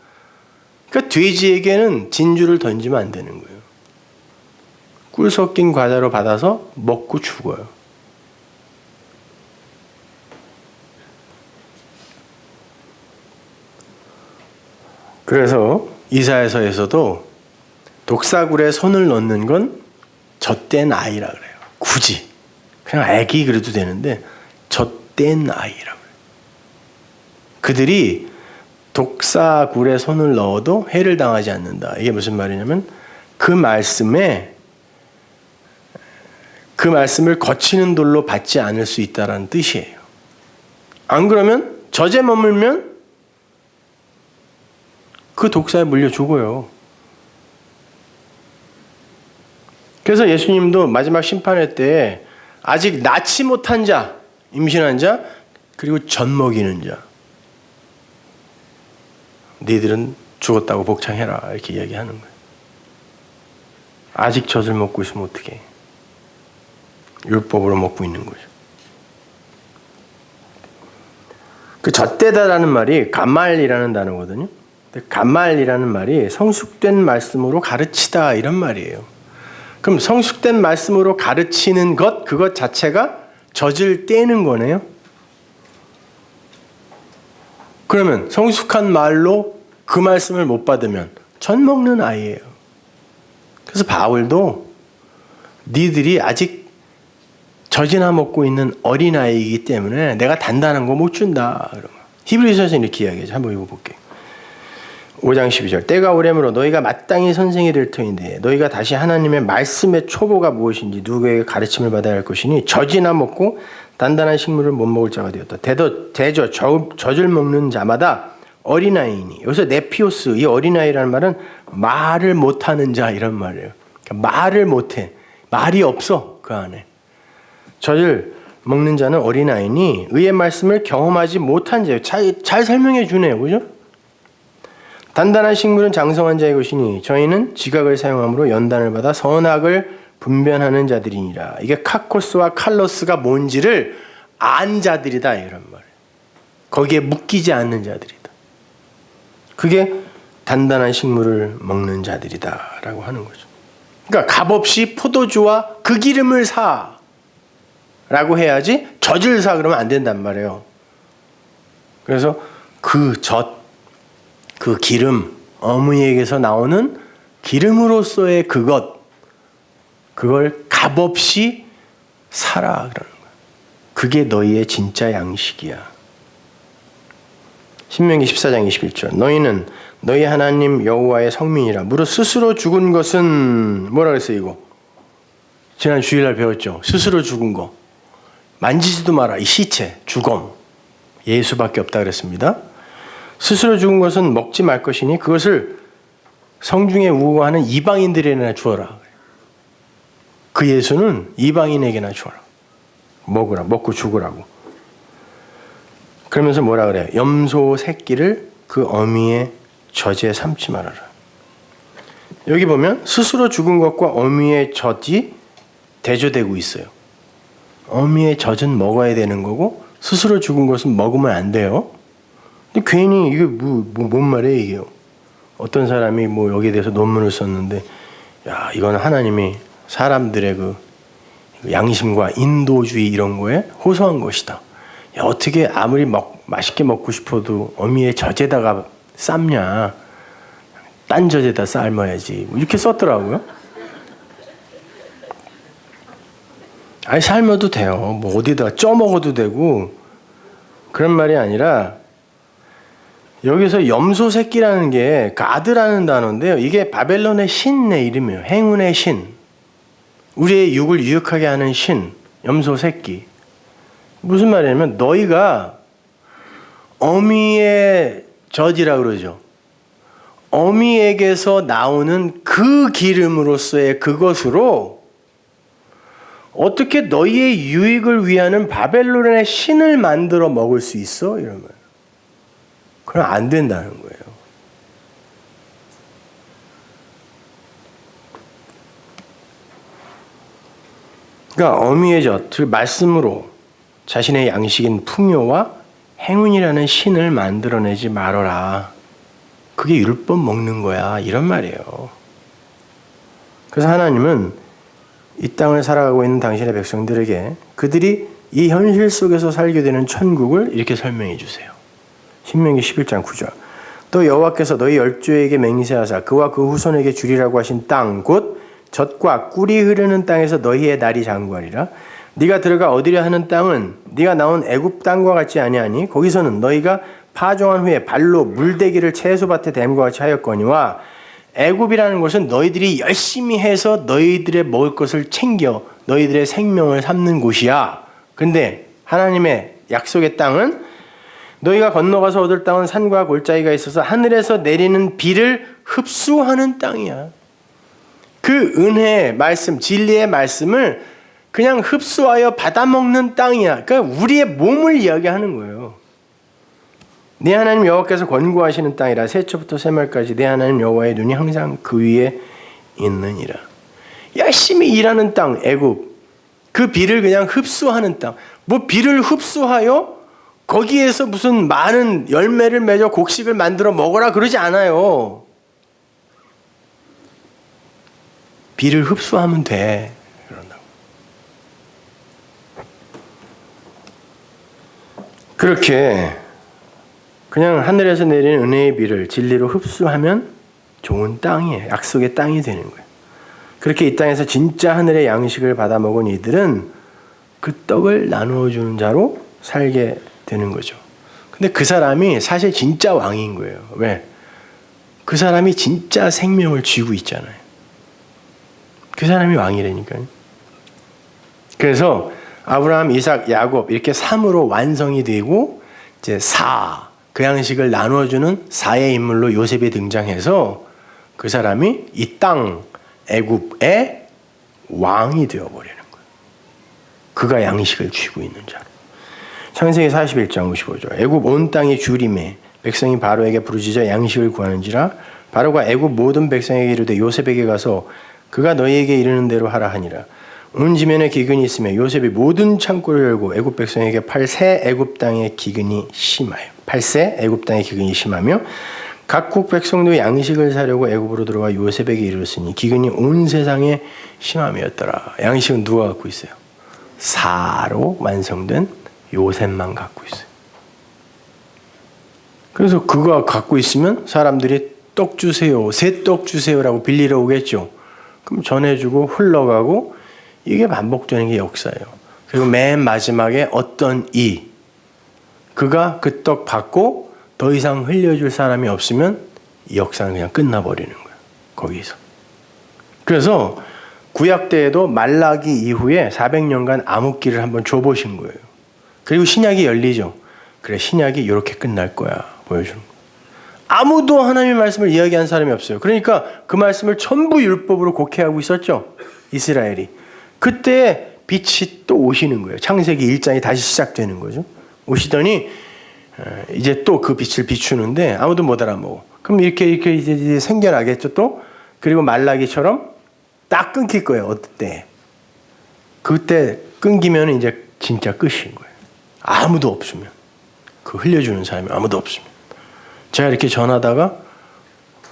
그러니까 돼지에게는 진주를 던지면 안 되는 거예요. 꿀 섞인 과자로 받아서 먹고 죽어요. 그래서 이사야서에서도 독사굴에 손을 넣는 건 젖된 아이라 그래요. 굳이. 그냥 애기 그래도 되는데 젖된 아이라고 해요. 그들이 독사굴에 손을 넣어도 해를 당하지 않는다. 이게 무슨 말이냐면 그 말씀을 거치는 돌로 받지 않을 수 있다는 뜻이에요. 안 그러면 젖에 머물면 그 독사에 물려 죽어요. 그래서 예수님도 마지막 심판회 때 아직 낳지 못한 자, 임신한 자, 그리고 젖 먹이는 자, 너희들은 죽었다고 복창해라 이렇게 이야기하는 거예요. 아직 젖을 먹고 있으면 어떡해. 율법으로 먹고 있는 거죠. 그 젖대다라는 말이 가말이라는 단어거든요. 가말이라는 말이 성숙된 말씀으로 가르치다 이런 말이에요. 그럼 성숙된 말씀으로 가르치는 것, 그것 자체가 젖을 떼는 거네요. 그러면 성숙한 말로 그 말씀을 못 받으면 젖 먹는 아이예요. 그래서 바울도 니들이 아직 젖이나 먹고 있는 어린아이이기 때문에 내가 단단한 거 못 준다. 히브리서에서 이렇게 이야기하죠. 한번 읽어볼게요. 5장 12절 때가 오래므로 너희가 마땅히 선생이 될 터인데 너희가 다시 하나님의 말씀의 초보가 무엇인지 누구에게 가르침을 받아야 할 것이니 젖이나 먹고 단단한 식물을 못 먹을 자가 되었다. 대저 젖을 먹는 자마다 어린아이니 여기서 네피오스 이 어린아이라는 말은 말을 못하는 자 이런 말이에요. 그러니까 말을 못해. 말이 없어 그 안에. 젖을 먹는 자는 어린아이니 의의 말씀을 경험하지 못한 자예요. 잘 설명해 주네요. 그죠? 단단한 식물은 장성한 자의 것이니 저희는 지각을 사용함으로 연단을 받아 선악을 분별하는 자들이니라. 이게 카코스와 칼로스가 뭔지를 안 자들이다 이런 말이에요. 거기에 묶이지 않는 자들이다. 그게 단단한 식물을 먹는 자들이다라고 하는 거죠. 그러니까 값없이 포도주와 그 기름을 사라고 해야지 젖을 사 그러면 안 된단 말이에요. 그래서 그 젖, 그 기름, 어머니에게서 나오는 기름으로서의 그걸 값없이 사라 그러는 거야. 그게 너희의 진짜 양식이야. 신명기 14장 21절 너희는 너희 하나님 여호와의 성민이라. 무릇 스스로 죽은 것은 뭐라 그랬어요 이거? 지난 주일날 배웠죠. 스스로 죽은 거. 만지지도 마라. 이 시체, 죽음. 예수밖에 없다 그랬습니다. 스스로 죽은 것은 먹지 말 것이니 그것을 성중에 우고하는 이방인들에게나 주어라. 그 예수는 이방인에게나 주어라. 먹고 죽으라고. 그러면서 뭐라 그래요? 염소 새끼를 그 어미의 젖에 삼지 말아라. 여기 보면 스스로 죽은 것과 어미의 젖이 대조되고 있어요. 어미의 젖은 먹어야 되는 거고 스스로 죽은 것은 먹으면 안 돼요. 근데 괜히 이게 뭔 말이에요 이게. 어떤 사람이 여기에 대해서 논문을 썼는데, 야, 이건 하나님이 사람들의 그 양심과 인도주의 이런 거에 호소한 것이다. 야, 어떻게 아무리 맛있게 먹고 싶어도 어미의 젖에다가 삶냐? 딴 젖에다 삶아야지. 이렇게 썼더라고요. 아니, 삶아도 돼요. 어디다가 쪄 먹어도 되고 그런 말이 아니라, 여기서 염소 새끼라는 게 가드라는 단어인데요. 이게 바벨론의 신의 이름이에요. 행운의 신. 우리의 육을 유익하게 하는 신. 염소 새끼. 무슨 말이냐면 너희가 어미의 젖이라 그러죠. 어미에게서 나오는 그 기름으로서의 그것으로 어떻게 너희의 유익을 위하는 바벨론의 신을 만들어 먹을 수 있어? 이러면. 그럼 안 된다는 거예요. 그러니까 어미의 젖, 즉 말씀으로 자신의 양식인 풍요와 행운이라는 신을 만들어내지 말아라. 그게 율법 먹는 거야. 이런 말이에요. 그래서 하나님은 이 땅을 살아가고 있는 당신의 백성들에게 그들이 이 현실 속에서 살게 되는 천국을 이렇게 설명해 주세요. 신명기 11장 9절. 또 여호와께서 너희 열조에게 맹세하사 그와 그 후손에게 주리라고 하신 땅 곧 젖과 꿀이 흐르는 땅에서 너희의 날이 장구하리라. 네가 들어가 얻으려 하는 땅은 네가 나온 애굽 땅과 같지 아니하니 거기서는 너희가 파종한 후에 발로 물대기를 채소밭에 댐과 같이 하였거니와 애굽이라는 곳은 너희들이 열심히 해서 너희들의 먹을 것을 챙겨 너희들의 생명을 삼는 곳이야. 근데 하나님의 약속의 땅은 너희가 건너가서 얻을 땅은 산과 골짜기가 있어서 하늘에서 내리는 비를 흡수하는 땅이야. 그 은혜의 말씀, 진리의 말씀을 그냥 흡수하여 받아먹는 땅이야. 그러니까 우리의 몸을 이야기하는 거예요. 네 하나님 여호와께서 권고하시는 땅이라 새초부터 새말까지 네 하나님 여호와의 눈이 항상 그 위에 있느니라. 열심히 일하는 땅, 애굽. 그 비를 그냥 흡수하는 땅. 비를 흡수하여 거기에서 무슨 많은 열매를 맺어 곡식을 만들어 먹어라 그러지 않아요. 비를 흡수하면 돼. 그런다고. 그렇게 그냥 하늘에서 내리는 은혜의 비를 진리로 흡수하면 좋은 땅이에요. 약속의 땅이 되는 거예요. 그렇게 이 땅에서 진짜 하늘의 양식을 받아 먹은 이들은 그 떡을 나누어 주는 자로 살게 되는 거죠. 근데 그 사람이 사실 진짜 왕인 거예요. 왜? 그 사람이 진짜 생명을 쥐고 있잖아요. 그 사람이 왕이라니까요. 그래서 아브라함, 이삭, 야곱 이렇게 3으로 완성이 되고 이제 4, 그 양식을 나누어주는 4의 인물로 요셉이 등장해서 그 사람이 이 땅 애굽의 왕이 되어버리는 거예요. 그가 양식을 쥐고 있는 자로. 창세기 41장 55절. 애굽 온 땅이 주림에 백성이 바로에게 부르짖어 양식을 구하는지라 바로가 애굽 모든 백성에게 이르되 요셉에게 가서 그가 너희에게 이르는 대로 하라 하니라. 온 지면에 기근이 있으며 요셉이 모든 창고를 열고 애굽 백성에게 팔세 애굽 땅의 기근이 심하여. 팔세 애굽 땅의 기근이 심하며 각국 백성도 양식을 사려고 애굽으로 들어와 요셉에게 이르렀으니 기근이 온 세상에 심함이었더라. 양식은 누가 갖고 있어요? 4로 완성된 요셉만 갖고 있어요. 그래서 그가 갖고 있으면 사람들이 떡 주세요, 새 떡 주세요라고 빌리러 오겠죠. 그럼 전해주고 흘러가고 이게 반복되는 게 역사예요. 그리고 맨 마지막에 어떤 그가 그 떡 받고 더 이상 흘려줄 사람이 없으면 이 역사는 그냥 끝나버리는 거예요. 거기서. 그래서 구약 때에도 말라기 이후에 400년간 암흑기를 한번 줘보신 거예요. 그리고 신약이 열리죠. 그래, 신약이 이렇게 끝날 거야 보여주는 거예요. 아무도 하나님의 말씀을 이야기한 사람이 없어요. 그러니까 그 말씀을 전부 율법으로 곡해하고 있었죠. 이스라엘이. 그때 빛이 또 오시는 거예요. 창세기 1장이 다시 시작되는 거죠. 오시더니 이제 또 그 빛을 비추는데 아무도 못 알아먹어. 그럼 이렇게 이제 생겨나겠죠 또. 그리고 말라기처럼 딱 끊길 거예요. 어떨 때. 그때 끊기면 이제 진짜 끝인 거예요. 아무도 없으면. 그 흘려주는 사람이 아무도 없으면. 제가 이렇게 전하다가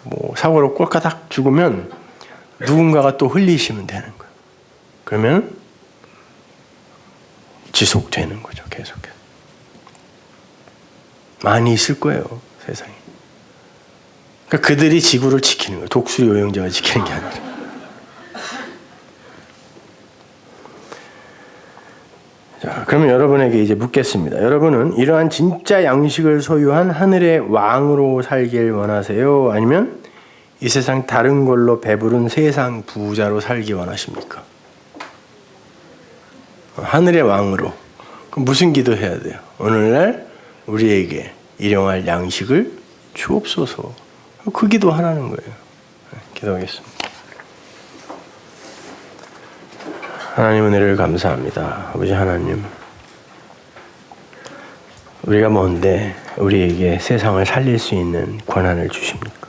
뭐 사고로 꼴까닥 죽으면 누군가가 또 흘리시면 되는 거예요. 그러면 지속되는 거죠. 계속해서. 많이 있을 거예요. 세상에. 그러니까 그들이 지구를 지키는 거예요. 독수리 요영자가 지키는 게 아니라. 자, 그러면 여러분에게 이제 묻겠습니다. 여러분은 이러한 진짜 양식을 소유한 하늘의 왕으로 살길 원하세요? 아니면 이 세상 다른 걸로 배부른 세상 부자로 살기 원하십니까? 하늘의 왕으로. 그럼 무슨 기도해야 돼요? 오늘날 우리에게 일용할 양식을 주옵소서. 그 기도 하라는 거예요. 기도하겠습니다. 하나님 은혜를 감사합니다. 아버지 하나님, 우리가 뭔데 우리에게 세상을 살릴 수 있는 권한을 주십니까?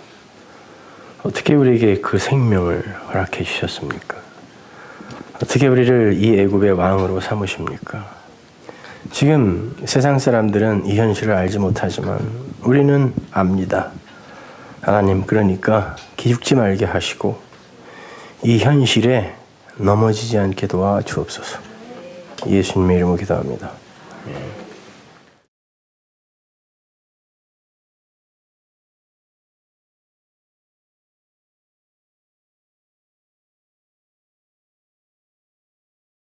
어떻게 우리에게 그 생명을 허락해 주셨습니까? 어떻게 우리를 이 애굽의 왕으로 삼으십니까? 지금 세상 사람들은 이 현실을 알지 못하지만 우리는 압니다. 하나님, 그러니까 기죽지 말게 하시고 이 현실에 넘어지지 않게 도와주옵소서. 예수님의 이름으로 기도합니다.